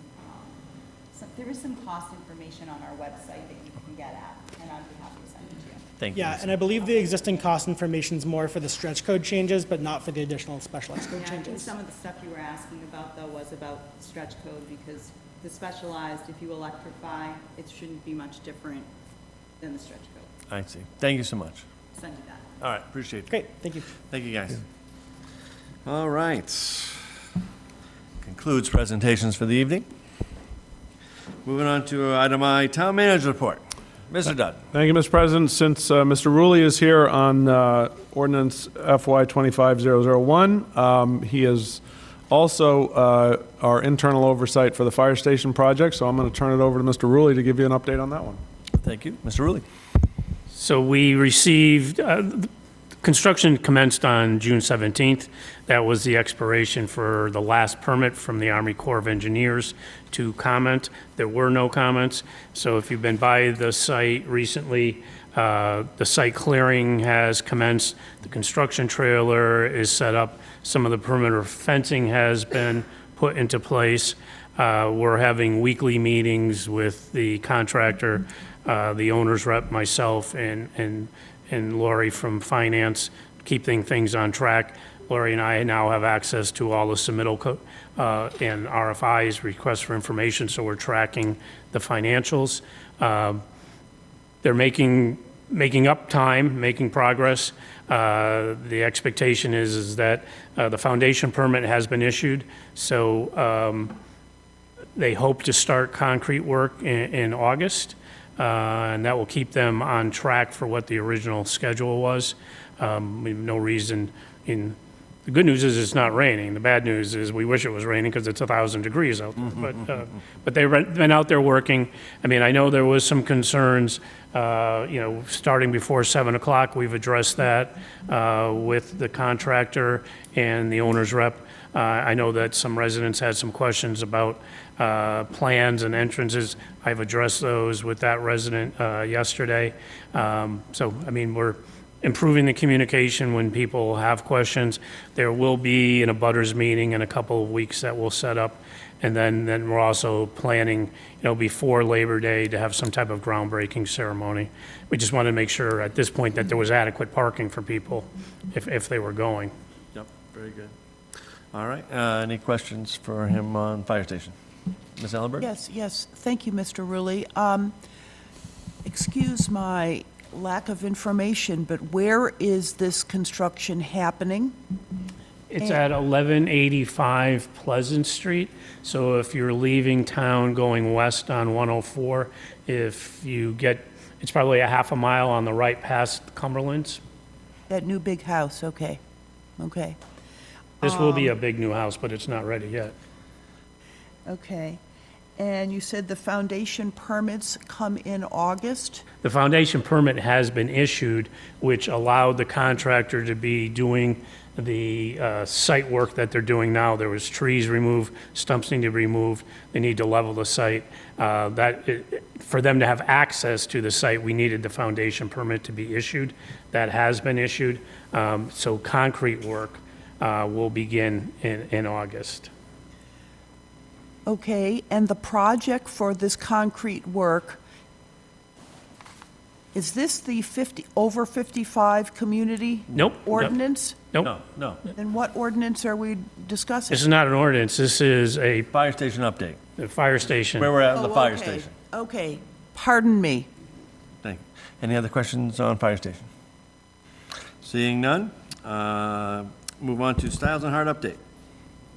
cost information on our website that you can get at, and I'd be happy to send it to you. Thank you. Yeah, and I believe the existing cost information is more for the stretch code changes, but not for the additional specialized code I think changes. some of the stuff you were asking about, though, was about stretch code, because the specialized, if you electrify, it shouldn't be much different than the stretch code. I see. Thank you so much. Send you that. All right. Appreciate it. Great. Thank you. Thank you, guys. All right. Concludes presentations for the evening. Moving on to item I, Town Manager Report. Mr. Dunn. Thank you, Mr. President. Since Mr. Rulli is here on ordinance FY 25001, he is also our internal oversight for the fire station project, so I'm going to turn it over to Mr. Rulli to give you an update on that one. Thank you. Mr. Rulli. So we received Construction commenced on June 17th. That was the expiration for the last permit from the Army Corps of Engineers to comment. There were no comments, so if you've been by the site recently, the site clearing has commenced, the construction trailer is set up, some of the perimeter fencing has been put into place. We're having weekly meetings with the contractor, the owner's rep, myself, and Lori from finance, keeping things on track. Lori and I now have access to all the submittal and RFIs, requests for information, so we're tracking the financials. They're making up time, making progress. The expectation is that the foundation permit has been issued, so they hope to start concrete work in August, and that will keep them on track for what the original schedule was. We have no reason the good news is it's not raining. The bad news is we wish it was raining because it's 1,000 degrees out there. But they've been out there working. I mean, I know there was some concerns, starting before 7 o'clock. We've addressed that with the contractor and the owner's rep. I know that some residents had some questions about plans and entrances. I've addressed those with that resident yesterday. So, I mean, we're improving the communication when people have questions. There will be an abutters meeting in a couple of weeks that we'll set up. And then we're also planning, before Labor Day to have some type of groundbreaking ceremony. We just wanted to make sure at this point that there was adequate parking for people if they were going. Yep, very good. All right, any questions for him on fire station? Ms. Ellenberg? Yes. Thank you, Mr. Rulli. Excuse my lack of information, but where is this construction happening? It's at 1185 Pleasant Street. So if you're leaving town going west on 104, it's probably a half a mile on the right past Cumberland's. That new big house, okay. This will be a big new house, but it's not ready yet. Okay. And you said the foundation permits come in August? The foundation permit has been issued, which allowed the contractor to be doing the site work that they're doing now. There was trees removed, stumps need to be removed, they need to level the site. For them to have access to the site, we needed the foundation permit to be issued. That has been issued. So concrete work will begin in August. Okay, and the project for this concrete work, is this the over 55 community Nope. ordinance? Nope. No. Then what ordinance are we discussing? This is not an ordinance, this is a Fire station update. fire station. Where we're at in the fire okay. station. Okay, pardon me. Thank you. Any other questions on fire station? Seeing none, move on to Stiles and Hart update.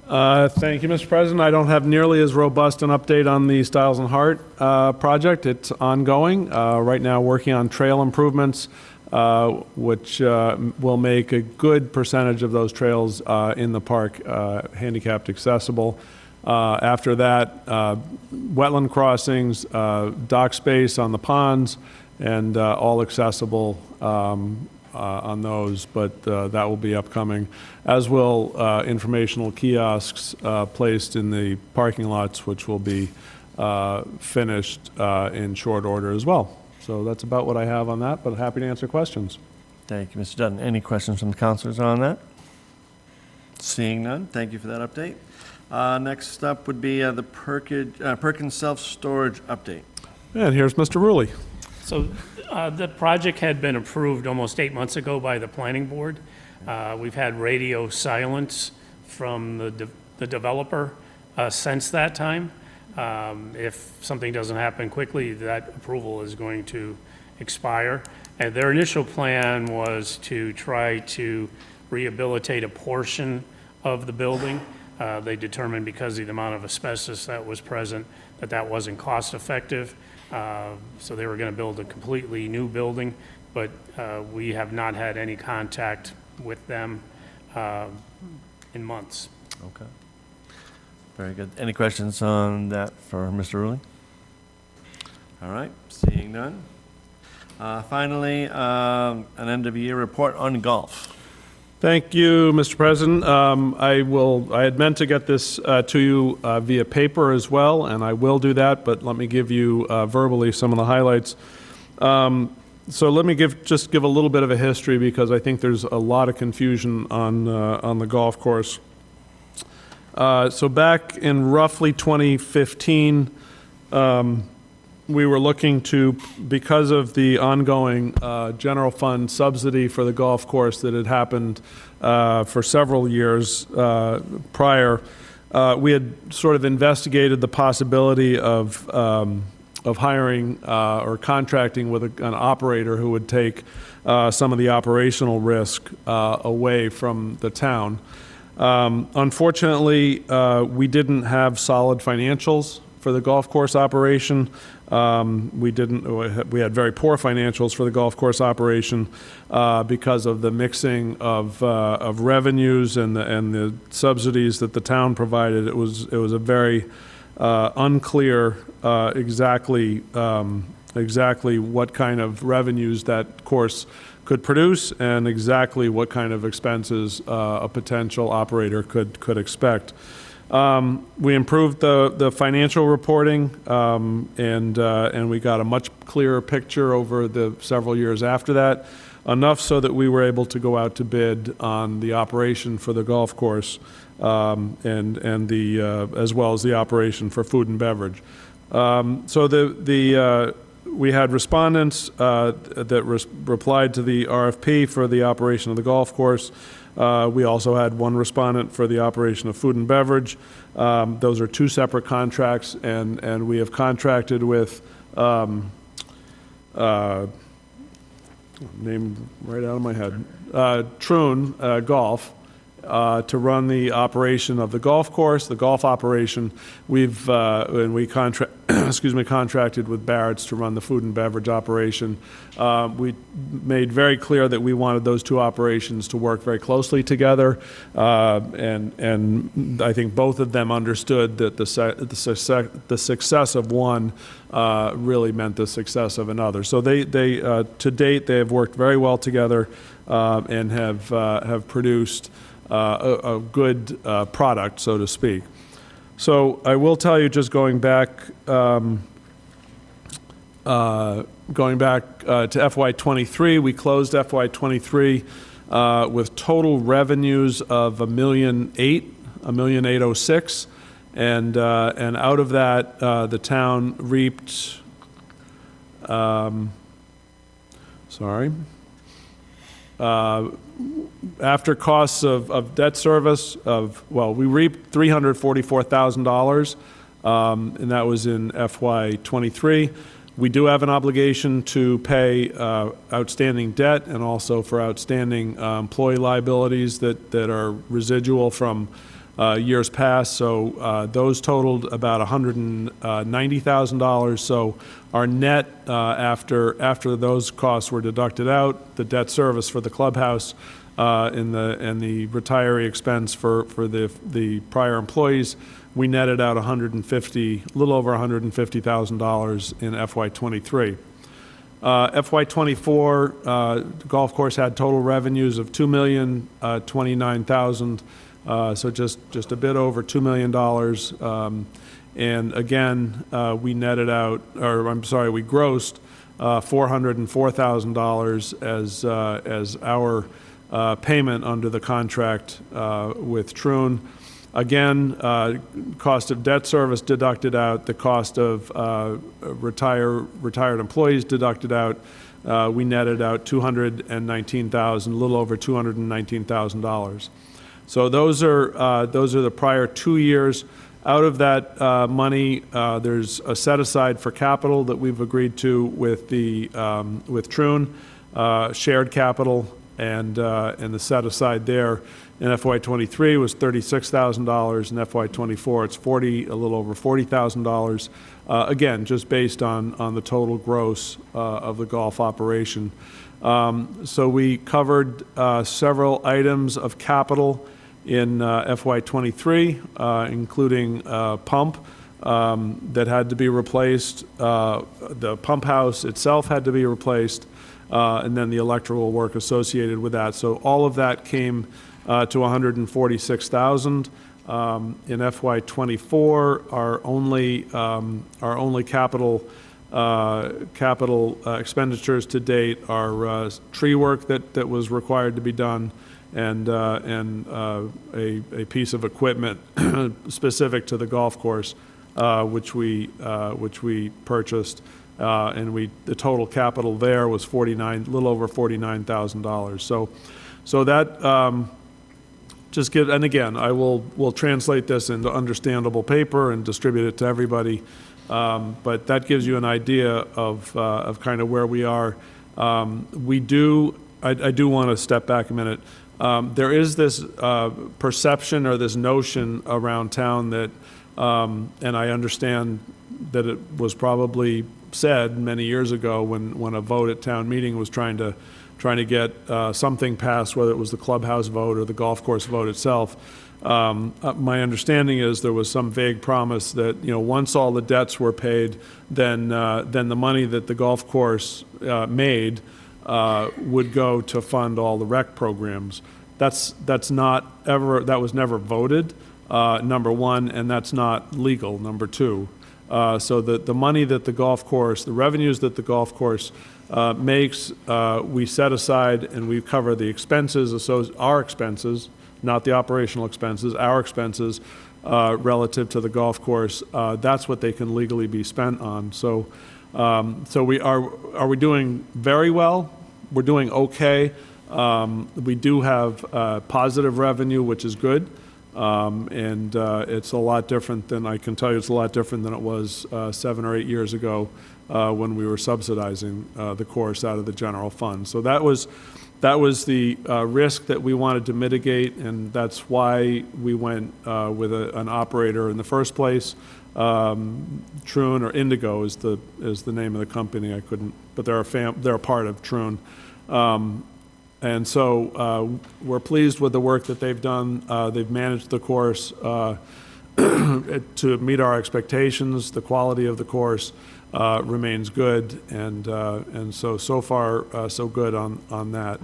Thank you, Mr. President. I don't have nearly as robust an update on the Stiles and Hart project. It's ongoing. Right now, working on trail improvements, which will make a good percentage of those trails in the park handicapped accessible. After that, wetland crossings, dock space on the ponds, and all accessible on those, but that will be upcoming, as will informational kiosks placed in the parking lots, which will be finished in short order as well. So that's about what I have on that, but happy to answer questions. Thank you, Mr. Dutton. Any questions from the councilors on that? Seeing none, thank you for that update. Next up would be the Perkins self-storage update. And here's Mr. Rulli. So the project had been approved almost 8 months ago by the planning board. We've had radio silence from the developer since that time. If something doesn't happen quickly, that approval is going to expire. And their initial plan was to try to rehabilitate a portion of the building. They determined because of the amount of asbestos that was present that wasn't cost effective. So they were going to build a completely new building, but we have not had any contact with them in months. Okay. Very good. Any questions on that for Mr. Rulli? All right, seeing none. Finally, an end-of-year report on golf. Thank you, Mr. President. I had meant to get this to you via paper as well, and I will do that, but let me give you verbally some of the highlights. So let me just give a little bit of a history, because I think there's a lot of confusion on the golf course. So back in roughly 2015, we were looking to, because of the ongoing general fund subsidy for the golf course that had happened for several years prior, we had sort of investigated the possibility of hiring or contracting with an operator who would take some of the operational risk away from the town. Unfortunately, we didn't have solid financials for the golf course operation. We had very poor financials for the golf course operation because of the mixing of revenues and the subsidies that the town provided. It was a very unclear exactly what kind of revenues that course could produce and exactly what kind of expenses a potential operator could expect. We improved the financial reporting, and we got a much clearer picture over the several years after that, enough so that we were able to go out to bid on the operation for the golf course, and as well as the operation for food and beverage. So we had respondents that replied to the RFP for the operation of the golf course. We also had one respondent for the operation of food and beverage. Those are two separate contracts, and we have contracted with, name right out of my head, Troon Golf, to run the operation of the golf course, the golf operation. And we contracted with Barrett's to run the food and beverage operation. We made very clear that we wanted those two operations to work very closely together, and I think both of them understood that the success of one really meant the success of another. So they to date, they have worked very well together and have produced a good product, so to speak. So I will tell you, just going back to FY23, we closed FY23 with total revenues of $1,806,000, and out of that, the town reaped. After costs of debt service we reaped $344,000, and that was in FY23. We do have an obligation to pay outstanding debt and also for outstanding employee liabilities that are residual from years past. So those totaled about $190,000. So our net, after those costs were deducted out, the debt service for the clubhouse and the retiree expense for the prior employees, we netted out a little over $150,000 in FY23. FY24, the golf course had total revenues of $2,029,000, so just a bit over $2 million. And again, we grossed $404,000 as our payment under the contract with Troon. Again, cost of debt service deducted out, the cost of retired employees deducted out, we netted out $219,000, a little over $219,000. So those are the prior 2 years. Out of that money, there's a set aside for capital that we've agreed to with Troon, shared capital, and the set aside there in FY23 was $36,000. In FY24, it's a little over $40,000. Again, just based on the total gross of the golf operation. So we covered several items of capital in FY23, including pump. that had to be replaced. The pump house itself had to be replaced, and then the electrical work associated with that. So all of that came to $146,000. In FY '24, our only capital expenditures to date are tree work that was required to be done, and a piece of equipment specific to the golf course, which we purchased, and the total capital there was little over $49,000. So that and again, we'll translate this into understandable paper and distribute it to everybody. But that gives you an idea of kind of where we are. I do want to step back a minute. There is this perception or this notion around town that, and I understand that it was probably said many years ago when a vote at town meeting was trying to get something passed, whether it was the clubhouse vote or the golf course vote itself. My understanding is there was some vague promise that, once all the debts were paid, then the money that the golf course made would go to fund all the rec programs. That was never voted, number one, and that's not legal, number two. So the money that the revenues that the golf course makes, we set aside and we cover the expenses, our expenses, not the operational expenses, our expenses relative to the golf course. That's what they can legally be spent on. So are we doing very well? We're doing okay. We do have positive revenue, which is good. And it's a lot different than, I can tell you, it's a lot different than it was 7 or 8 years ago when we were subsidizing the course out of the general fund. So that was the risk that we wanted to mitigate, and that's why we went with an operator in the first place. Troon, or Indigo is the name of the company. But they're a part of Troon. And so we're pleased with the work that they've done. They've managed the course to meet our expectations. The quality of the course remains good, and so far so good on that.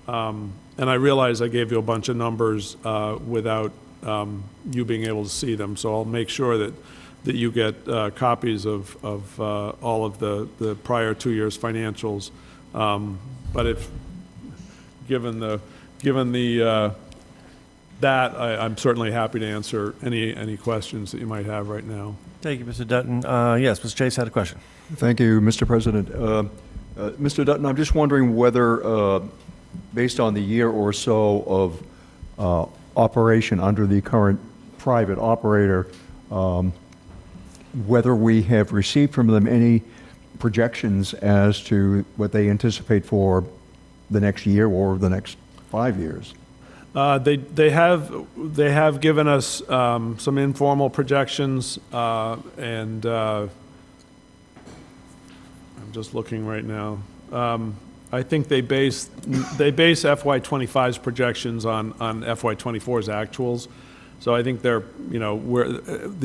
And I realize I gave you a bunch of numbers without you being able to see them, so I'll make sure that you get copies of all of the prior 2 years' financials. But given that, I'm certainly happy to answer any questions that you might have right now. Thank you, Mr. Dutton. Yes, Mr. Chase had a question. Thank you, Mr. President. Mr. Dutton, I'm just wondering whether, based on the year or so of operation under the current private operator, whether we have received from them any projections as to what they anticipate for the next year or the next 5 years. They have given us some informal projections, and I'm just looking right now. I think they base FY '25's projections on FY '24's actuals. So I think the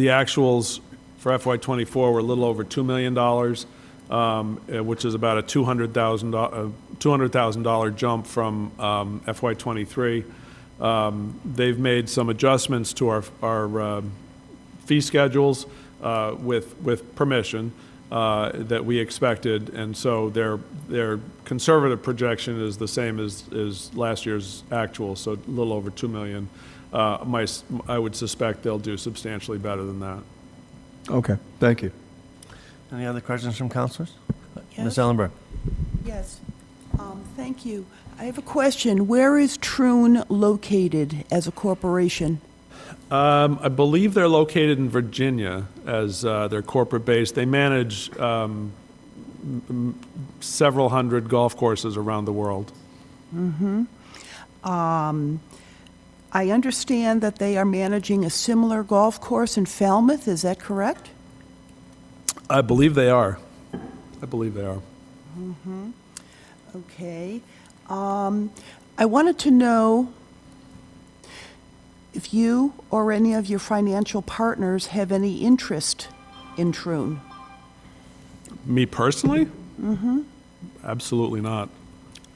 actuals for FY '24 were a little over $2 million, which is about a $200,000 jump from FY '23. They've made some adjustments to our fee schedules with permission that we expected, and so their conservative projection is the same as last year's actual, so a little over $2 million. I would suspect they'll do substantially better than that. Okay, thank you. Any other questions from councilors? Yes. Ms. Ellenberg. Yes, thank you. I have a question. Where is Troon located as a corporation? I believe they're located in Virginia as their corporate base. They manage several hundred golf courses around the world. Mm-hmm. I understand that they are managing a similar golf course in Falmouth. Is that correct? I believe they are. Mm-hmm. Okay. I wanted to know if you or any of your financial partners have any interest in Troon? Me personally? Mm-hmm. Absolutely not.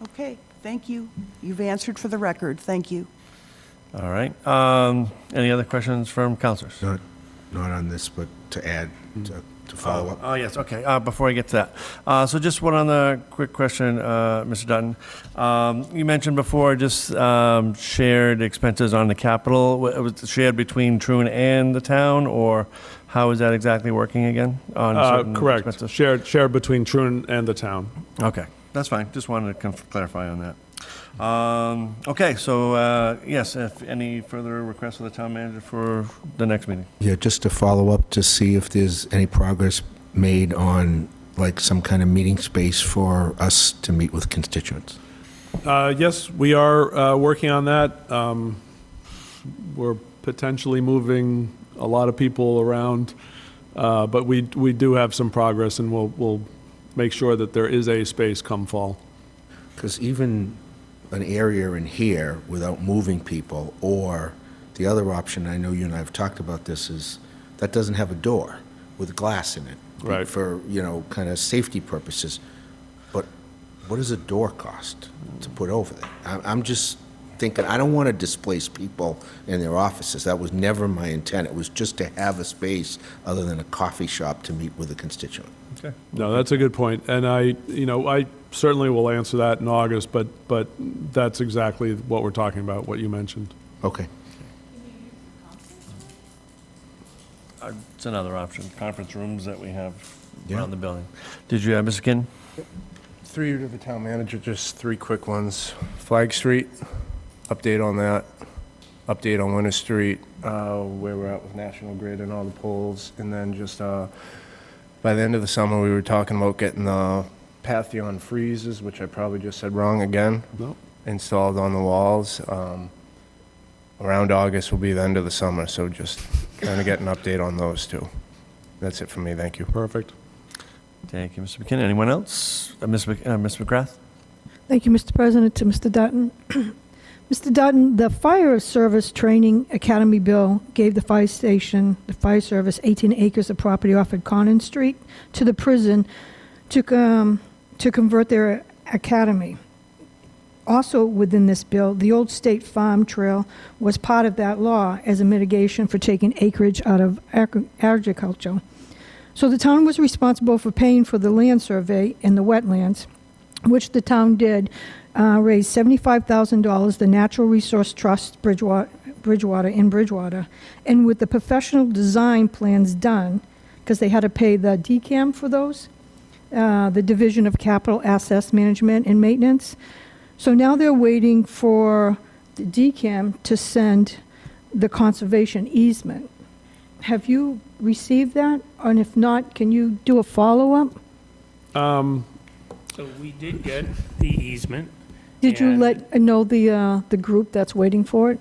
Okay, thank you. You've answered for the record. Thank you. All right. Any other questions from councilors? Not on this, but to add, to follow up. Oh, yes, okay. Before I get to that, so just one other quick question, Mr. Dutton. You mentioned before just shared expenses on the capital. Was it shared between Troon and the town, or how is that exactly working again? On certain Correct. expenses? Shared between Troon and the town. Okay, that's fine. Just wanted to clarify on that. Okay, so yes, if any further requests of the town manager for the next meeting? Yeah, just to follow up to see if there's any progress made on like some kind of meeting space for us to meet with constituents. Yes, we are working on that. We're potentially moving a lot of people around, but we do have some progress, and we'll make sure that there is a space come fall. Because even an area in here without moving people, or the other option, I know you and I have talked about this, is that doesn't have a door with glass in it. Right. For, kind of safety purposes. But what does a door cost to put over there? I'm just thinking, I don't want to displace people in their offices. That was never my intent. It was just to have a space other than a coffee shop to meet with a constituent. Okay. No, that's a good point. And I certainly will answer that in August, but that's exactly what we're talking about, what you mentioned. Okay. It's another option, conference rooms that we have around the building. Did you have, Mr. Kinn? Through to the town manager, just 3 quick ones. Flag Street, update on that. Update on Winter Street, where we're at with National Grid and all the poles. And then just by the end of the summer, we were talking about getting the Patheon freezers, which I probably just said wrong again, installed on the walls. Around August will be the end of the summer, so just trying to get an update on those two. That's it for me, thank you. Perfect. Thank you, Mr. McKinnon. Anyone else? Ms. McGrath? Thank you, Mr. President. To Mr. Dutton. Mr. Dutton, the Fire Service Training Academy bill gave the fire station, the fire service, 18 acres of property off at Conan Street to the prison to convert their academy. Also within this bill, the old state farm trail was part of that law as a mitigation for taking acreage out of agriculture. So the town was responsible for paying for the land survey in the wetlands, which the town did, raise $75,000, the Natural Resource Trust, Bridgewater, and with the professional design plans done, because they had to pay the DCAM for those, the Division of Capital Assets Management and Maintenance. So now they're waiting for the DCAM to send the conservation easement. Have you received that? And if not, can you do a follow-up? So we did get the easement. Did you know the group that's waiting for it?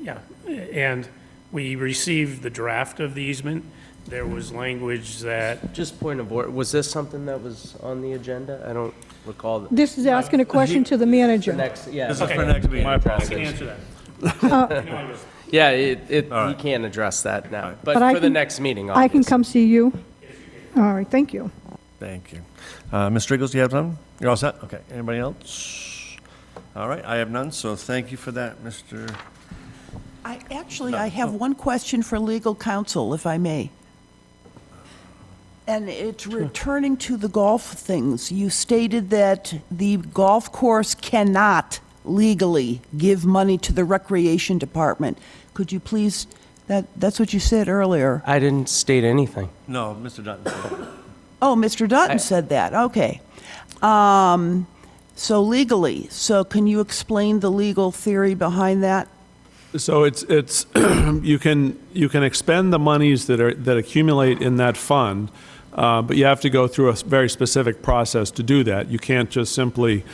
Yeah, and we received the draft of the easement. There was language that... Just point of order, was this something that was on the agenda? I don't recall. This is asking a question to the manager. This is Okay. for next meeting. I can answer that. Yeah, he can't address that now, but I for the can- next meeting, I can obviously. come see you? All right, thank you. Thank you. Ms. Striggles, do you have something? You're all set? Okay. Anybody else? All right, I have none, so thank you for that, Mr. I have one question for legal counsel, if I may. And it's returning to the golf things. You stated that the golf course cannot legally give money to the recreation department. Could you please, that's what you said earlier. I didn't state anything. No, Mr. Dutton said it. Oh, Mr. Dutton said that, okay. So legally, so can you explain the legal theory behind that? So it's you can expend the monies that accumulate in that fund, but you have to go through a very specific process to do that. You can't just simply,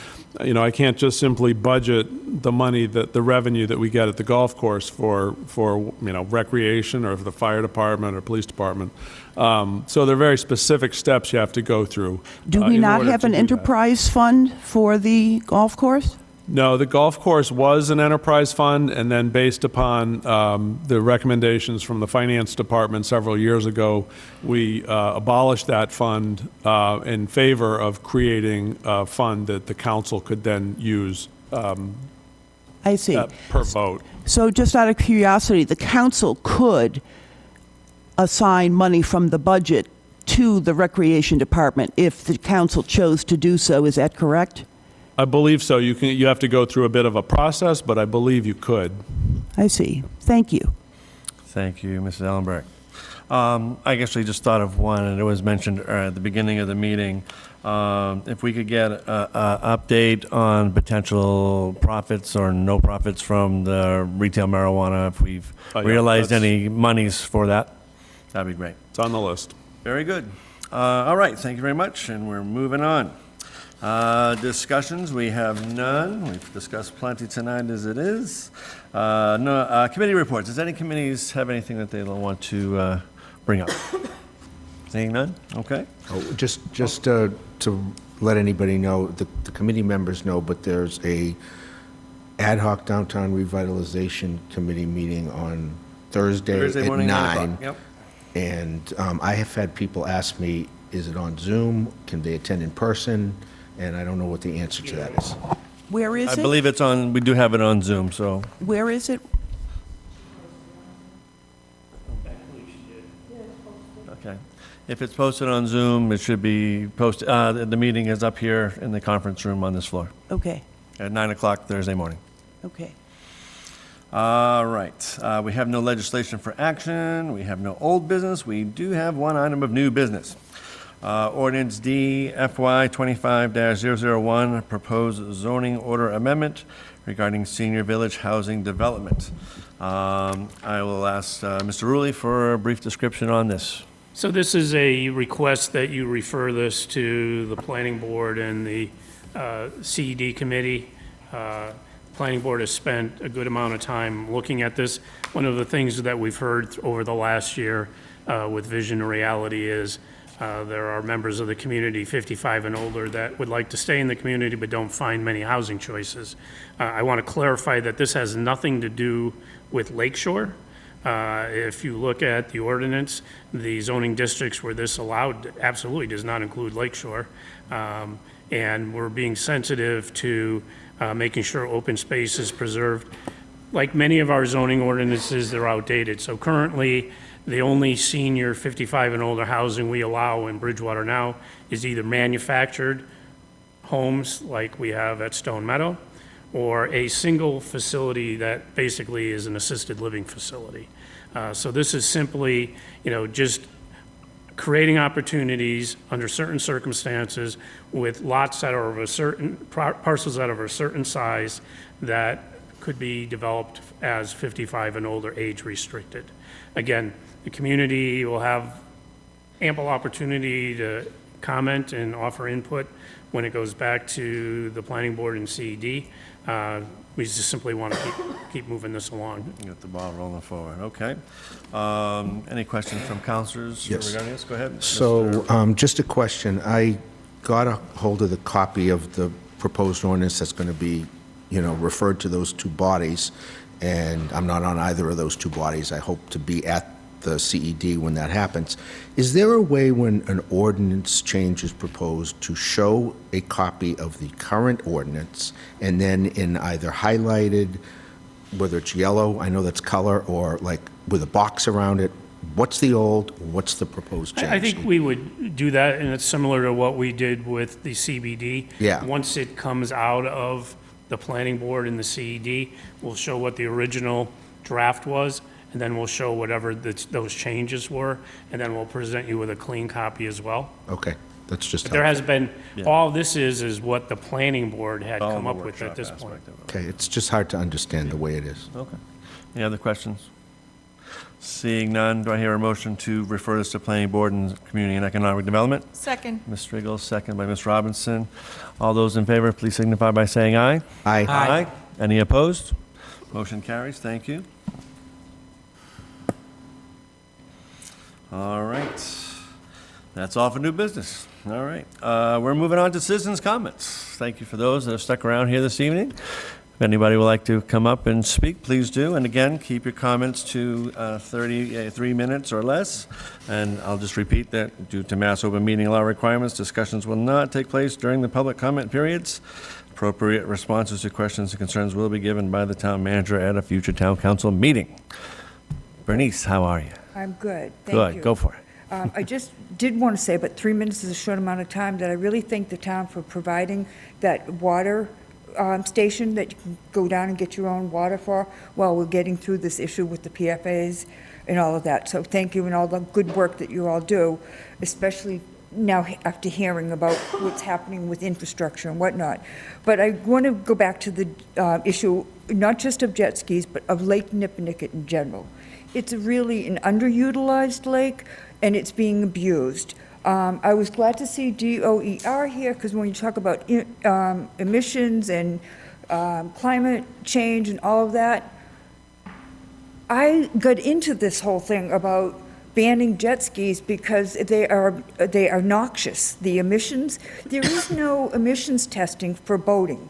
I can't just simply budget the money the revenue that we get at the golf course for recreation or for the fire department or police department. So there are very specific steps you have to go through. Do we not have an enterprise fund for the golf course? No, the golf course was an enterprise fund, and then based upon the recommendations from the finance department several years ago, we abolished that fund in favor of creating a fund that the council could then use I see. per vote. So just out of curiosity, the council could assign money from the budget to the recreation department if the council chose to do so. Is that correct? I believe so. You have to go through a bit of a process, but I believe you could. I see. Thank you. Thank you, Mrs. Ellenberg. I actually just thought of one, and it was mentioned at the beginning of the meeting. If we could get an update on potential profits or no profits from the retail marijuana, if we've realized any monies for that, that'd be great. It's on the list. Very good. All right, thank you very much, and we're moving on. Discussions, we have none. We've discussed plenty tonight as it is. No, committee reports. Does any committees have anything that they want to bring up? Seeing none? Okay. Oh, just to let anybody know, the committee members know, but there's a ad hoc downtown revitalization committee meeting on Thursday at morning, 9. Yep. And I have had people ask me, is it on Zoom? Can they attend in person? And I don't know what the answer to that is. Where is it? I believe it's on, we do have it on Zoom, so. Where is it? Okay. If it's posted on Zoom, it should be posted, the meeting is up here in the conference room on this floor Okay, at 9 o'clock Thursday morning. okay. All right. We have no legislation for action. We have no old business. We do have one item of new business. Ordinance D FY 25-001, proposed zoning order amendment regarding senior village housing development. I will ask Mr. Rulli for a brief description on this. So this is a request that you refer this to the planning board and the CED committee. Planning board has spent a good amount of time looking at this. One of the things that we've heard over the last year with Vision to Reality is there are members of the community 55 and older that would like to stay in the community but don't find many housing choices. I want to clarify that this has nothing to do with Lakeshore. If you look at the ordinance, the zoning districts where this allowed absolutely does not include Lakeshore. And we're being sensitive to making sure open space is preserved. Like many of our zoning ordinances, they're outdated. So currently, the only senior 55 and older housing we allow in Bridgewater now is either manufactured homes like we have at Stone Meadow, or a single facility that basically is an assisted living facility. So this is simply, just creating opportunities under certain circumstances with lots that are of a certain, parcels that are of a certain size that could be developed as 55 and older age restricted. Again, the community will have ample opportunity to comment and offer input when it goes back to the planning board and CED. We just simply want to keep moving this along. Get the ball rolling forward. Okay. Any questions from councilors regarding this? Go ahead. So, just a question. I got a hold of the copy of the proposed ordinance that's going to be, referred to those two bodies, and I'm not on either of those two bodies. I hope to be at the CED when that happens. Is there a way when an ordinance change is proposed to show a copy of the current ordinance and then in either highlighted, whether it's yellow, I know that's color, or like with a box around it, what's the old, what's the proposed change? I think we would do that, and it's similar to what we did with the CBD. Yeah. Once it comes out of the planning board and the CED, we'll show what the original draft was, and then we'll show whatever those changes were, and then we'll present you with a clean copy as well. Okay, that's just But there has been, Yeah. all this is what the planning board had All come the up with at workshop this point. aspect of it. Okay, it's just hard to understand the way it is. Okay. Any other questions? Seeing none, do I hear a motion to refer this to planning board and community and economic development? Second. Ms. Strigel, second by Ms. Robinson. All those in favor, please signify by saying aye. Aye. Aye. Any opposed? Motion carries. Thank you. All right. That's all for new business. All right. We're moving on to citizens' comments. Thank you for those that have stuck around here this evening. If anybody would like to come up and speak, please do. And again, keep your comments to 33 minutes or less. And I'll just repeat that due to Mass Open Meeting Law requirements, discussions will not take place during the public comment periods. Appropriate responses to questions and concerns will be given by the town manager at a future town council meeting. Bernice, how are you? I'm good, thank you. Good, go for it. I just did want to say, but 3 minutes is a short amount of time, that I really thank the town for providing that water station that you can go down and get your own water for while we're getting through this issue with the PFAs and all of that. So thank you and all the good work that you all do, especially now after hearing about what's happening with infrastructure and whatnot. But I want to go back to the issue, not just of jet skis, but of Lake Nipanicket in general. It's really an underutilized lake, and it's being abused. I was glad to see DOER here, because when you talk about emissions and climate change and all of that, I got into this whole thing about banning jet skis because they are noxious, the emissions. There is no emissions testing for boating.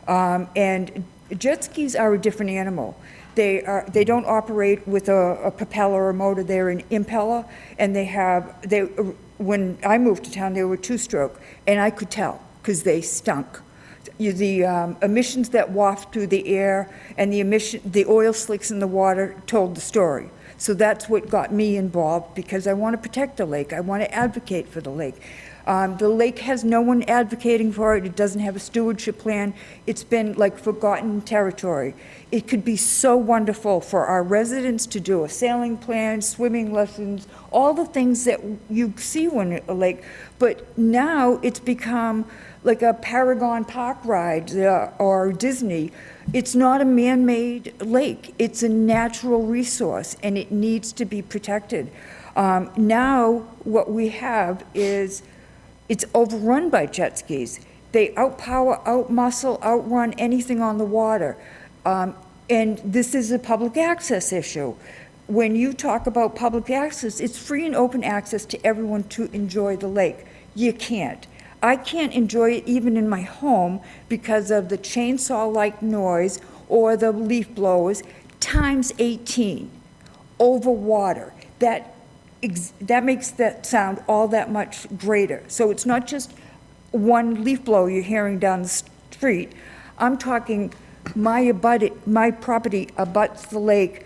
And jet skis are a different animal. They don't operate with a propeller or motor. They're an impeller, and when I moved to town, they were two-stroke, and I could tell because they stunk. The emissions that waft through the air and the oil slicks in the water told the story. So that's what got me involved, because I want to protect the lake. I want to advocate for the lake. The lake has no one advocating for it. It doesn't have a stewardship plan. It's been like forgotten territory. It could be so wonderful for our residents to do a sailing plan, swimming lessons, all the things that you see when a lake. But now it's become like a Paragon Park ride or Disney. It's not a man-made lake. It's a natural resource, and it needs to be protected. Now what we have is it's overrun by jet skis. They outpower, outmuscle, outrun anything on the water. And this is a public access issue. When you talk about public access, it's free and open access to everyone to enjoy the lake. You can't. I can't enjoy it even in my home because of the chainsaw-like noise or the leaf blowers times 18 over water. That makes that sound all that much greater. So it's not just one leaf blower you're hearing down the street. I'm talking my property abuts the lake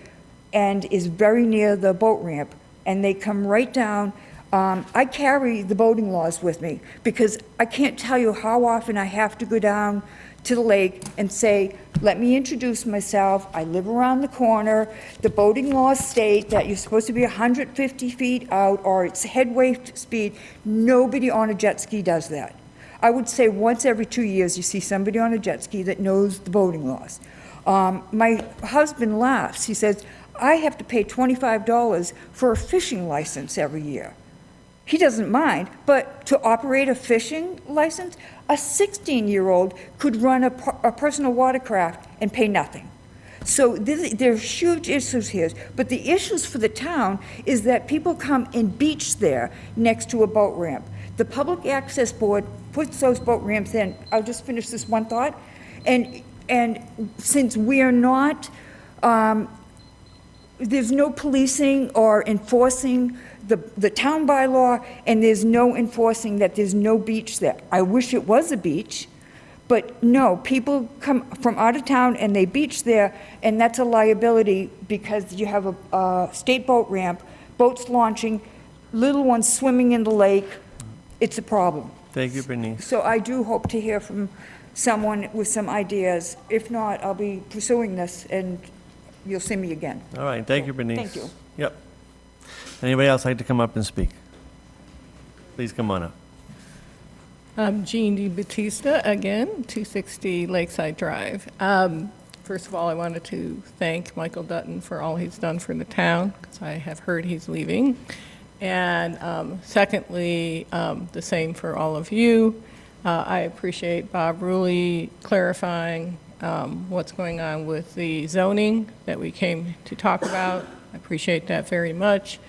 and is very near the boat ramp, and they come right down. I carry the boating laws with me because I can't tell you how often I have to go down to the lake and say, let me introduce myself, I live around the corner, the boating laws state that you're supposed to be 150 feet out or it's head wave speed. Nobody on a jet ski does that. I would say once every 2 years you see somebody on a jet ski that knows the boating laws. My husband laughs. He says, I have to pay $25 for a fishing license every year. He doesn't mind, but to operate a fishing license, a 16-year-old could run a personal watercraft and pay nothing. So there's huge issues here, but the issues for the town is that people come and beach there next to a boat ramp. The Public Access Board puts those boat ramps in. I'll just finish this one thought. And since we are not, there's no policing or enforcing the town bylaw, and there's no enforcing that there's no beach there. I wish it was a beach, but no, people come from out of town and they beach there, and that's a liability because you have a state boat ramp, boats launching, little ones swimming in the lake. It's a problem. Thank you, Bernice. So I do hope to hear from someone with some ideas. If not, I'll be pursuing this, and you'll see me again. All right, thank you, Bernice. Thank you. Yep. Anybody else like to come up and speak? Please come on up. I'm Jean DiBattista, again, 260 Lakeside Drive. First of all, I wanted to thank Michael Dutton for all he's done for the town, because I have heard he's leaving. And secondly, the same for all of you. I appreciate Bob Ruley clarifying what's going on with the zoning that we came to talk about. I appreciate that very much.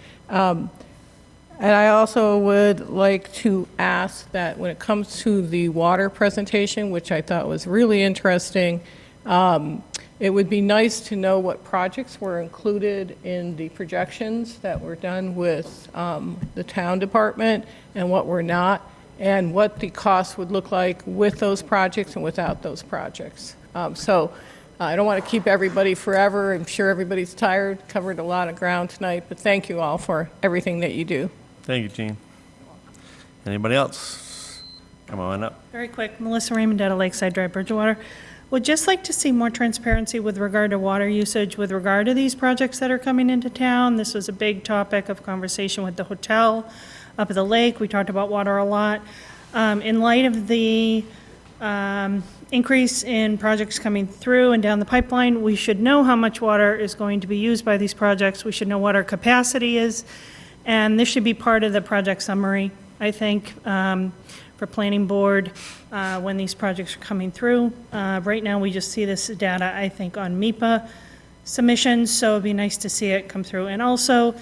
And I also would like to ask that when it comes to the water presentation, which I thought was really interesting, it would be nice to know what projects were included in the projections that were done with the town department and what were not, and what the cost would look like with those projects and without those projects. So I don't want to keep everybody forever. I'm sure everybody's tired, covered a lot of ground tonight, but thank you all for everything that you do. Thank you, Jean. Anybody else? Come on up. Very quick, Melissa Raymond out of Lakeside Drive, Bridgewater. Would just like to see more transparency with regard to water usage with regard to these projects that are coming into town. This was a big topic of conversation with the hotel up at the lake. We talked about water a lot. In light of the increase in projects coming through and down the pipeline, we should know how much water is going to be used by these projects. We should know what our capacity is, and this should be part of the project summary, I think, for planning board when these projects are coming through. Right now, we just see this data, I think, on MEPA submissions, so it'd be nice to see it come through. And also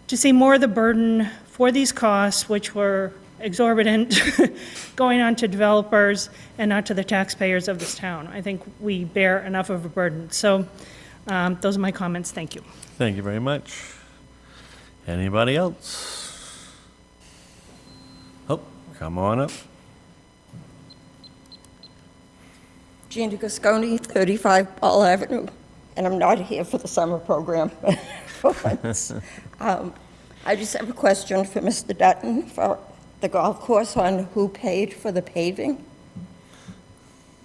to see more of the burden for these costs, which were exorbitant, going on to developers and not to the taxpayers of this town. I think we bear enough of a burden. So those are my comments. Thank you. Thank you very much. Anybody else? Oh, come on up. Jean DeGasconi, 35 Ball Avenue, and I'm not here for the summer program for once. I just have a question for Mr. Dutton for the golf course on who paid for the paving.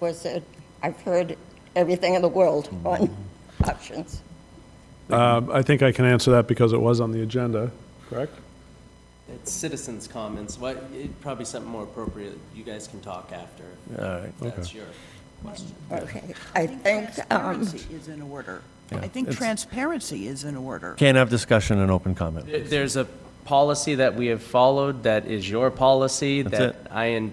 Was it, I've heard everything in the world on options. I think I can answer that because it was on the agenda, correct? It's citizens' comments. What, it'd probably something more appropriate. You guys can talk after. All right. That's your question. Okay. I think Transparency is in order. Yeah, I think it's- transparency is in order. Can't have discussion and open comment. There's a policy that we have followed that is your policy That's that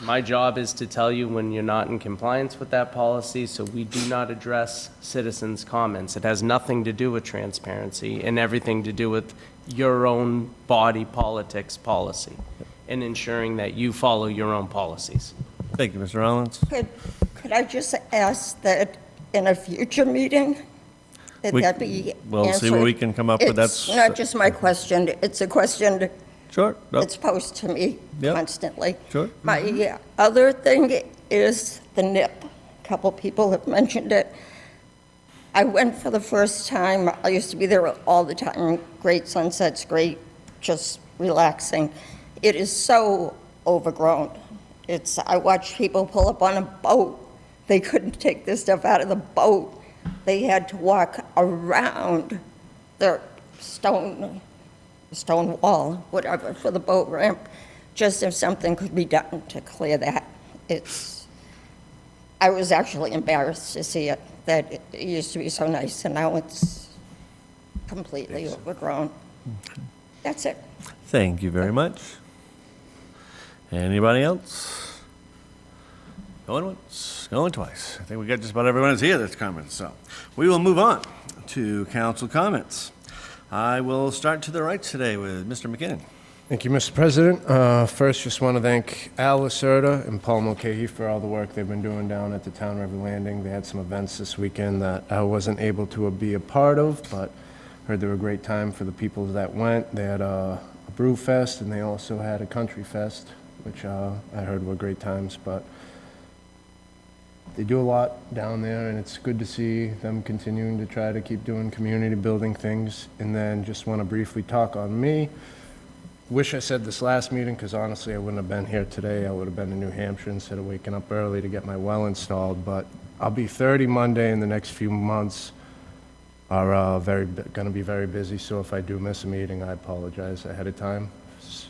my job is to tell you when you're not in compliance with that policy, so we do not address citizens' comments. It has nothing to do with transparency and everything to do with your own body politics policy and ensuring that you follow your own policies. Thank you, Mr. Rollins. Could I just ask that in a future meeting, that be We'll see what we can come up with. It's not just my question, it's a question Sure. No. that's posed to me Yep. constantly. Sure. My other thing is the NIP. A couple people have mentioned it. I went for the first time. I used to be there all the time. Great sunsets, great, just relaxing. It is so overgrown. I watched people pull up on a boat. They couldn't take this stuff out of the boat. They had to walk around the stone wall, whatever, for the boat ramp, just if something could be done to clear that. I was actually embarrassed to see it, that it used to be so nice, and now it's completely overgrown. That's it. Thank you very much. Anybody else? Going once, going twice. I think we got just about everyone is here that's comments, so we will move on to council comments. I will start to the right today with Mr. McKinnon. Thank you, Mr. President. First, just want to thank Al Lacerda and Paul Mulcahy for all the work they've been doing down at the Town River Landing. They had some events this weekend that I wasn't able to be a part of, but heard they were a great time for the people that went. They had a brew fest, and they also had a country fest, which I heard were great times, but they do a lot down there, and it's good to see them continuing to try to keep doing community building things. And then just want to briefly talk on me. Wish I said this last meeting, because honestly I wouldn't have been here today. I would have been in New Hampshire instead of waking up early to get my well installed. But I'll be 30 Monday, and the next few months are going to be very busy. So if I do miss a meeting, I apologize ahead of time.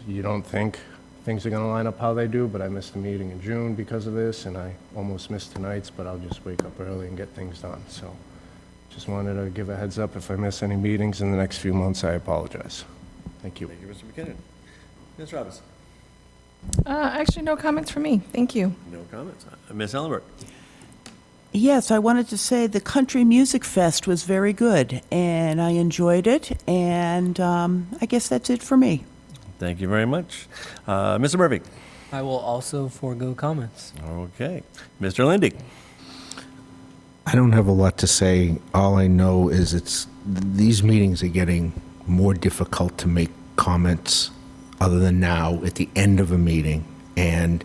You don't think things are going to line up how they do, but I missed a meeting in June because of this, and I almost missed tonight's, but I'll just wake up early and get things done. So just wanted to give a heads up. If I miss any meetings in the next few months, I apologize. Thank you. Thank you, Mr. McKinnon. Ms. Robinson. Actually, no comments from me. Thank you. No comments. Ms. Ellenberg. Yes, I wanted to say the Country Music Fest was very good, and I enjoyed it, and I guess that's it for me. Thank you very much. Mr. Murphy? I will also forego comments. Okay. Mr. Lindy? I don't have a lot to say. All I know is these meetings are getting more difficult to make comments other than now at the end of a meeting. And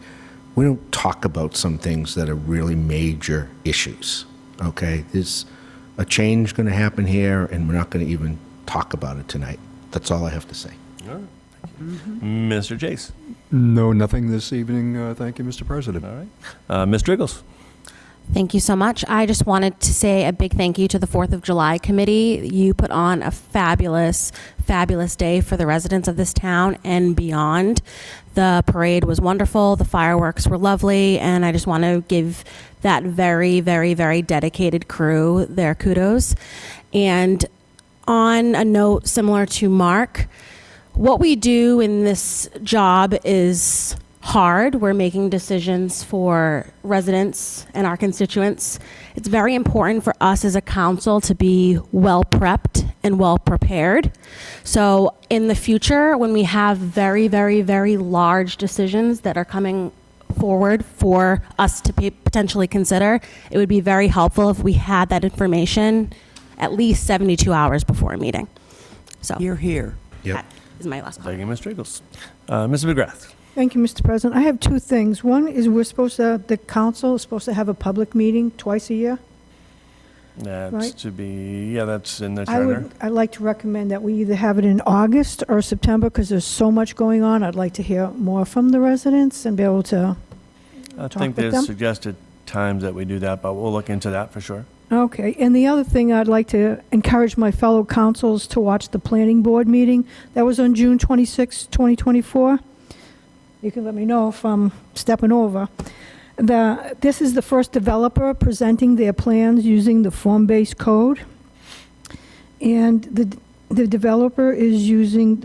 we don't talk about some things that are really major issues, okay? There's a change going to happen here, and we're not going to even talk about it tonight. That's all I have to say. All right. Mr. Chase? No, nothing this evening. Thank you, Mr. President. All right. Ms. Driggles? Thank you so much. I just wanted to say a big thank you to the 4th of July Committee. You put on a fabulous, fabulous day for the residents of this town and beyond. The parade was wonderful. The fireworks were lovely. And I just want to give that very, very, very dedicated crew their kudos. And on a note similar to Mark, what we do in this job is hard. We're making decisions for residents and our constituents. It's very important for us as a council to be well prepped and well prepared. So in the future, when we have very, very, very large decisions that are coming forward for us to potentially consider, it would be very helpful if we had that information at least 72 hours before a meeting. So Here. Yep. that is my last comment. Thank you, Ms. Driggles. Ms. McGrath? Thank you, Mr. President. I have two things. One is the council is supposed to have a public meeting twice a year. That's Right. that's in the charter. I'd like to recommend that we either have it in August or September, because there's so much going on. I'd like to hear more from the residents and be able to I talk think with there's them. suggested times that we do that, but we'll look into that for sure. Okay, and the other thing, I'd like to encourage my fellow councils to watch the planning board meeting. That was on June 26, 2024. You can let me know if I'm stepping over. This is the first developer presenting their plans using the form-based code. And the developer is using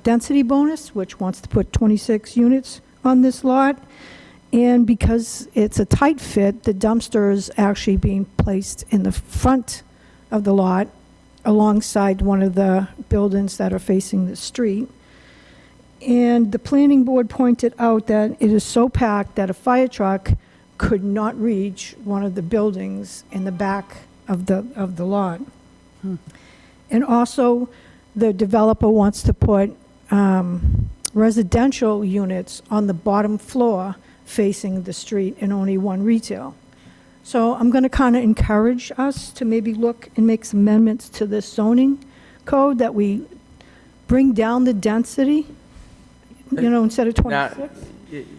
density bonus, which wants to put 26 units on this lot. And because it's a tight fit, the dumpster is actually being placed in the front of the lot alongside one of the buildings that are facing the street. And the planning board pointed out that it is so packed that a fire truck could not reach one of the buildings in the back of the lot. And also, the developer wants to put residential units on the bottom floor facing the street and only one retail. So I'm going to kind of encourage us to maybe look and make some amendments to this zoning code, that we bring down the density, instead of 26.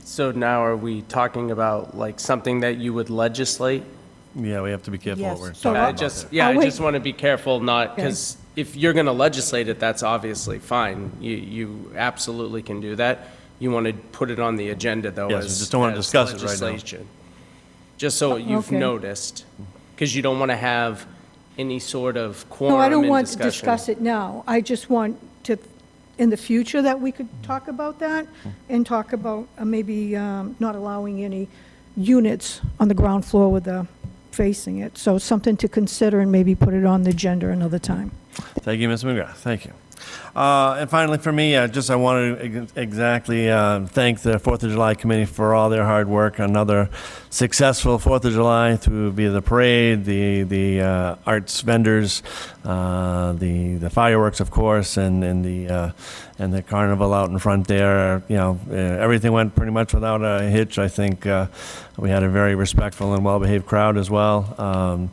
So now are we talking about like something that you would legislate? Yeah, we have to be careful what we're Yes. So talking I about. just, there. I wait. just want to be careful not, because if you're going to legislate it, that's obviously fine. You absolutely can do that. You want to put it on the agenda, though, Yes, we as just don't want to as discuss it right now. legislation. Just so you've Okay. noticed, because you don't want to have any sort of No, quorum I don't in want to discussion. discuss it now. I just want to, in the future, that we could talk about that and talk about maybe not allowing any units on the ground floor with the facing it. So something to consider, and maybe put it on the agenda another time. Thank you, Ms. McGrath. Thank you. And finally, for me, I want to exactly thank the 4th of July Committee for all their hard work. Another successful 4th of July through via the parade, the arts vendors, the fireworks, of course, and the carnival out in front there. Everything went pretty much without a hitch. I think we had a very respectful and well-behaved crowd as well.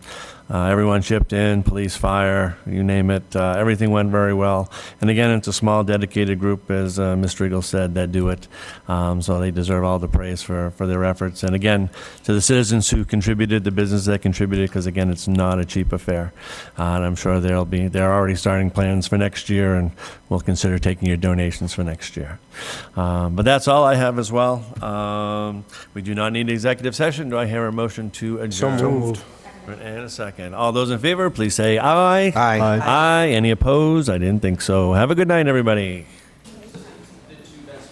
Everyone chipped in, police, fire, you name it. Everything went very well. And again, it's a small, dedicated group, as Ms. Striegel said, that do it. So they deserve all the praise for their efforts. And again, to the citizens who contributed, the business that contributed, because again, it's not a cheap affair. And I'm sure they're already starting plans for next year, and we'll consider taking your donations for next year. But that's all I have as well. We do not need an executive session. Do I hear a motion to adjourn? So moved. And a second. All those in favor, please say aye. Aye. Aye. Any opposed? I didn't think so. Have a good night, everybody.